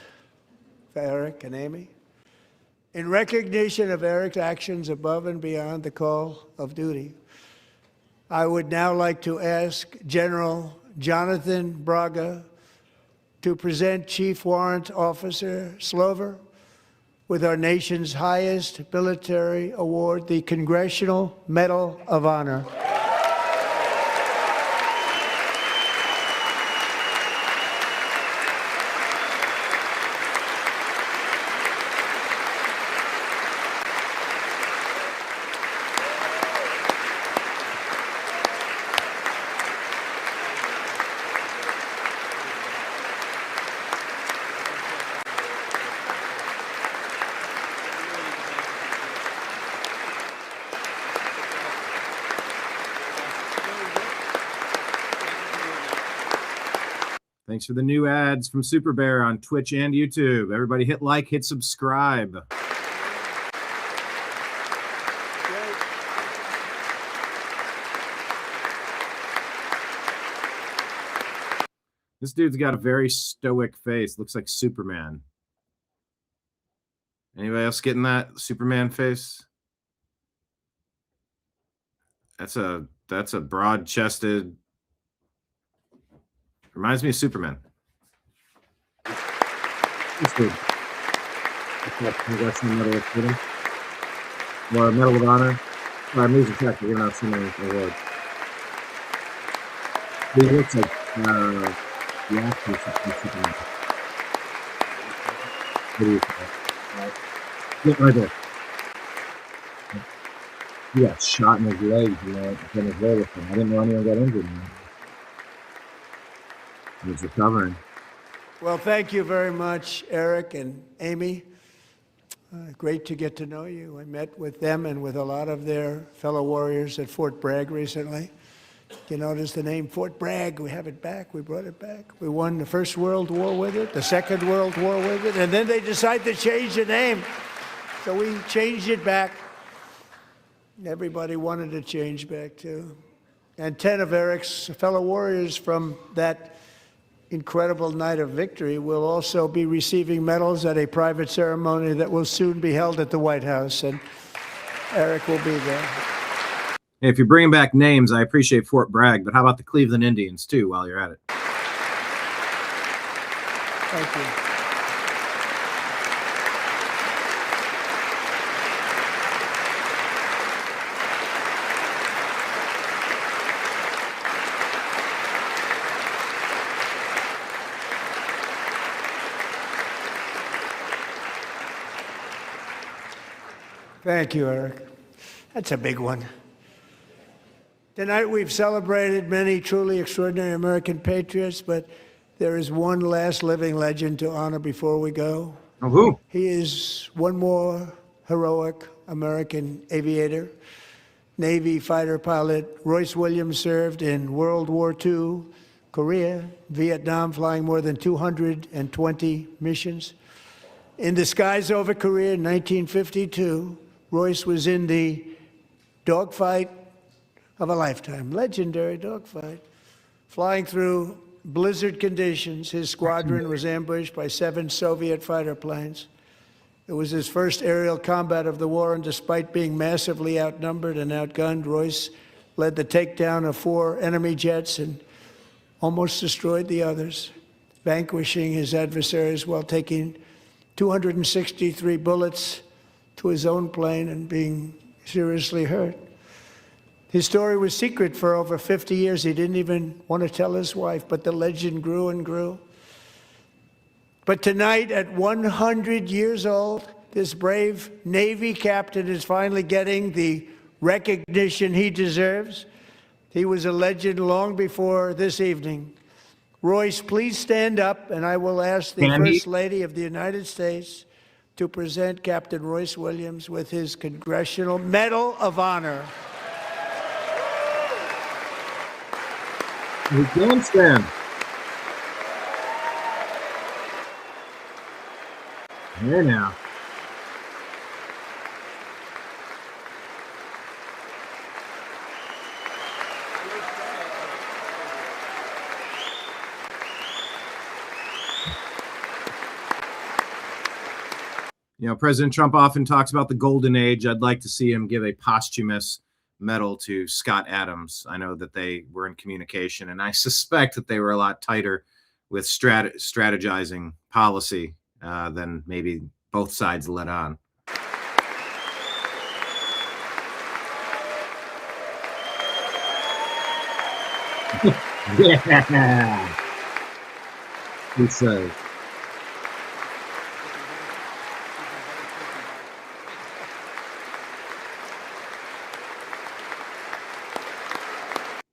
for Eric and Amy. In recognition of Eric's actions above and beyond the call of duty, I would now like to ask General Jonathan Braga to present Chief Warrant Officer Slover with our nation's highest military award, the Congressional Medal of Honor. Thanks for the new ads from Super Bear on Twitch and YouTube. Everybody hit like, hit subscribe. This dude's got a very stoic face. Looks like Superman. Anybody else getting that Superman face? That's a broad-chested. Reminds me of Superman. That's good. Congressional Medal of Freedom. Or Medal of Honor. I'm losing track of giving out so many awards. He looks like the actress of Superman. What do you think? Yeah, right there. He got shot in his legs, Venezuela thing. I didn't know anyone got injured. He was recovering. Well, thank you very much, Eric and Amy. Great to get to know you. I met with them and with a lot of their fellow warriors at Fort Bragg recently. You notice the name Fort Bragg, we have it back, we brought it back. We won the First World War with it, the Second World War with it, and then they decided to change the name. So we changed it back. Everybody wanted to change back too. And 10 of Eric's fellow warriors from that incredible night of victory will also be receiving medals at a private ceremony that will soon be held at the White House, and Eric will be there. If you're bringing back names, I appreciate Fort Bragg, but how about the Cleveland Indians too while you're at it? Thank you. Thank you, Eric. That's a big one. Tonight we've celebrated many truly extraordinary American patriots, but there is one last living legend to honor before we go. Oh, who? He is one more heroic American aviator, Navy fighter pilot. Royce Williams served in World War II, Korea, Vietnam, flying more than 220 missions. In the skies over Korea in 1952, Royce was in the dogfight of a lifetime, legendary dogfight. Flying through blizzard conditions, his squadron was ambushed by 7 Soviet fighter planes. It was his first aerial combat of the war, and despite being massively outnumbered and outgunned, Royce led the takedown of 4 enemy jets and almost destroyed the others, vanquishing his adversaries while taking 263 bullets to his own plane and being seriously hurt. His story was secret for over 50 years. He didn't even want to tell his wife, but the legend grew and grew. But tonight, at 100 years old, this brave Navy captain is finally getting the recognition he deserves. He was a legend long before this evening. Royce, please stand up, and I will ask the First Lady of the United States to present Captain Royce Williams with his Congressional Medal of Honor. We can stand. There now. You know, President Trump often talks about the golden age. I'd like to see him give a posthumous medal to Scott Adams. I know that they were in communication, and I suspect that they were a lot tighter with strategizing policy than maybe both sides let on. Yeah. He says.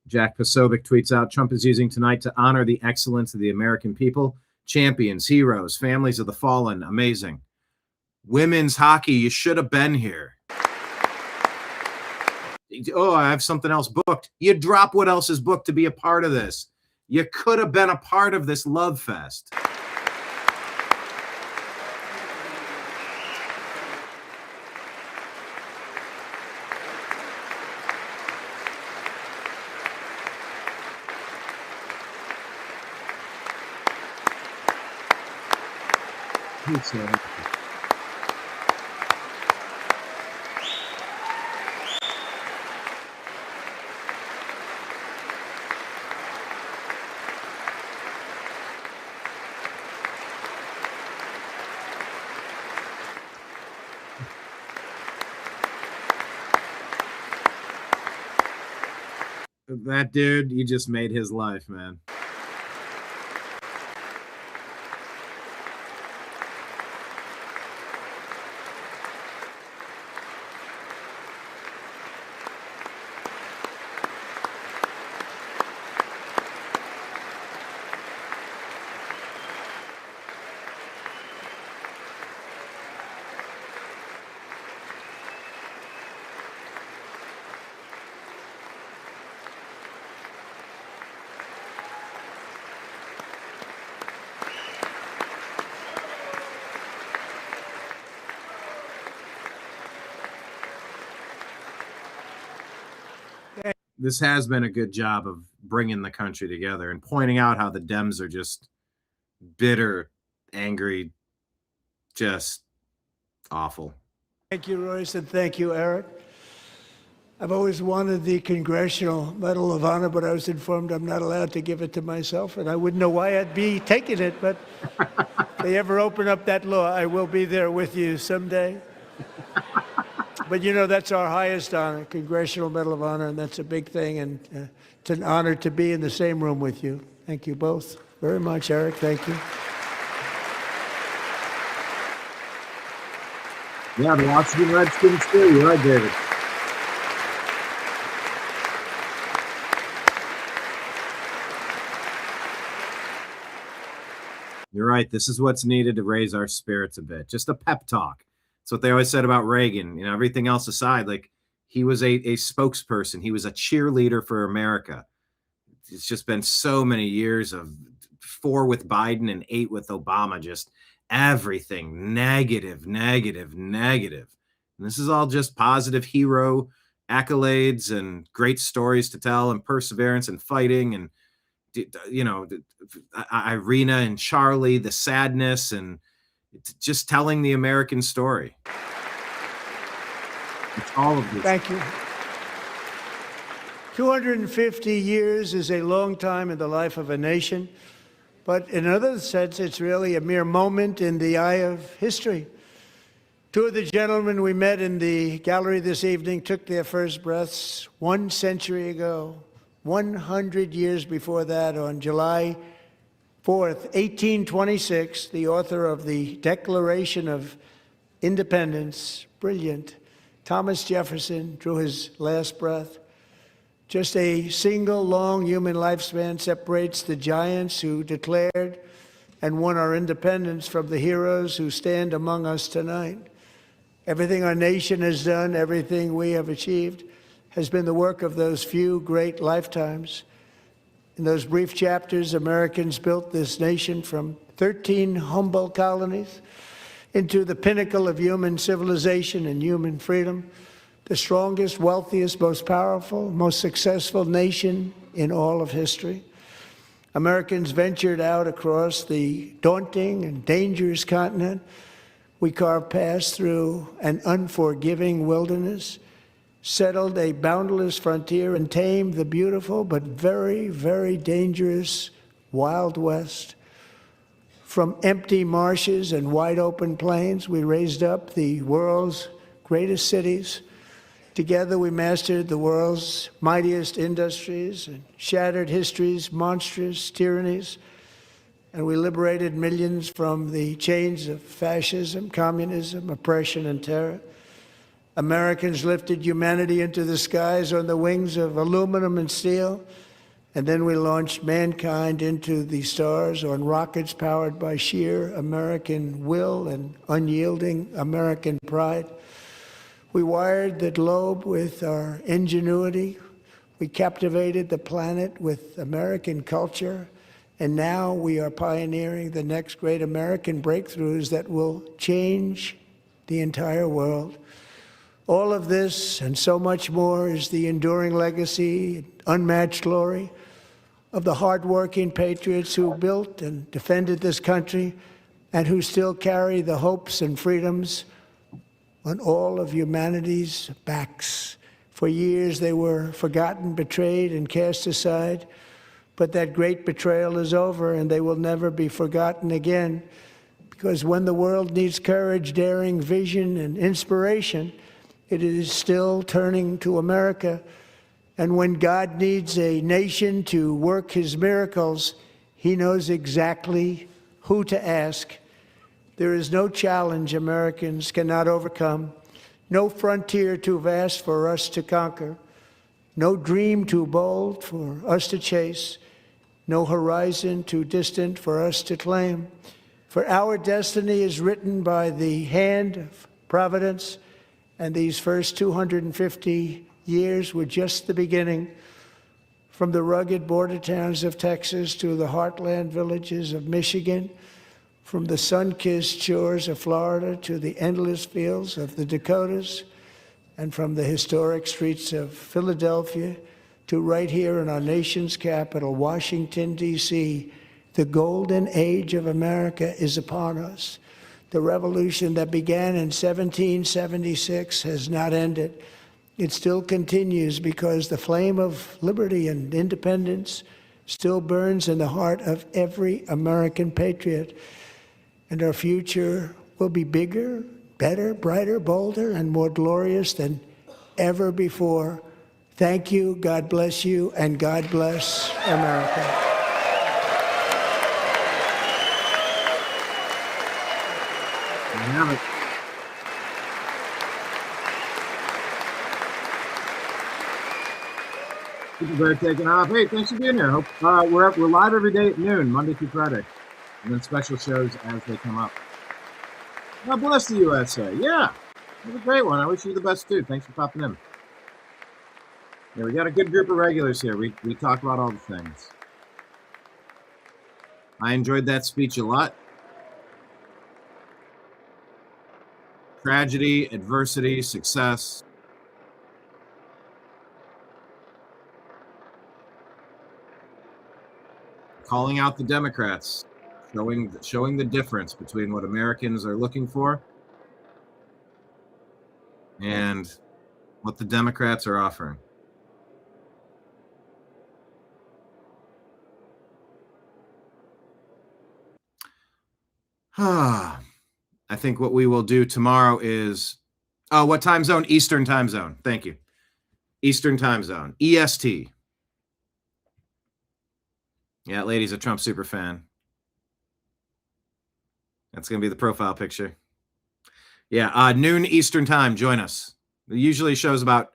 Jack Posobiec tweets out, Trump is using tonight to honor the excellence of the American people, champions, heroes, families of the fallen. Amazing. Women's hockey, you should have been here. Oh, I have something else booked. You drop what else is booked to be a part of this. You could have been a part of this love fest. That dude, you just made his life, man. This has been a good job of bringing the country together and pointing out how the Dems are just bitter, angry, just awful. Thank you, Royce, and thank you, Eric. I've always wanted the Congressional Medal of Honor, but I was informed I'm not allowed to give it to myself, and I wouldn't know why I'd be taking it, but if they ever open up that law, I will be there with you someday. But you know, that's our highest honor, Congressional Medal of Honor, and that's a big thing, and it's an honor to be in the same room with you. Thank you both very much, Eric. Thank you. Yeah, the Washington Redskins too. You're right, David. You're right. This is what's needed to raise our spirits a bit. Just a pep talk. That's what they always said about Reagan. You know, everything else aside, like he was a spokesperson. He was a cheerleader for America. It's just been so many years of 4 with Biden and 8 with Obama. Just everything negative, negative, negative. And this is all just positive hero accolades and great stories to tell and perseverance and fighting and, you know, Irina and Charlie, the sadness and just telling the American story. It's all of this. Thank you. 250 years is a long time in the life of a nation, but in another sense, it's really a mere moment in the eye of history. 2 of the gentlemen we met in the gallery this evening took their first breaths 1 century ago, 100 years before that, on July 4th, 1826, the author of the Declaration of Independence, brilliant, Thomas Jefferson, drew his last breath. Just a single long human lifespan separates the giants who declared and won our independence from the heroes who stand among us tonight. Everything our nation has done, everything we have achieved, has been the work of those few great lifetimes. In those brief chapters, Americans built this nation from 13 humble colonies into the pinnacle of human civilization and human freedom, the strongest, wealthiest, most powerful, most successful nation in all of history. Americans ventured out across the daunting and dangerous continent. We carved paths through an unforgiving wilderness, settled a boundless frontier, and tamed the beautiful but very, very dangerous Wild West. From empty marshes and wide open plains, we raised up the world's greatest cities. Together, we mastered the world's mightiest industries and shattered history's monstrous tyrannies. And we liberated millions from the chains of fascism, communism, oppression, and terror. Americans lifted humanity into the skies on the wings of aluminum and steel, and then we launched mankind into the stars on rockets powered by sheer American will and unyielding American pride. We wired the globe with our ingenuity. We captivated the planet with American culture, and now we are pioneering the next great American breakthroughs that will change the entire world. All of this and so much more is the enduring legacy, unmatched glory of the hardworking patriots who built and defended this country and who still carry the hopes and freedoms on all of humanity's backs. For years they were forgotten, betrayed, and cast aside, but that great betrayal is over and they will never be forgotten again, because when the world needs courage, daring, vision, and inspiration, it is still turning to America. And when God needs a nation to work his miracles, he knows exactly who to ask. There is no challenge Americans cannot overcome, no frontier too vast for us to conquer, no dream too bold for us to chase, no horizon too distant for us to claim. For our destiny is written by the hand of providence, and these first 250 years were just the beginning. From the rugged border towns of Texas to the heartland villages of Michigan, from the sun-kissed shores of Florida to the endless fields of the Dakotas, and from the historic streets of Philadelphia to right here in our nation's capital, Washington, D.C., the golden age of America is upon us. The revolution that began in 1776 has not ended. It still continues because the flame of liberty and independence still burns in the heart of every American patriot. And our future will be bigger, better, brighter, bolder, and more glorious than ever before. Thank you, God bless you, and God bless America. Have it. People better taking off. Hey, thanks for being here. Hope we're live every day at noon, Monday through Friday, and then special shows as they come up. God bless the USA. Yeah, it was a great one. I wish you the best too. Thanks for popping in. Yeah, we got a good group of regulars here. We talk about all the things. I enjoyed that speech a lot. Tragedy, adversity, success. Calling out the Democrats, showing the difference between what Americans are looking for and what the Democrats are offering. I think what we will do tomorrow is, what time zone? Eastern time zone. Thank you. Eastern time zone. EST. Yeah, lady's a Trump super fan. That's going to be the profile picture. Yeah, noon Eastern time. Join us. It usually shows about,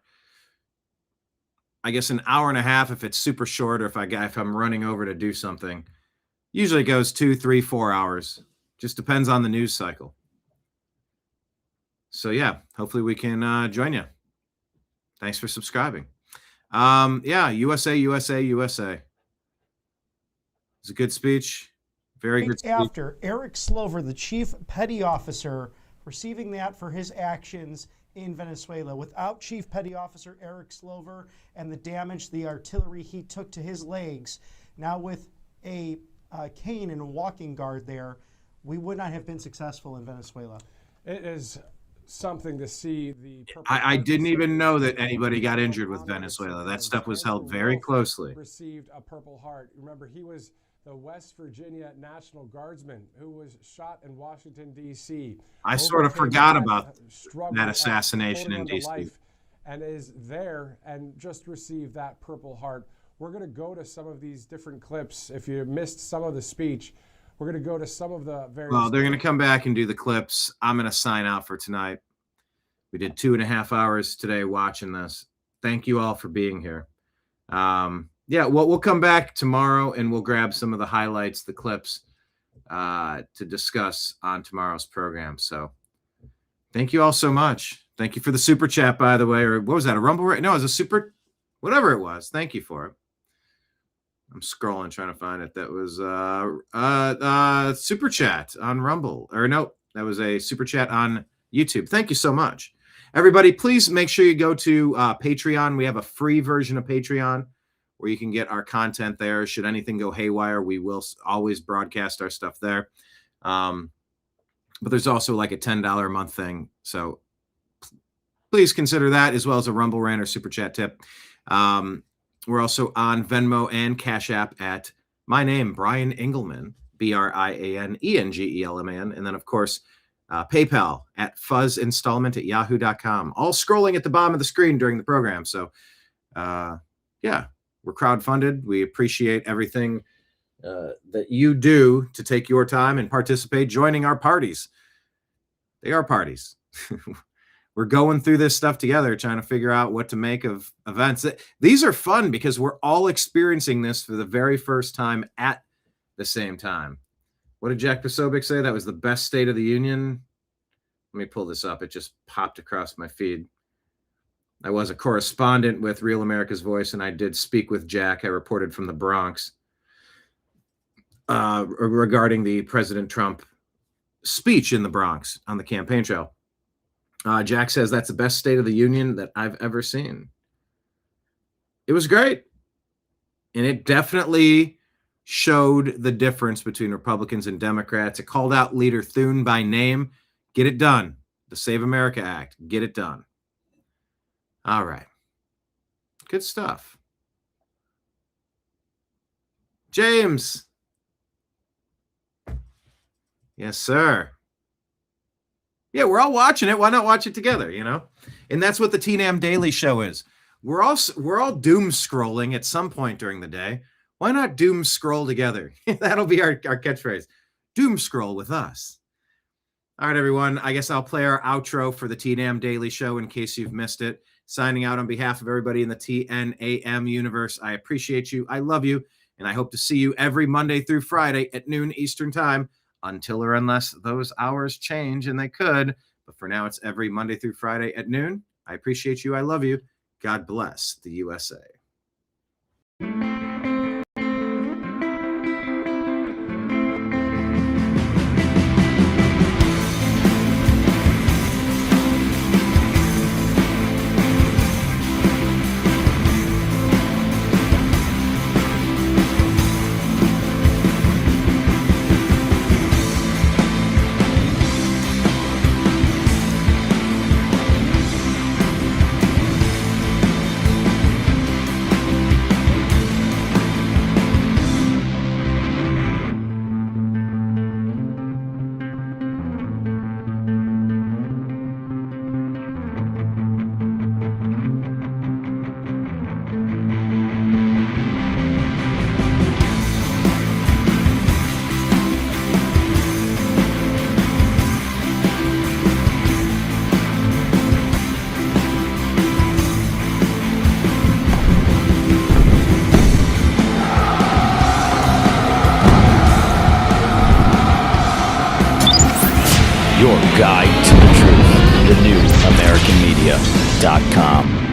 I guess, an hour and a half if it's super short, or if I'm running over to do something. Usually it goes 2, 3, 4 hours. Just depends on the news cycle. So yeah, hopefully we can join you. Thanks for subscribing. Yeah, USA, USA, USA. It's a good speech. Very good speech. After Eric Slover, the chief petty officer, receiving that for his actions in Venezuela. Without Chief Petty Officer Eric Slover and the damage the artillery he took to his legs, now with a cane and a walking guard there, we would not have been successful in Venezuela. It is something to see the. I didn't even know that anybody got injured with Venezuela. That stuff was held very closely. Received a Purple Heart. Remember, he was the West Virginia National Guardsman who was shot in Washington, D.C. I sort of forgot about that assassination in D.C. And is there and just received that Purple Heart. We're going to go to some of these different clips. If you missed some of the speech, we're going to go to some of the various. Well, they're going to come back and do the clips. I'm going to sign out for tonight. We did 2.5 hours today watching this. Thank you all for being here. Yeah, well, we'll come back tomorrow and we'll grab some of the highlights, the clips, to discuss on tomorrow's program. So thank you all so much. Thank you for the super chat, by the way. Or what was that, a Rumble? No, it was a super, whatever it was. Thank you for it. I'm scrolling, trying to find it. That was super chat on Rumble. Or no, that was a super chat on YouTube. Thank you so much. Everybody, please make sure you go to Patreon. We have a free version of Patreon where you can get our content there. Should anything go haywire, we will always broadcast our stuff there. But there's also like a $10 a month thing. So please consider that, as well as a Rumble Rant or Super Chat tip. We're also on Venmo and Cash App at my name, BrianEngelman, BrianEngelman. And then, of course, PayPal at fuzzinstallment@yahoo.com. All scrolling at the bottom of the screen during the program. So yeah, we're crowdfunded. We appreciate everything that you do to take your time and participate, joining our parties. They are parties. We're going through this stuff together, trying to figure out what to make of events. These are fun because we're all experiencing this for the very first time at the same time. What did Jack Posobiec say? That was the best State of the Union. Let me pull this up. It just popped across my feed. I was a correspondent with Real America's Voice, and I did speak with Jack. I reported from the Bronx regarding the President Trump speech in the Bronx on the campaign trail. Jack says that's the best State of the Union that I've ever seen. It was great. And it definitely showed the difference between Republicans and Democrats. It called out Leader Thune by name. Get it done. The Save America Act. Get it done. All right. Good stuff. James. Yes, sir. Yeah, we're all watching it. Why not watch it together, you know? And that's what the TNAM Daily Show is. We're all doom scrolling at some point during the day. Why not doom scroll together? That'll be our catchphrase. Doom scroll with us. All right, everyone. I guess I'll play our outro for the TNAM Daily Show in case you've missed it. Signing out on behalf of everybody in the TNAM universe. I appreciate you. I love you. And I hope to see you every Monday through Friday at noon Eastern time, until or unless those hours change, and they could. But for now, it's every Monday through Friday at noon. I appreciate you. I love you. God bless the USA. Your guide to the truth. TheNewAmericanMedia.com.